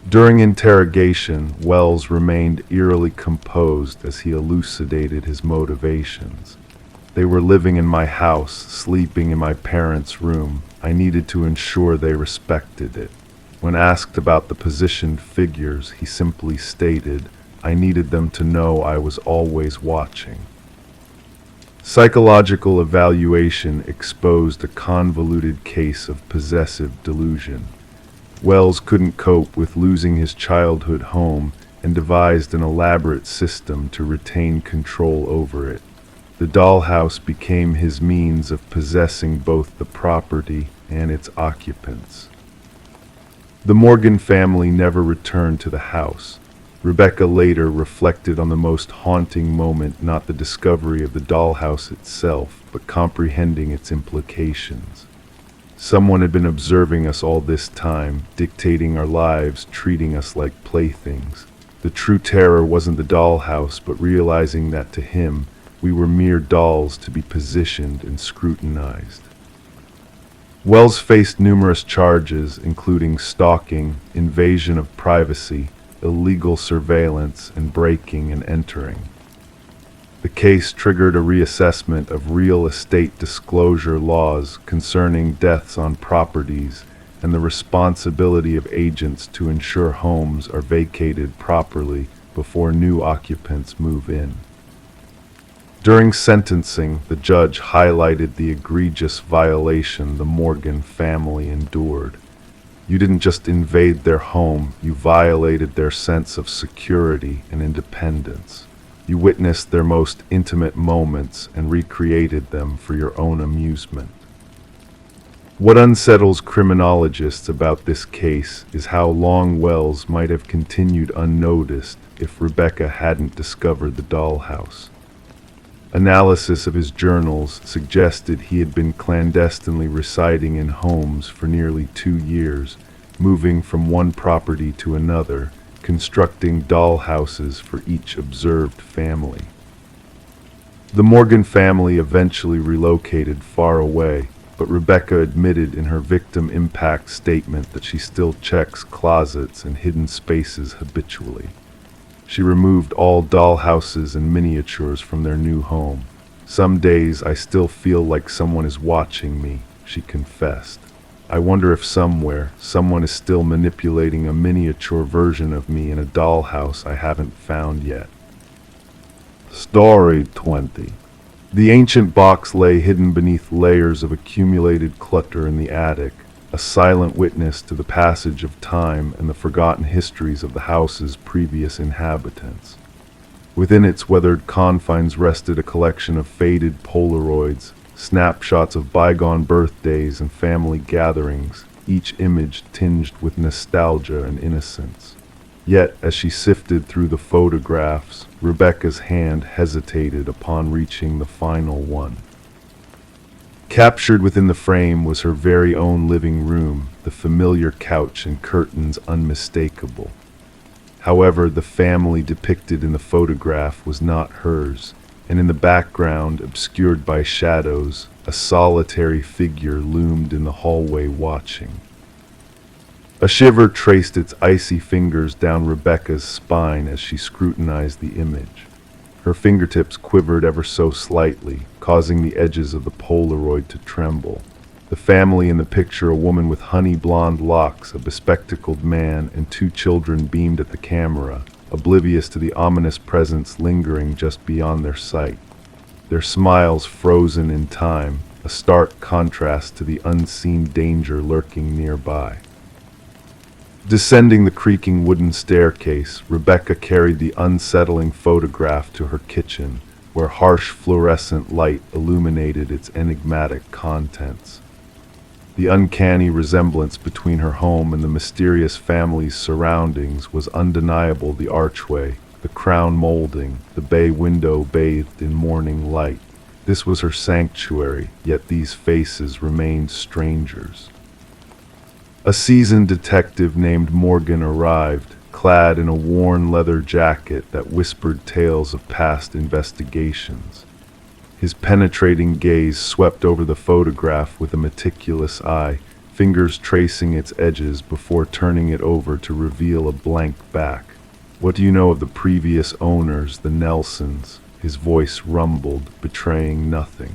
During interrogation, Wells remained eerily composed as he elucidated his motivations. "They were living in my house, sleeping in my parents' room. I needed to ensure they respected it." When asked about the positioned figures, he simply stated, "I needed them to know I was always watching." Psychological evaluation exposed a convoluted case of possessive delusion. Wells couldn't cope with losing his childhood home and devised an elaborate system to retain control over it. The dollhouse became his means of possessing both the property and its occupants. The Morgan family never returned to the house. Rebecca later reflected on the most haunting moment, not the discovery of the dollhouse itself, but comprehending its implications. Someone had been observing us all this time, dictating our lives, treating us like playthings. The true terror wasn't the dollhouse, but realizing that to him, we were mere dolls to be positioned and scrutinized. Wells faced numerous charges, including stalking, invasion of privacy, illegal surveillance, and breaking and entering. The case triggered a reassessment of real estate disclosure laws concerning deaths on properties and the responsibility of agents to ensure homes are vacated properly before new occupants move in. During sentencing, the judge highlighted the egregious violation the Morgan family endured. You didn't just invade their home, you violated their sense of security and independence. You witnessed their most intimate moments and recreated them for your own amusement. What unsettles criminologists about this case is how long Wells might have continued unnoticed if Rebecca hadn't discovered the dollhouse. Analysis of his journals suggested he had been clandestinely residing in homes for nearly 2 years, moving from one property to another, constructing dollhouses for each observed family. The Morgan family eventually relocated far away, but Rebecca admitted in her victim impact statement that she still checks closets and hidden spaces habitually. She removed all dollhouses and miniatures from their new home. Some days I still feel like someone is watching me, she confessed. I wonder if somewhere, someone is still manipulating a miniature version of me in a dollhouse I haven't found yet. Story 20. The ancient box lay hidden beneath layers of accumulated clutter in the attic, a silent witness to the passage of time and the forgotten histories of the house's previous inhabitants. Within its weathered confines rested a collection of faded Polaroids, snapshots of bygone birthdays and family gatherings, each image tinged with nostalgia and innocence. Yet, as she sifted through the photographs, Rebecca's hand hesitated upon reaching the final one. Captured within the frame was her very own living room, the familiar couch and curtains unmistakable. However, the family depicted in the photograph was not hers, and in the background, obscured by shadows, a solitary figure loomed in the hallway watching. A shiver traced its icy fingers down Rebecca's spine as she scrutinized the image. Her fingertips quivered ever so slightly, causing the edges of the Polaroid to tremble. The family in the picture, a woman with honey blonde locks, a bespectacled man, and 2 children beamed at the camera, oblivious to the ominous presence lingering just beyond their sight. Their smiles frozen in time, a stark contrast to the unseen danger lurking nearby. Descending the creaking wooden staircase, Rebecca carried the unsettling photograph to her kitchen, where harsh fluorescent light illuminated its enigmatic contents. The uncanny resemblance between her home and the mysterious family's surroundings was undeniable. The archway, the crown molding, the bay window bathed in morning light. This was her sanctuary, yet these faces remained strangers. A seasoned detective named Morgan arrived, clad in a worn leather jacket that whispered tales of past investigations. His penetrating gaze swept over the photograph with a meticulous eye, fingers tracing its edges before turning it over to reveal a blank back. "What do you know of the previous owners, the Nelsons?" His voice rumbled, betraying nothing.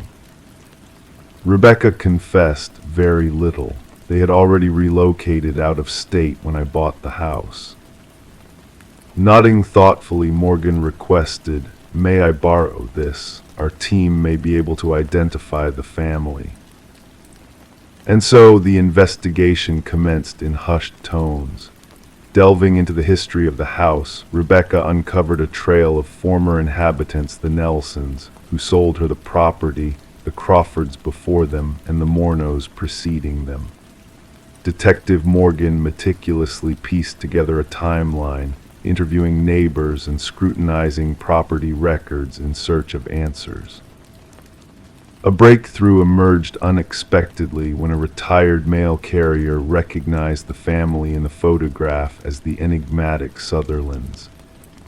Rebecca confessed very little. They had already relocated out of state when I bought the house. Nodding thoughtfully, Morgan requested, "May I borrow this? Our team may be able to identify the family." And so the investigation commenced in hushed tones. Delving into the history of the house, Rebecca uncovered a trail of former inhabitants, the Nelsons, who sold her the property, the Crawfords before them, and the Mornos preceding them. Detective Morgan meticulously pieced together a timeline, interviewing neighbors and scrutinizing property records in search of answers. A breakthrough emerged unexpectedly when a retired mail carrier recognized the family in the photograph as the enigmatic Sutherlands.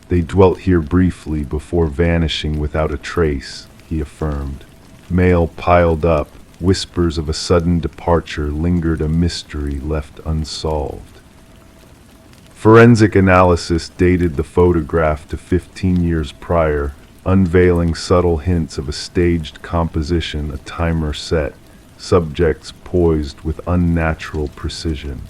They dwelt here briefly before vanishing without a trace, he affirmed. Mail piled up, whispers of a sudden departure lingered, a mystery left unsolved. Forensic analysis dated the photograph to 15 years prior, unveiling subtle hints of a staged composition, a timer set, subjects poised with unnatural precision.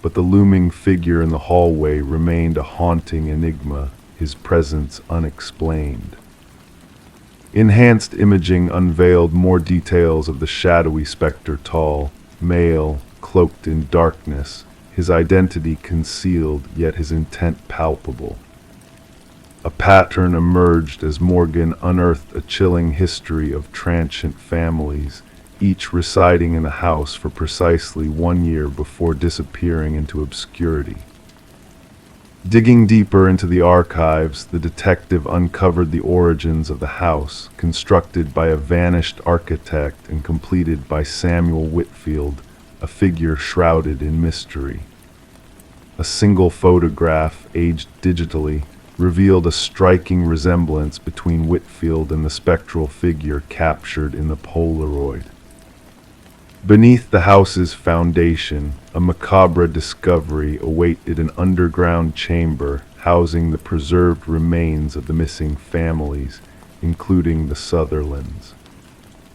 But the looming figure in the hallway remained a haunting enigma, his presence unexplained. Enhanced imaging unveiled more details of the shadowy specter, tall, male, cloaked in darkness, his identity concealed, yet his intent palpable. A pattern emerged as Morgan unearthed a chilling history of transient families, each residing in the house for precisely 1 year before disappearing into obscurity. Digging deeper into the archives, the detective uncovered the origins of the house, constructed by a vanished architect and completed by Samuel Whitfield, a figure shrouded in mystery. A single photograph, aged digitally, revealed a striking resemblance between Whitfield and the spectral figure captured in the Polaroid. Beneath the house's foundation, a macabre discovery awaited: an underground chamber housing the preserved remains of the missing families, including the Sutherlands.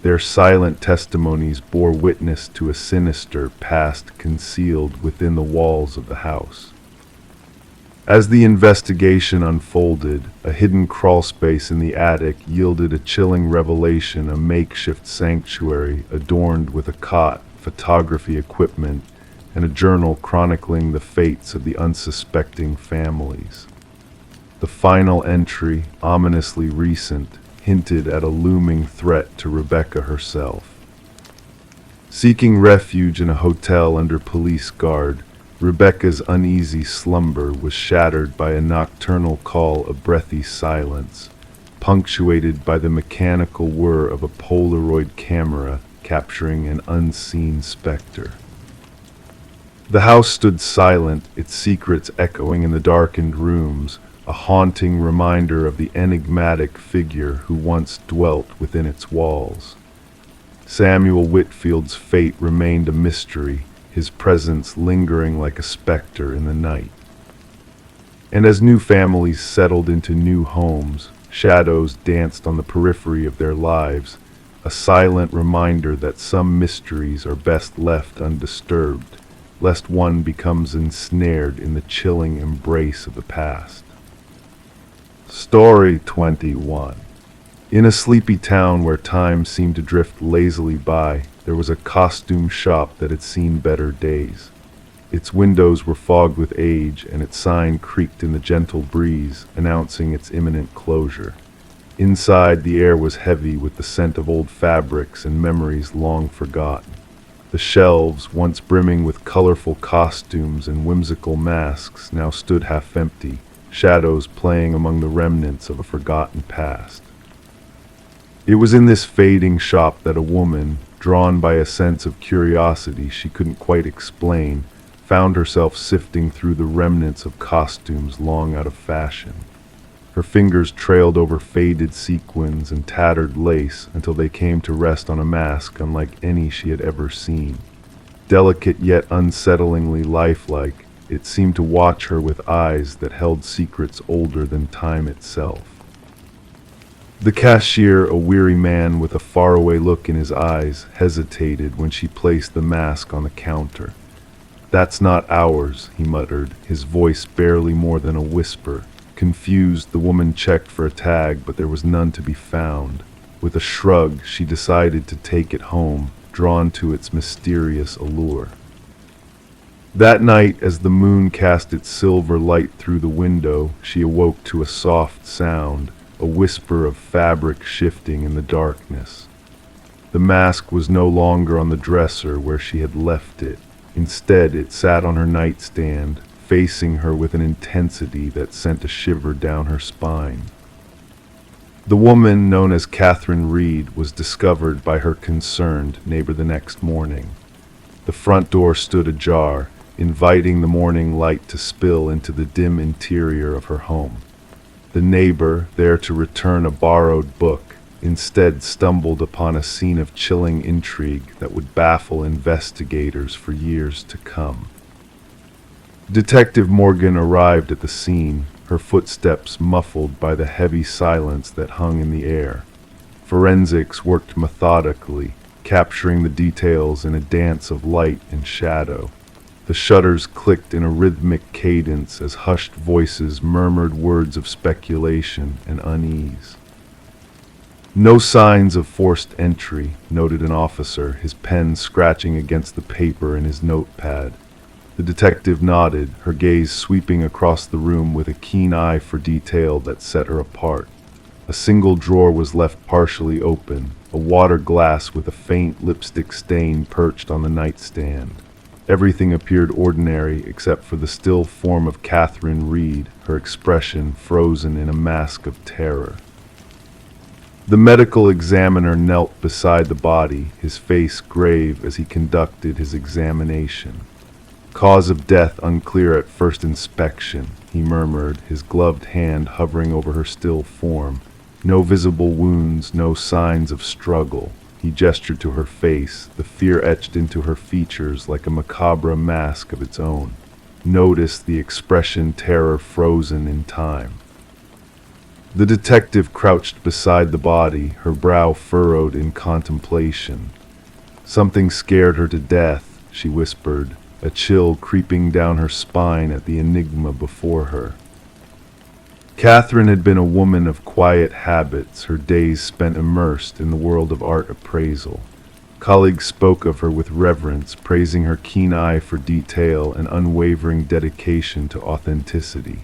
Their silent testimonies bore witness to a sinister past concealed within the walls of the house. As the investigation unfolded, a hidden crawlspace in the attic yielded a chilling revelation: a makeshift sanctuary adorned with a cot, photography equipment, and a journal chronicling the fates of the unsuspecting families. The final entry, ominously recent, hinted at a looming threat to Rebecca herself. Seeking refuge in a hotel under police guard, Rebecca's uneasy slumber was shattered by a nocturnal call, a breathy silence, punctuated by the mechanical whir of a Polaroid camera capturing an unseen specter. The house stood silent, its secrets echoing in the darkened rooms, a haunting reminder of the enigmatic figure who once dwelt within its walls. Samuel Whitfield's fate remained a mystery, his presence lingering like a specter in the night. And as new families settled into new homes, shadows danced on the periphery of their lives, a silent reminder that some mysteries are best left undisturbed, lest one becomes ensnared in the chilling embrace of the past. Story 21. In a sleepy town where time seemed to drift lazily by, there was a costume shop that had seen better days. Its windows were fogged with age, and its sign creaked in the gentle breeze, announcing its imminent closure. Inside, the air was heavy with the scent of old fabrics and memories long forgotten. The shelves, once brimming with colorful costumes and whimsical masks, now stood half empty, shadows playing among the remnants of a forgotten past. It was in this fading shop that a woman, drawn by a sense of curiosity she couldn't quite explain, found herself sifting through the remnants of costumes long out of fashion. Her fingers trailed over faded sequins and tattered lace until they came to rest on a mask unlike any she had ever seen. Delicate yet unsettlingly lifelike, it seemed to watch her with eyes that held secrets older than time itself. The cashier, a weary man with a faraway look in his eyes, hesitated when she placed the mask on the counter. "That's not ours," he muttered, his voice barely more than a whisper. Confused, the woman checked for a tag, but there was none to be found. With a shrug, she decided to take it home, drawn to its mysterious allure. That night, as the moon cast its silver light through the window, she awoke to a soft sound, a whisper of fabric shifting in the darkness. The mask was no longer on the dresser where she had left it. Instead, it sat on her nightstand, facing her with an intensity that sent a shiver down her spine. The woman, known as Catherine Reed, was discovered by her concerned neighbor the next morning. The front door stood ajar, inviting the morning light to spill into the dim interior of her home. The neighbor, there to return a borrowed book, instead stumbled upon a scene of chilling intrigue that would baffle investigators for years to come. Detective Morgan arrived at the scene, her footsteps muffled by the heavy silence that hung in the air. Forensics worked methodically, capturing the details in a dance of light and shadow. The shutters clicked in a rhythmic cadence as hushed voices murmured words of speculation and unease. "No signs of forced entry," noted an officer, his pen scratching against the paper in his notepad. The detective nodded, her gaze sweeping across the room with a keen eye for detail that set her apart. A single drawer was left partially open, a water glass with a faint lipstick stain perched on the nightstand. Everything appeared ordinary except for the still form of Catherine Reed, her expression frozen in a mask of terror. The medical examiner knelt beside the body, his face grave as he conducted his examination. "Cause of death unclear at first inspection," he murmured, his gloved hand hovering over her still form. "No visible wounds, no signs of struggle." He gestured to her face, the fear etched into her features like a macabre mask of its own. "Notice the expression terror frozen in time." The detective crouched beside the body, her brow furrowed in contemplation. "Something scared her to death," she whispered, a chill creeping down her spine at the enigma before her. Catherine had been a woman of quiet habits, her days spent immersed in the world of art appraisal. Colleagues spoke of her with reverence, praising her keen eye for detail and unwavering dedication to authenticity.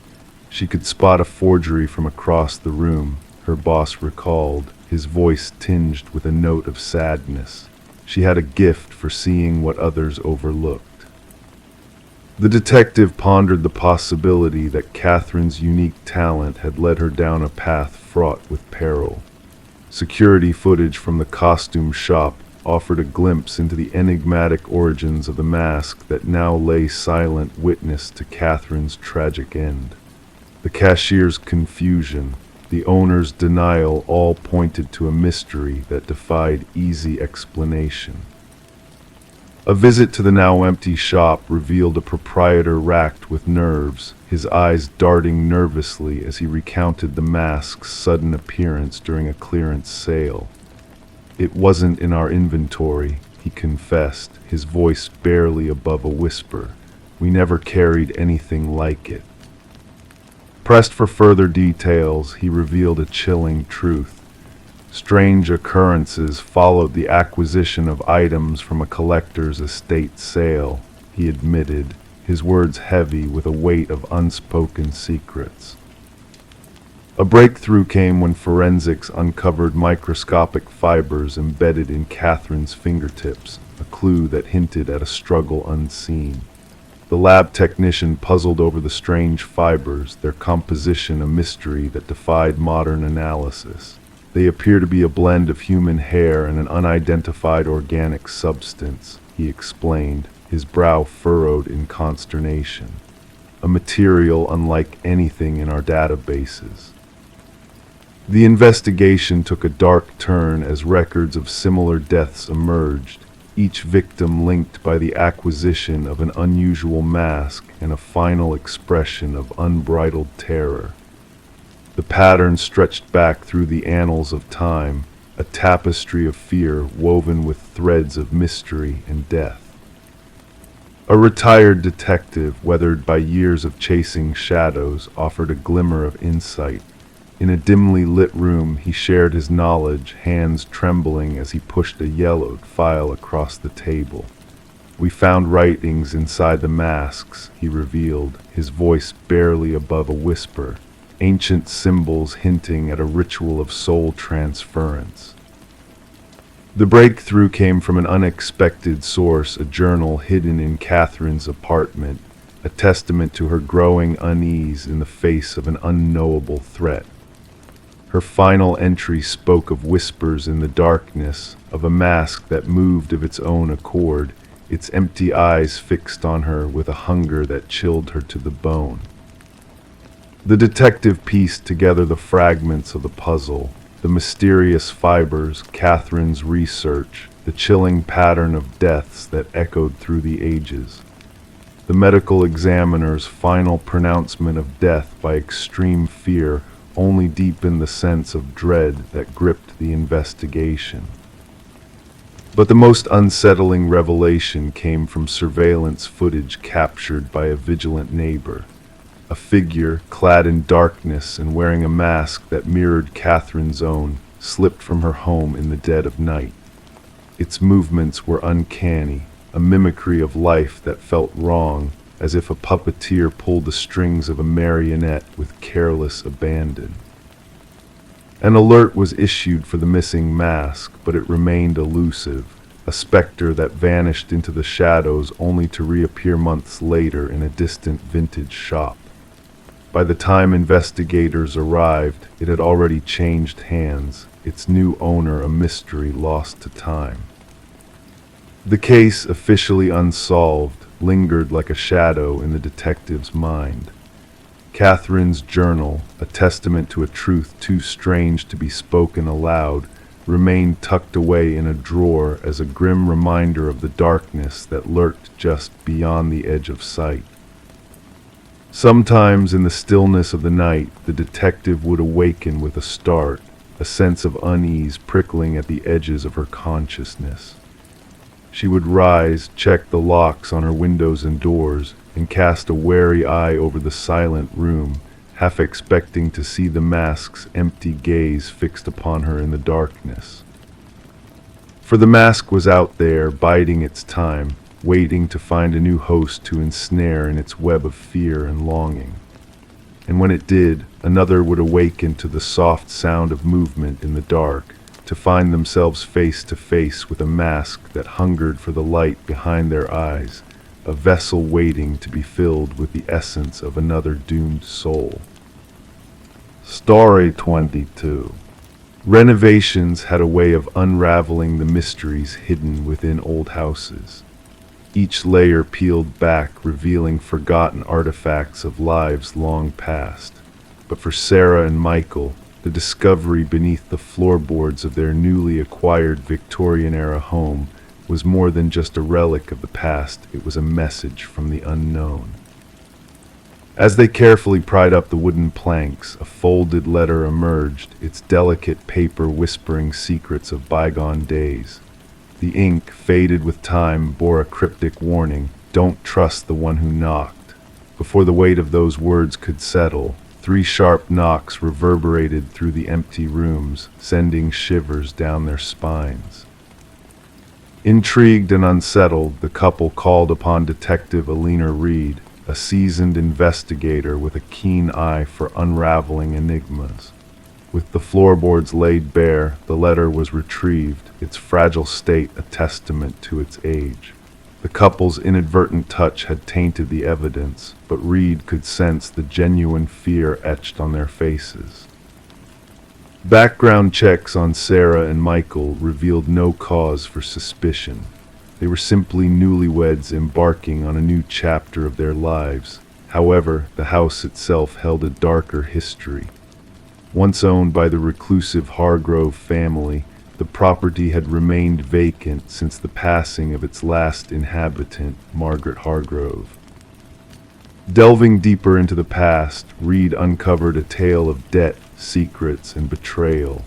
She could spot a forgery from across the room, her boss recalled, his voice tinged with a note of sadness. She had a gift for seeing what others overlooked. The detective pondered the possibility that Catherine's unique talent had led her down a path fraught with peril. Security footage from the costume shop offered a glimpse into the enigmatic origins of the mask that now lay silent witness to Catherine's tragic end. The cashier's confusion, the owner's denial all pointed to a mystery that defied easy explanation. A visit to the now empty shop revealed a proprietor racked with nerves, his eyes darting nervously as he recounted the mask's sudden appearance during a clearance sale. "It wasn't in our inventory," he confessed, his voice barely above a whisper. "We never carried anything like it." Pressed for further details, he revealed a chilling truth. Strange occurrences followed the acquisition of items from a collector's estate sale, he admitted, his words heavy with a weight of unspoken secrets. A breakthrough came when forensics uncovered microscopic fibers embedded in Catherine's fingertips, a clue that hinted at a struggle unseen. The lab technician puzzled over the strange fibers, their composition a mystery that defied modern analysis. "They appear to be a blend of human hair and an unidentified organic substance," he explained, his brow furrowed in consternation. "A material unlike anything in our databases." The investigation took a dark turn as records of similar deaths emerged, each victim linked by the acquisition of an unusual mask and a final expression of unbridled terror. The pattern stretched back through the annals of time, a tapestry of fear woven with threads of mystery and death. A retired detective, weathered by years of chasing shadows, offered a glimmer of insight. In a dimly lit room, he shared his knowledge, hands trembling as he pushed a yellowed file across the table. "We found writings inside the masks," he revealed, his voice barely above a whisper, ancient symbols hinting at a ritual of soul transference. The breakthrough came from an unexpected source, a journal hidden in Catherine's apartment, a testament to her growing unease in the face of an unknowable threat. Her final entry spoke of whispers in the darkness, of a mask that moved of its own accord, its empty eyes fixed on her with a hunger that chilled her to the bone. The detective pieced together the fragments of the puzzle, the mysterious fibers, Catherine's research, the chilling pattern of deaths that echoed through the ages. The medical examiner's final pronouncement of death by extreme fear only deepened the sense of dread that gripped the investigation. But the most unsettling revelation came from surveillance footage captured by a vigilant neighbor. A figure, clad in darkness and wearing a mask that mirrored Catherine's own, slipped from her home in the dead of night. Its movements were uncanny, a mimicry of life that felt wrong, as if a puppeteer pulled the strings of a marionette with careless abandon. An alert was issued for the missing mask, but it remained elusive, a specter that vanished into the shadows only to reappear months later in a distant vintage shop. By the time investigators arrived, it had already changed hands, its new owner a mystery lost to time. The case, officially unsolved, lingered like a shadow in the detective's mind. Catherine's journal, a testament to a truth too strange to be spoken aloud, remained tucked away in a drawer as a grim reminder of the darkness that lurked just beyond the edge of sight. Sometimes in the stillness of the night, the detective would awaken with a start, a sense of unease prickling at the edges of her consciousness. She would rise, check the locks on her windows and doors, and cast a wary eye over the silent room, half expecting to see the mask's empty gaze fixed upon her in the darkness. For the mask was out there, biding its time, waiting to find a new host to ensnare in its web of fear and longing. And when it did, another would awaken to the soft sound of movement in the dark, to find themselves face to face with a mask that hungered for the light behind their eyes, a vessel waiting to be filled with the essence of another doomed soul. Story 22. Renovations had a way of unraveling the mysteries hidden within old houses. Each layer peeled back, revealing forgotten artifacts of lives long past. But for Sarah and Michael, the discovery beneath the floorboards of their newly acquired Victorian-era home was more than just a relic of the past, it was a message from the unknown. As they carefully pried up the wooden planks, a folded letter emerged, its delicate paper whispering secrets of bygone days. The ink, faded with time, bore a cryptic warning, "Don't trust the one who knocked." Before the weight of those words could settle, 3 sharp knocks reverberated through the empty rooms, sending shivers down their spines. Intrigued and unsettled, the couple called upon Detective Alina Reed, a seasoned investigator with a keen eye for unraveling enigmas. With the floorboards laid bare, the letter was retrieved, its fragile state a testament to its age. The couple's inadvertent touch had tainted the evidence, but Reed could sense the genuine fear etched on their faces. Background checks on Sarah and Michael revealed no cause for suspicion. They were simply newlyweds embarking on a new chapter of their lives. However, the house itself held a darker history. Once owned by the reclusive Hargrove family, the property had remained vacant since the passing of its last inhabitant, Margaret Hargrove. Delving deeper into the past, Reed uncovered a tale of debt, secrets, and betrayal.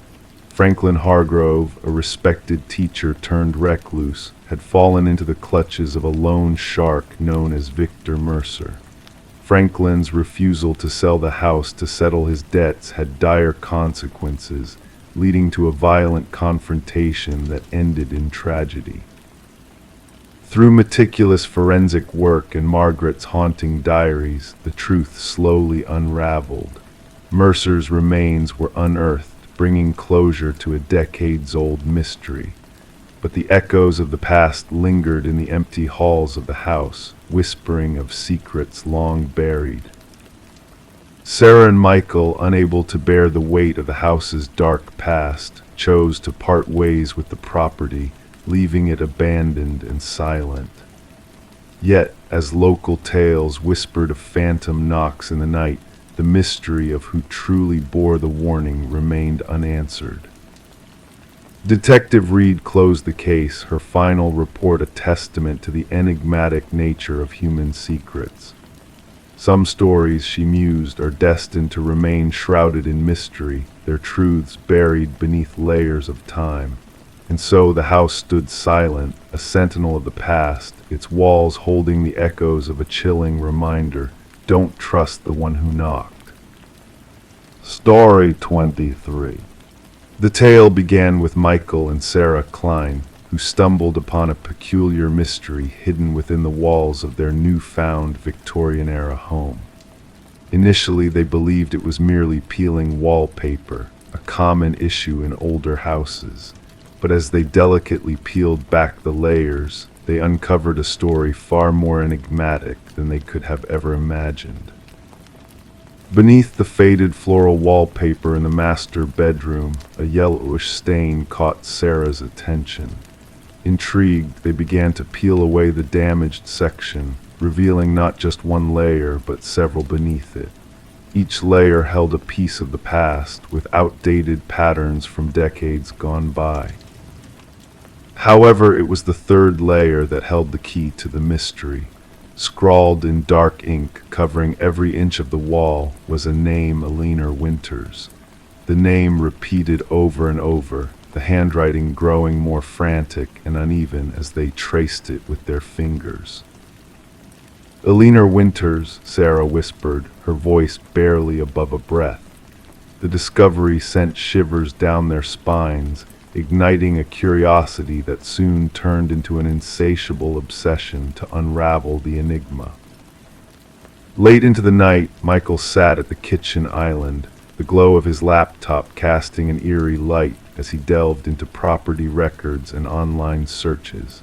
Franklin Hargrove, a respected teacher turned recluse, had fallen into the clutches of a lone shark known as Victor Mercer. Franklin's refusal to sell the house to settle his debts had dire consequences, leading to a violent confrontation that ended in tragedy. Through meticulous forensic work and Margaret's haunting diaries, the truth slowly unraveled. Mercer's remains were unearthed, bringing closure to a decades-old mystery. But the echoes of the past lingered in the empty halls of the house, whispering of secrets long buried. Sarah and Michael, unable to bear the weight of the house's dark past, chose to part ways with the property, leaving it abandoned and silent. Yet, as local tales whispered of phantom knocks in the night, the mystery of who truly bore the warning remained unanswered. Detective Reed closed the case, her final report a testament to the enigmatic nature of human secrets. Some stories, she mused, are destined to remain shrouded in mystery, their truths buried beneath layers of time. And so the house stood silent, a sentinel of the past, its walls holding the echoes of a chilling reminder: don't trust the one who knocked. Story 23. The tale began with Michael and Sarah Klein, who stumbled upon a peculiar mystery hidden within the walls of their newfound Victorian-era home. Initially, they believed it was merely peeling wallpaper, a common issue in older houses. But as they delicately peeled back the layers, they uncovered a story far more enigmatic than they could have ever imagined. Beneath the faded floral wallpaper in the master bedroom, a yellowish stain caught Sarah's attention. Intrigued, they began to peel away the damaged section, revealing not just one layer, but several beneath it. Each layer held a piece of the past, with outdated patterns from decades gone by. However, it was the third layer that held the key to the mystery. Scrawled in dark ink, covering every inch of the wall, was a name: Alina Winters. The name repeated over and over, the handwriting growing more frantic and uneven as they traced it with their fingers. Alina Winters, Sarah whispered, her voice barely above a breath. The discovery sent shivers down their spines, igniting a curiosity that soon turned into an insatiable obsession to unravel the enigma. Late into the night, Michael sat at the kitchen island, the glow of his laptop casting an eerie light as he delved into property records and online searches.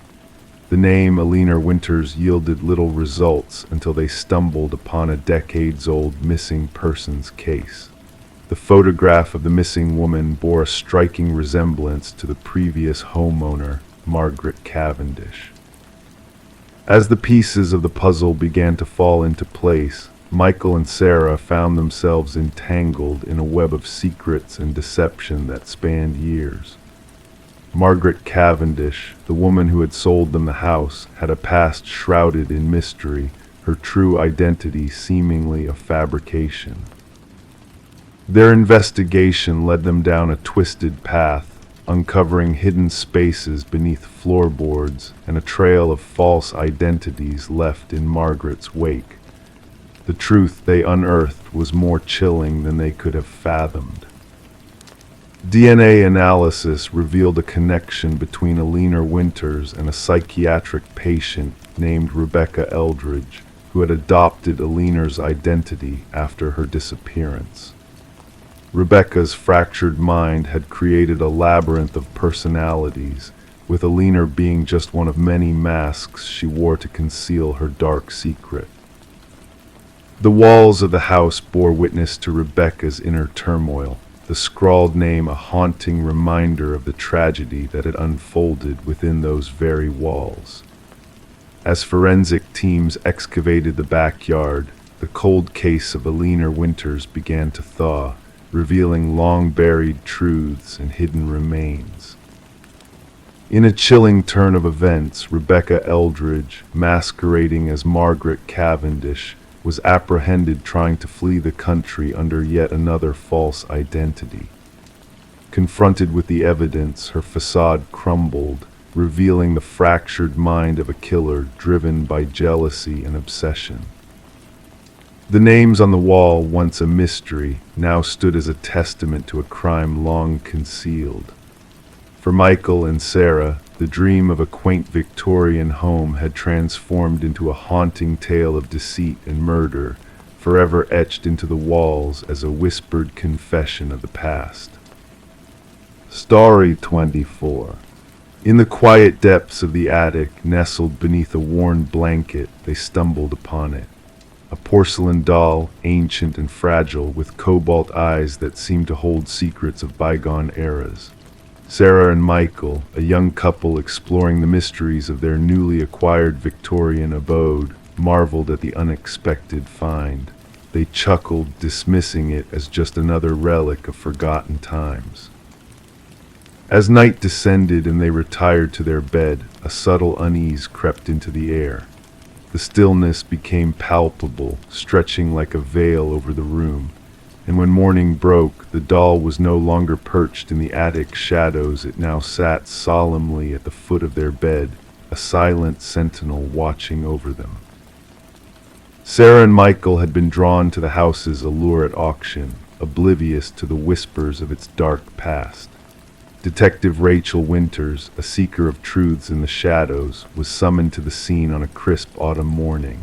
The name Alina Winters yielded little results until they stumbled upon a decades-old missing persons case. The photograph of the missing woman bore a striking resemblance to the previous homeowner, Margaret Cavendish. As the pieces of the puzzle began to fall into place, Michael and Sarah found themselves entangled in a web of secrets and deception that spanned years. Margaret Cavendish, the woman who had sold them the house, had a past shrouded in mystery, her true identity seemingly a fabrication. Their investigation led them down a twisted path, uncovering hidden spaces beneath floorboards and a trail of false identities left in Margaret's wake. The truth they unearthed was more chilling than they could have fathomed. DNA analysis revealed a connection between Alina Winters and a psychiatric patient named Rebecca Eldridge, who had adopted Alina's identity after her disappearance. Rebecca's fractured mind had created a labyrinth of personalities, with Alina being just one of many masks she wore to conceal her dark secret. The walls of the house bore witness to Rebecca's inner turmoil, the scrawled name a haunting reminder of the tragedy that had unfolded within those very walls. As forensic teams excavated the backyard, the cold case of Alina Winters began to thaw, revealing long-buried truths and hidden remains. In a chilling turn of events, Rebecca Eldridge, masquerading as Margaret Cavendish, was apprehended trying to flee the country under yet another false identity. Confronted with the evidence, her facade crumbled, revealing the fractured mind of a killer driven by jealousy and obsession. The names on the wall, once a mystery, now stood as a testament to a crime long concealed. For Michael and Sarah, the dream of a quaint Victorian home had transformed into a haunting tale of deceit and murder, forever etched into the walls as a whispered confession of the past. Story 24. In the quiet depths of the attic, nestled beneath a worn blanket, they stumbled upon it. A porcelain doll, ancient and fragile, with cobalt eyes that seemed to hold secrets of bygone eras. Sarah and Michael, a young couple exploring the mysteries of their newly acquired Victorian abode, marveled at the unexpected find. They chuckled, dismissing it as just another relic of forgotten times. As night descended and they retired to their bed, a subtle unease crept into the air. The stillness became palpable, stretching like a veil over the room, and when morning broke, the doll was no longer perched in the attic shadows. It now sat solemnly at the foot of their bed, a silent sentinel watching over them. Sarah and Michael had been drawn to the house's allure at auction, oblivious to the whispers of its dark past. Detective Rachel Winters, a seeker of truths in the shadows, was summoned to the scene on a crisp autumn morning.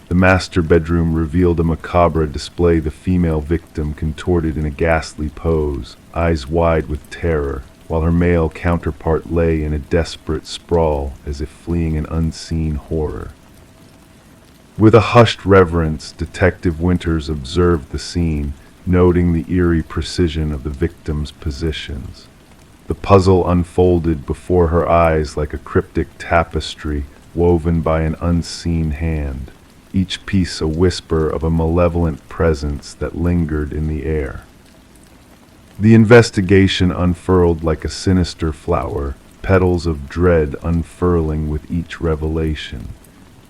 The master bedroom revealed a macabre display, the female victim contorted in a ghastly pose, eyes wide with terror, while her male counterpart lay in a desperate sprawl as if fleeing an unseen horror. With a hushed reverence, Detective Winters observed the scene, noting the eerie precision of the victim's positions. The puzzle unfolded before her eyes like a cryptic tapestry woven by an unseen hand, each piece a whisper of a malevolent presence that lingered in the air. The investigation unfurled like a sinister flower, petals of dread unfurling with each revelation.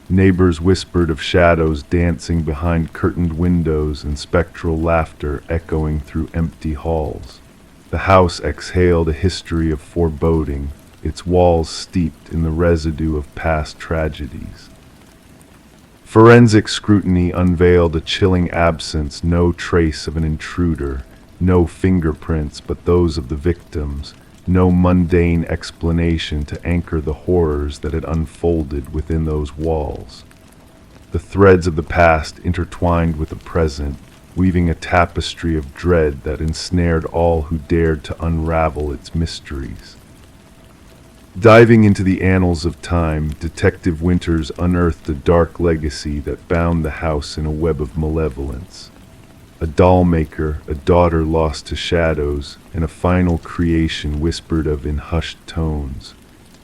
Neighbors whispered of shadows dancing behind curtained windows and spectral laughter echoing through empty halls. The house exhaled a history of foreboding, its walls steeped in the residue of past tragedies. Forensic scrutiny unveiled a chilling absence, no trace of an intruder, no fingerprints but those of the victims, no mundane explanation to anchor the horrors that had unfolded within those walls. The threads of the past intertwined with the present, weaving a tapestry of dread that ensnared all who dared to unravel its mysteries. Diving into the annals of time, Detective Winters unearthed a dark legacy that bound the house in a web of malevolence. A doll maker, a daughter lost to shadows, and a final creation whispered of in hushed tones.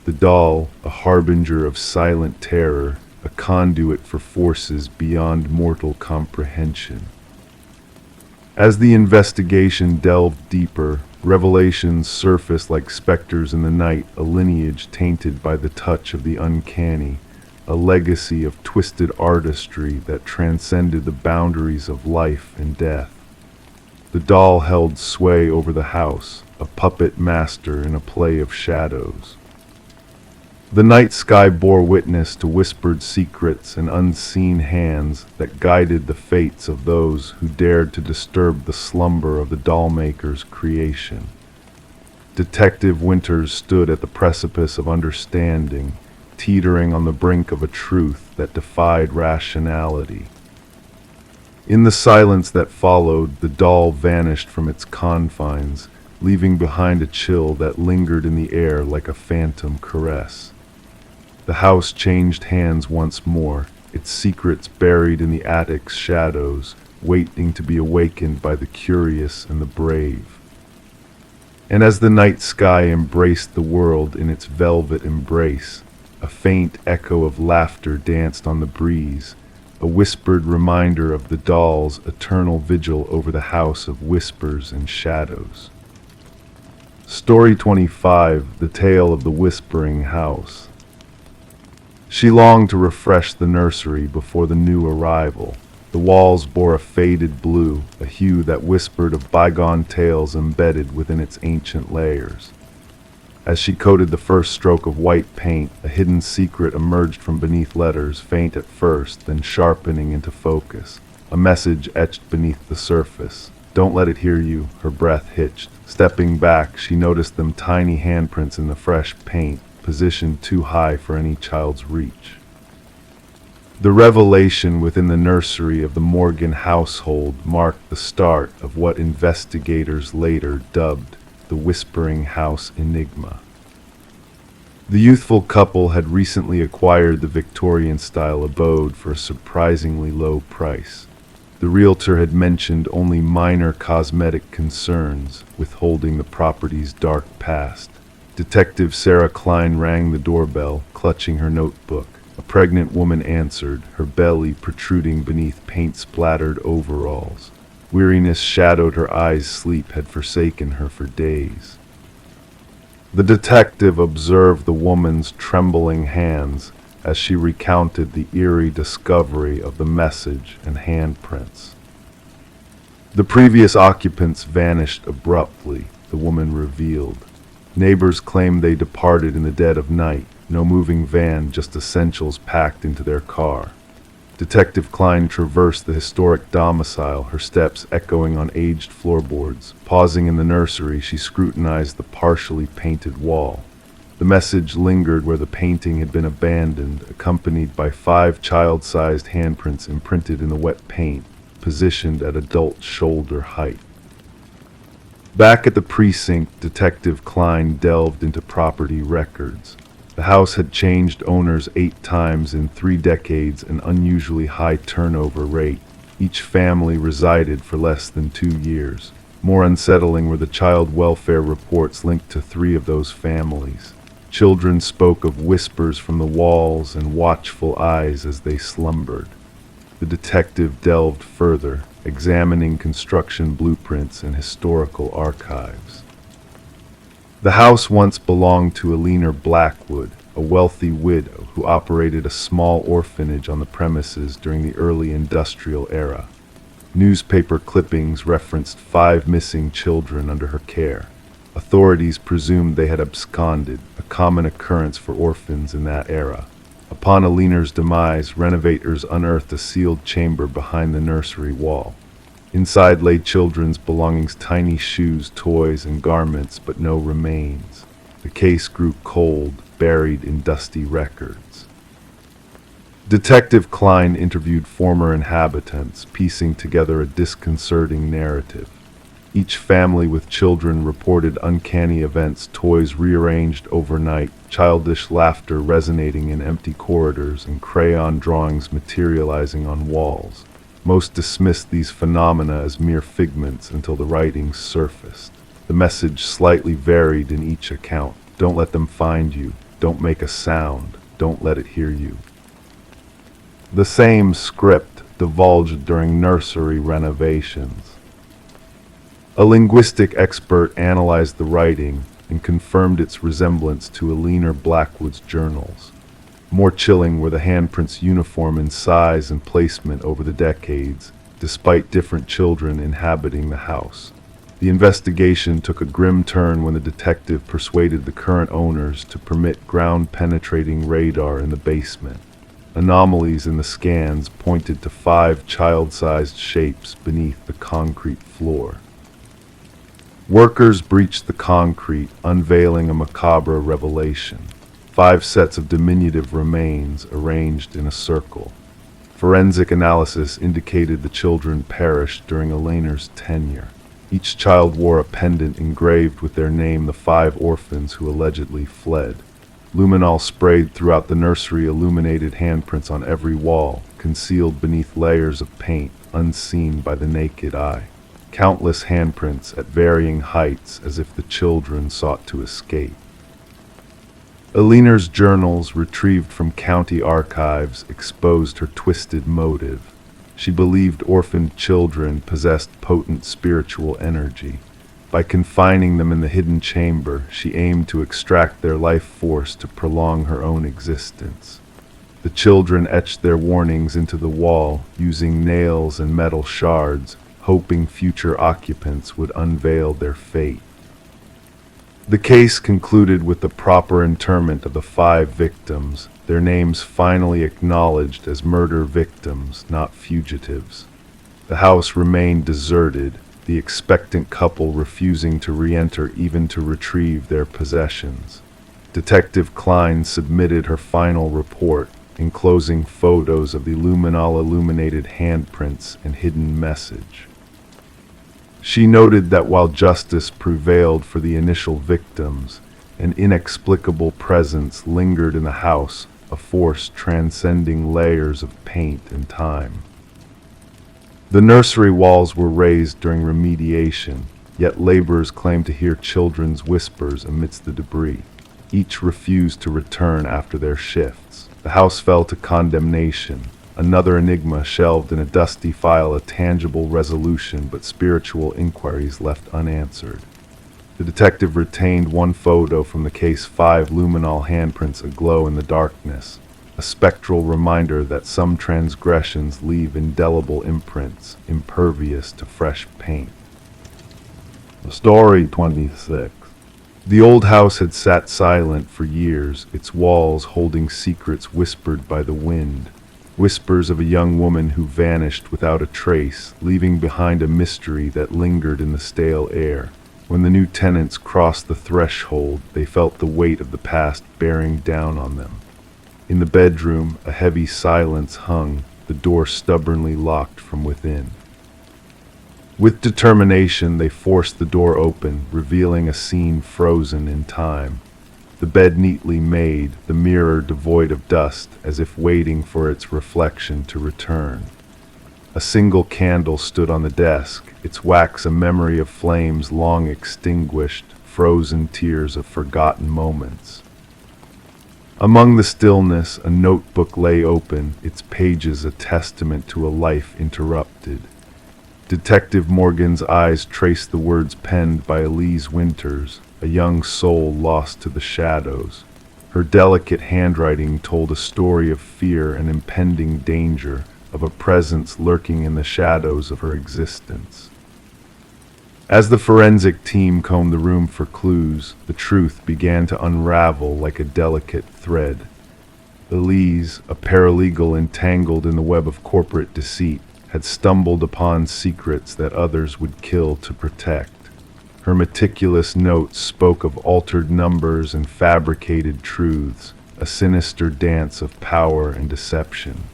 The doll, a harbinger of silent terror, a conduit for forces beyond mortal comprehension. As the investigation delved deeper, revelations surfaced like specters in the night, a lineage tainted by the touch of the uncanny, a legacy of twisted artistry that transcended the boundaries of life and death. The doll held sway over the house, a puppet master in a play of shadows. The night sky bore witness to whispered secrets and unseen hands that guided the fates of those who dared to disturb the slumber of the dollmaker's creation. Detective Winters stood at the precipice of understanding, teetering on the brink of a truth that defied rationality. In the silence that followed, the doll vanished from its confines, leaving behind a chill that lingered in the air like a phantom caress. The house changed hands once more, its secrets buried in the attic's shadows, waiting to be awakened by the curious and the brave. And as the night sky embraced the world in its velvet embrace, a faint echo of laughter danced on the breeze, a whispered reminder of the doll's eternal vigil over the house of whispers and shadows. Story 25, The Tale of the Whispering House. She longed to refresh the nursery before the new arrival. The walls bore a faded blue, a hue that whispered of bygone tales embedded within its ancient layers. As she coated the first stroke of white paint, a hidden secret emerged from beneath letters, faint at first, then sharpening into focus. A message etched beneath the surface. "Don't let it hear you," her breath hitched. Stepping back, she noticed them tiny handprints in the fresh paint, positioned too high for any child's reach. The revelation within the nursery of the Morgan household marked the start of what investigators later dubbed the Whispering House Enigma. The youthful couple had recently acquired the Victorian-style abode for a surprisingly low price. The realtor had mentioned only minor cosmetic concerns, withholding the property's dark past. Detective Sarah Klein rang the doorbell, clutching her notebook. A pregnant woman answered, her belly protruding beneath paint-splattered overalls. Weariness shadowed her eyes, sleep had forsaken her for days. The detective observed the woman's trembling hands as she recounted the eerie discovery of the message and handprints. The previous occupants vanished abruptly, the woman revealed. Neighbors claimed they departed in the dead of night, no moving van, just essentials packed into their car. Detective Klein traversed the historic domicile, her steps echoing on aged floorboards. Pausing in the nursery, she scrutinized the partially painted wall. The message lingered where the painting had been abandoned, accompanied by 5 child-sized handprints imprinted in the wet paint, positioned at adult shoulder height. Back at the precinct, Detective Klein delved into property records. The house had changed owners 8 times in 3 decades, an unusually high turnover rate. Each family resided for less than 2 years. More unsettling were the child welfare reports linked to 3 of those families. Children spoke of whispers from the walls and watchful eyes as they slumbered. The detective delved further, examining construction blueprints and historical archives. The house once belonged to Eleanor Blackwood, a wealthy widow who operated a small orphanage on the premises during the early industrial era. Newspaper clippings referenced 5 missing children under her care. Authorities presumed they had absconded, a common occurrence for orphans in that era. Upon Eleanor's demise, renovators unearthed a sealed chamber behind the nursery wall. Inside lay children's belongings, tiny shoes, toys, and garments, but no remains. The case grew cold, buried in dusty records. Detective Klein interviewed former inhabitants, piecing together a disconcerting narrative. Each family with children reported uncanny events, toys rearranged overnight, childish laughter resonating in empty corridors, and crayon drawings materializing on walls. Most dismissed these phenomena as mere figments until the writings surfaced. The message slightly varied in each account. Don't let them find you. Don't make a sound. Don't let it hear you. The same script divulged during nursery renovations. A linguistic expert analyzed the writing and confirmed its resemblance to Eleanor Blackwood's journals. More chilling were the handprints uniform in size and placement over the decades, despite different children inhabiting the house. The investigation took a grim turn when the detective persuaded the current owners to permit ground-penetrating radar in the basement. Anomalies in the scans pointed to 5 child-sized shapes beneath the concrete floor. Workers breached the concrete, unveiling a macabre revelation. 5 sets of diminutive remains arranged in a circle. Forensic analysis indicated the children perished during Eleanor's tenure. Each child wore a pendant engraved with their name, the 5 orphans who allegedly fled. Luminol sprayed throughout the nursery, illuminated handprints on every wall, concealed beneath layers of paint, unseen by the naked eye. Countless handprints at varying heights, as if the children sought to escape. Eleanor's journals, retrieved from county archives, exposed her twisted motive. She believed orphaned children possessed potent spiritual energy. By confining them in the hidden chamber, she aimed to extract their life force to prolong her own existence. The children etched their warnings into the wall, using nails and metal shards, hoping future occupants would unveil their fate. The case concluded with the proper interment of the 5 victims, their names finally acknowledged as murder victims, not fugitives. The house remained deserted, the expectant couple refusing to re-enter even to retrieve their possessions. Detective Klein submitted her final report, enclosing photos of the luminol illuminated handprints and hidden message. She noted that while justice prevailed for the initial victims, an inexplicable presence lingered in the house, a force transcending layers of paint and time. The nursery walls were raised during remediation, yet laborers claimed to hear children's whispers amidst the debris. Each refused to return after their shifts. The house fell to condemnation. Another enigma shelved in a dusty file, a tangible resolution, but spiritual inquiries left unanswered. The detective retained one photo from the case, 5 luminol handprints aglow in the darkness, a spectral reminder that some transgressions leave indelible imprints, impervious to fresh paint. Story 26. The old house had sat silent for years, its walls holding secrets whispered by the wind. Whispers of a young woman who vanished without a trace, leaving behind a mystery that lingered in the stale air. When the new tenants crossed the threshold, they felt the weight of the past bearing down on them. In the bedroom, a heavy silence hung, the door stubbornly locked from within. With determination, they forced the door open, revealing a scene frozen in time. The bed neatly made, the mirror devoid of dust, as if waiting for its reflection to return. A single candle stood on the desk, its wax a memory of flames long extinguished, frozen tears of forgotten moments. Among the stillness, a notebook lay open, its pages a testament to a life interrupted. Detective Morgan's eyes traced the words penned by Elise Winters, a young soul lost to the shadows. Her delicate handwriting told a story of fear and impending danger, of a presence lurking in the shadows of her existence. As the forensic team combed the room for clues, the truth began to unravel like a delicate thread. Elise, a paralegal entangled in the web of corporate deceit, had stumbled upon secrets that others would kill to protect. Her meticulous notes spoke of altered numbers and fabricated truths, a sinister dance of power and deception.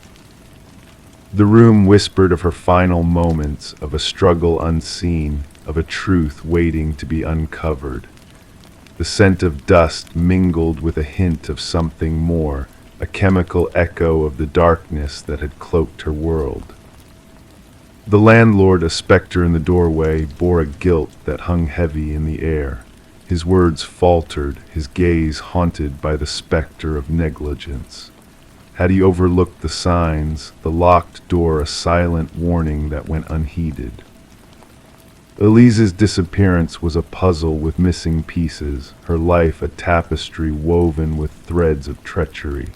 The room whispered of her final moments, of a struggle unseen, of a truth waiting to be uncovered. The scent of dust mingled with a hint of something more, a chemical echo of the darkness that had cloaked her world. The landlord, a specter in the doorway, bore a guilt that hung heavy in the air. His words faltered, his gaze haunted by the specter of negligence. Had he overlooked the signs, the locked door a silent warning that went unheeded? Elise's disappearance was a puzzle with missing pieces, her life a tapestry woven with threads of treachery.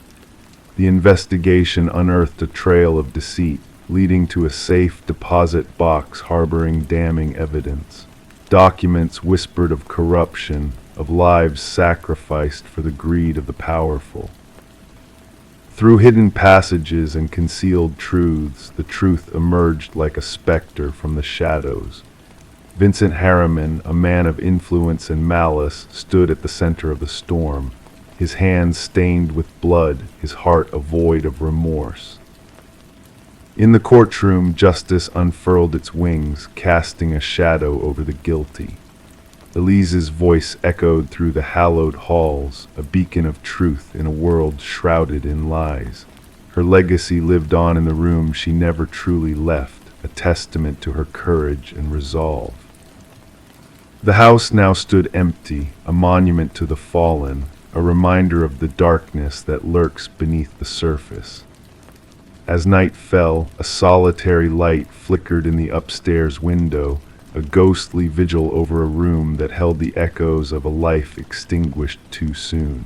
The investigation unearthed a trail of deceit, leading to a safe deposit box harboring damning evidence. Documents whispered of corruption, of lives sacrificed for the greed of the powerful. Through hidden passages and concealed truths, the truth emerged like a specter from the shadows. Vincent Harriman, a man of influence and malice, stood at the center of the storm, his hands stained with blood, his heart a void of remorse. In the courtroom, justice unfurled its wings, casting a shadow over the guilty. Elise's voice echoed through the hallowed halls, a beacon of truth in a world shrouded in lies. Her legacy lived on in the room she never truly left, a testament to her courage and resolve. The house now stood empty, a monument to the fallen, a reminder of the darkness that lurks beneath the surface. As night fell, a solitary light flickered in the upstairs window, a ghostly vigil over a room that held the echoes of a life extinguished too soon.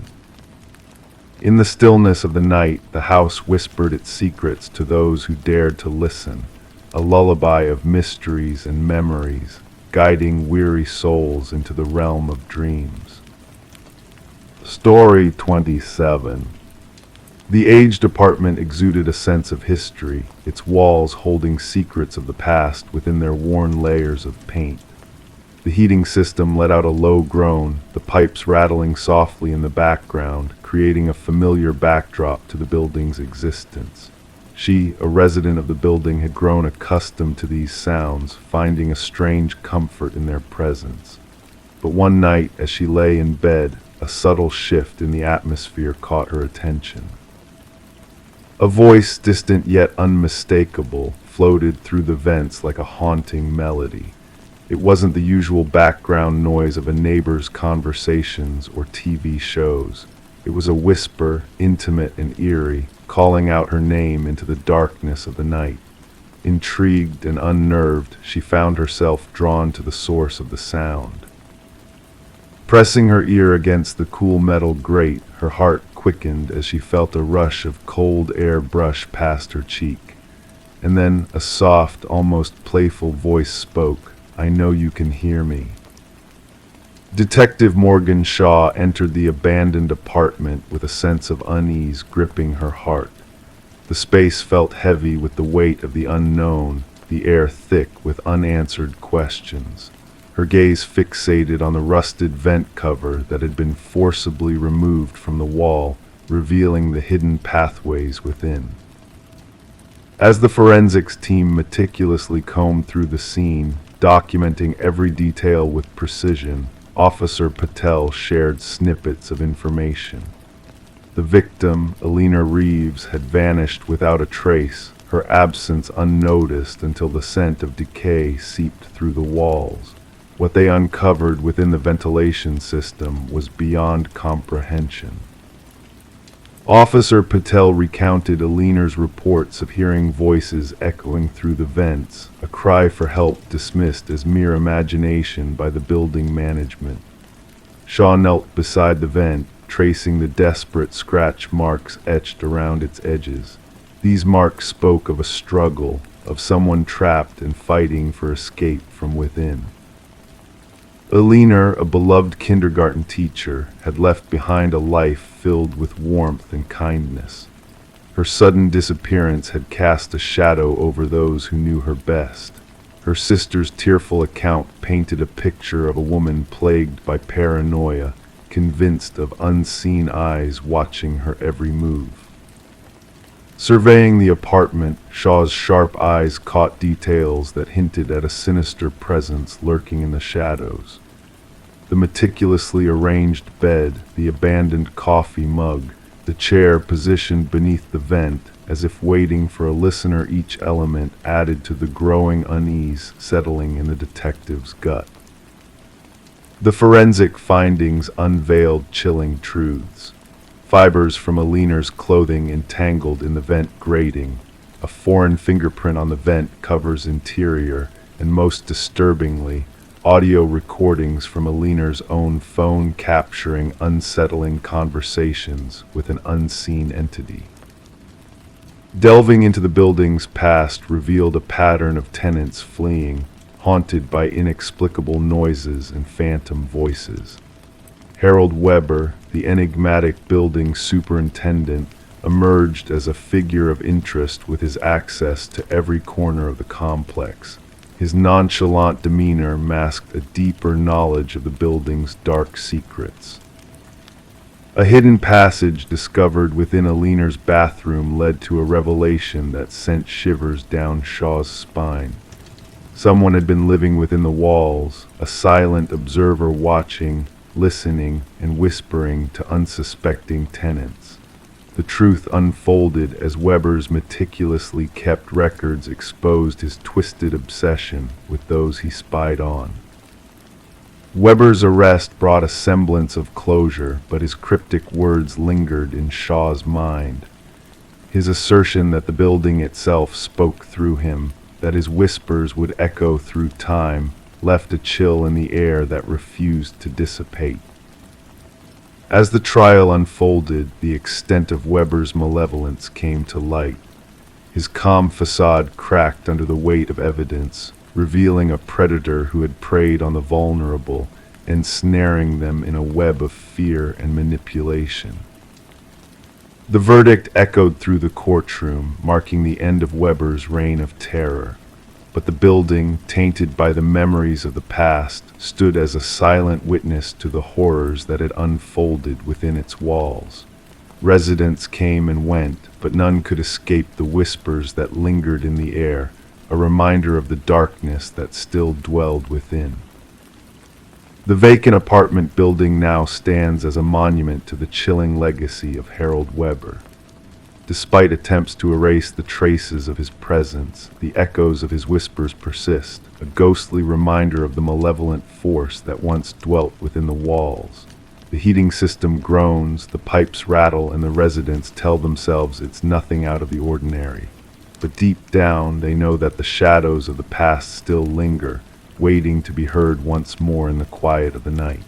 In the stillness of the night, the house whispered its secrets to those who dared to listen, a lullaby of mysteries and memories, guiding weary souls into the realm of dreams. Story 27. The aged apartment exuded a sense of history, its walls holding secrets of the past within their worn layers of paint. The heating system let out a low groan, the pipes rattling softly in the background, creating a familiar backdrop to the building's existence. She, a resident of the building, had grown accustomed to these sounds, finding a strange comfort in their presence. But one night, as she lay in bed, a subtle shift in the atmosphere caught her attention. A voice, distant yet unmistakable, floated through the vents like a haunting melody. It wasn't the usual background noise of a neighbor's conversations or TV shows. It was a whisper, intimate and eerie, calling out her name into the darkness of the night. Intrigued and unnerved, she found herself drawn to the source of the sound. Pressing her ear against the cool metal grate, her heart quickened as she felt a rush of cold air brush past her cheek. And then a soft, almost playful voice spoke, "I know you can hear me." Detective Morgan Shaw entered the abandoned apartment with a sense of unease gripping her heart. The space felt heavy with the weight of the unknown, the air thick with unanswered questions. Her gaze fixated on the rusted vent cover that had been forcibly removed from the wall, revealing the hidden pathways within. As the forensics team meticulously combed through the scene, documenting every detail with precision, Officer Patel shared snippets of information. The victim, Alina Reeves, had vanished without a trace, her absence unnoticed until the scent of decay seeped through the walls. What they uncovered within the ventilation system was beyond comprehension. Officer Patel recounted Alina's reports of hearing voices echoing through the vents, a cry for help dismissed as mere imagination by the building management. Shaw knelt beside the vent, tracing the desperate scratch marks etched around its edges. These marks spoke of a struggle, of someone trapped and fighting for escape from within. Alina, a beloved kindergarten teacher, had left behind a life filled with warmth and kindness. Her sudden disappearance had cast a shadow over those who knew her best. Her sister's tearful account painted a picture of a woman plagued by paranoia, convinced of unseen eyes watching her every move. Surveying the apartment, Shaw's sharp eyes caught details that hinted at a sinister presence lurking in the shadows. The meticulously arranged bed, the abandoned coffee mug, the chair positioned beneath the vent, as if waiting for a listener, each element added to the growing unease settling in the detective's gut. The forensic findings unveiled chilling truths. Fibers from Alina's clothing entangled in the vent grating, a foreign fingerprint on the vent cover's interior, and most disturbingly, audio recordings from Alina's own phone capturing unsettling conversations with an unseen entity. Delving into the building's past revealed a pattern of tenants fleeing, haunted by inexplicable noises and phantom voices. Harold Weber, the enigmatic building superintendent, emerged as a figure of interest with his access to every corner of the complex. His nonchalant demeanor masked a deeper knowledge of the building's dark secrets. A hidden passage discovered within Alina's bathroom led to a revelation that sent shivers down Shaw's spine. Someone had been living within the walls, a silent observer watching, listening, and whispering to unsuspecting tenants. The truth unfolded as Weber's meticulously kept records exposed his twisted obsession with those he spied on. Weber's arrest brought a semblance of closure, but his cryptic words lingered in Shaw's mind. His assertion that the building itself spoke through him, that his whispers would echo through time, left a chill in the air that refused to dissipate. As the trial unfolded, the extent of Weber's malevolence came to light. His calm facade cracked under the weight of evidence, revealing a predator who had preyed on the vulnerable, ensnaring them in a web of fear and manipulation. The verdict echoed through the courtroom, marking the end of Weber's reign of terror. but the building, tainted by the memories of the past, stood as a silent witness to the horrors that had unfolded within its walls. Residents came and went, but none could escape the whispers that lingered in the air, a reminder of the darkness that still dwelled within. The vacant apartment building now stands as a monument to the chilling legacy of Harold Weber. Despite attempts to erase the traces of his presence, the echoes of his whispers persist, a ghostly reminder of the malevolent force that once dwelt within the walls. The heating system groans, the pipes rattle, and the residents tell themselves it's nothing out of the ordinary. But deep down, they know that the shadows of the past still linger, waiting to be heard once more in the quiet of the night.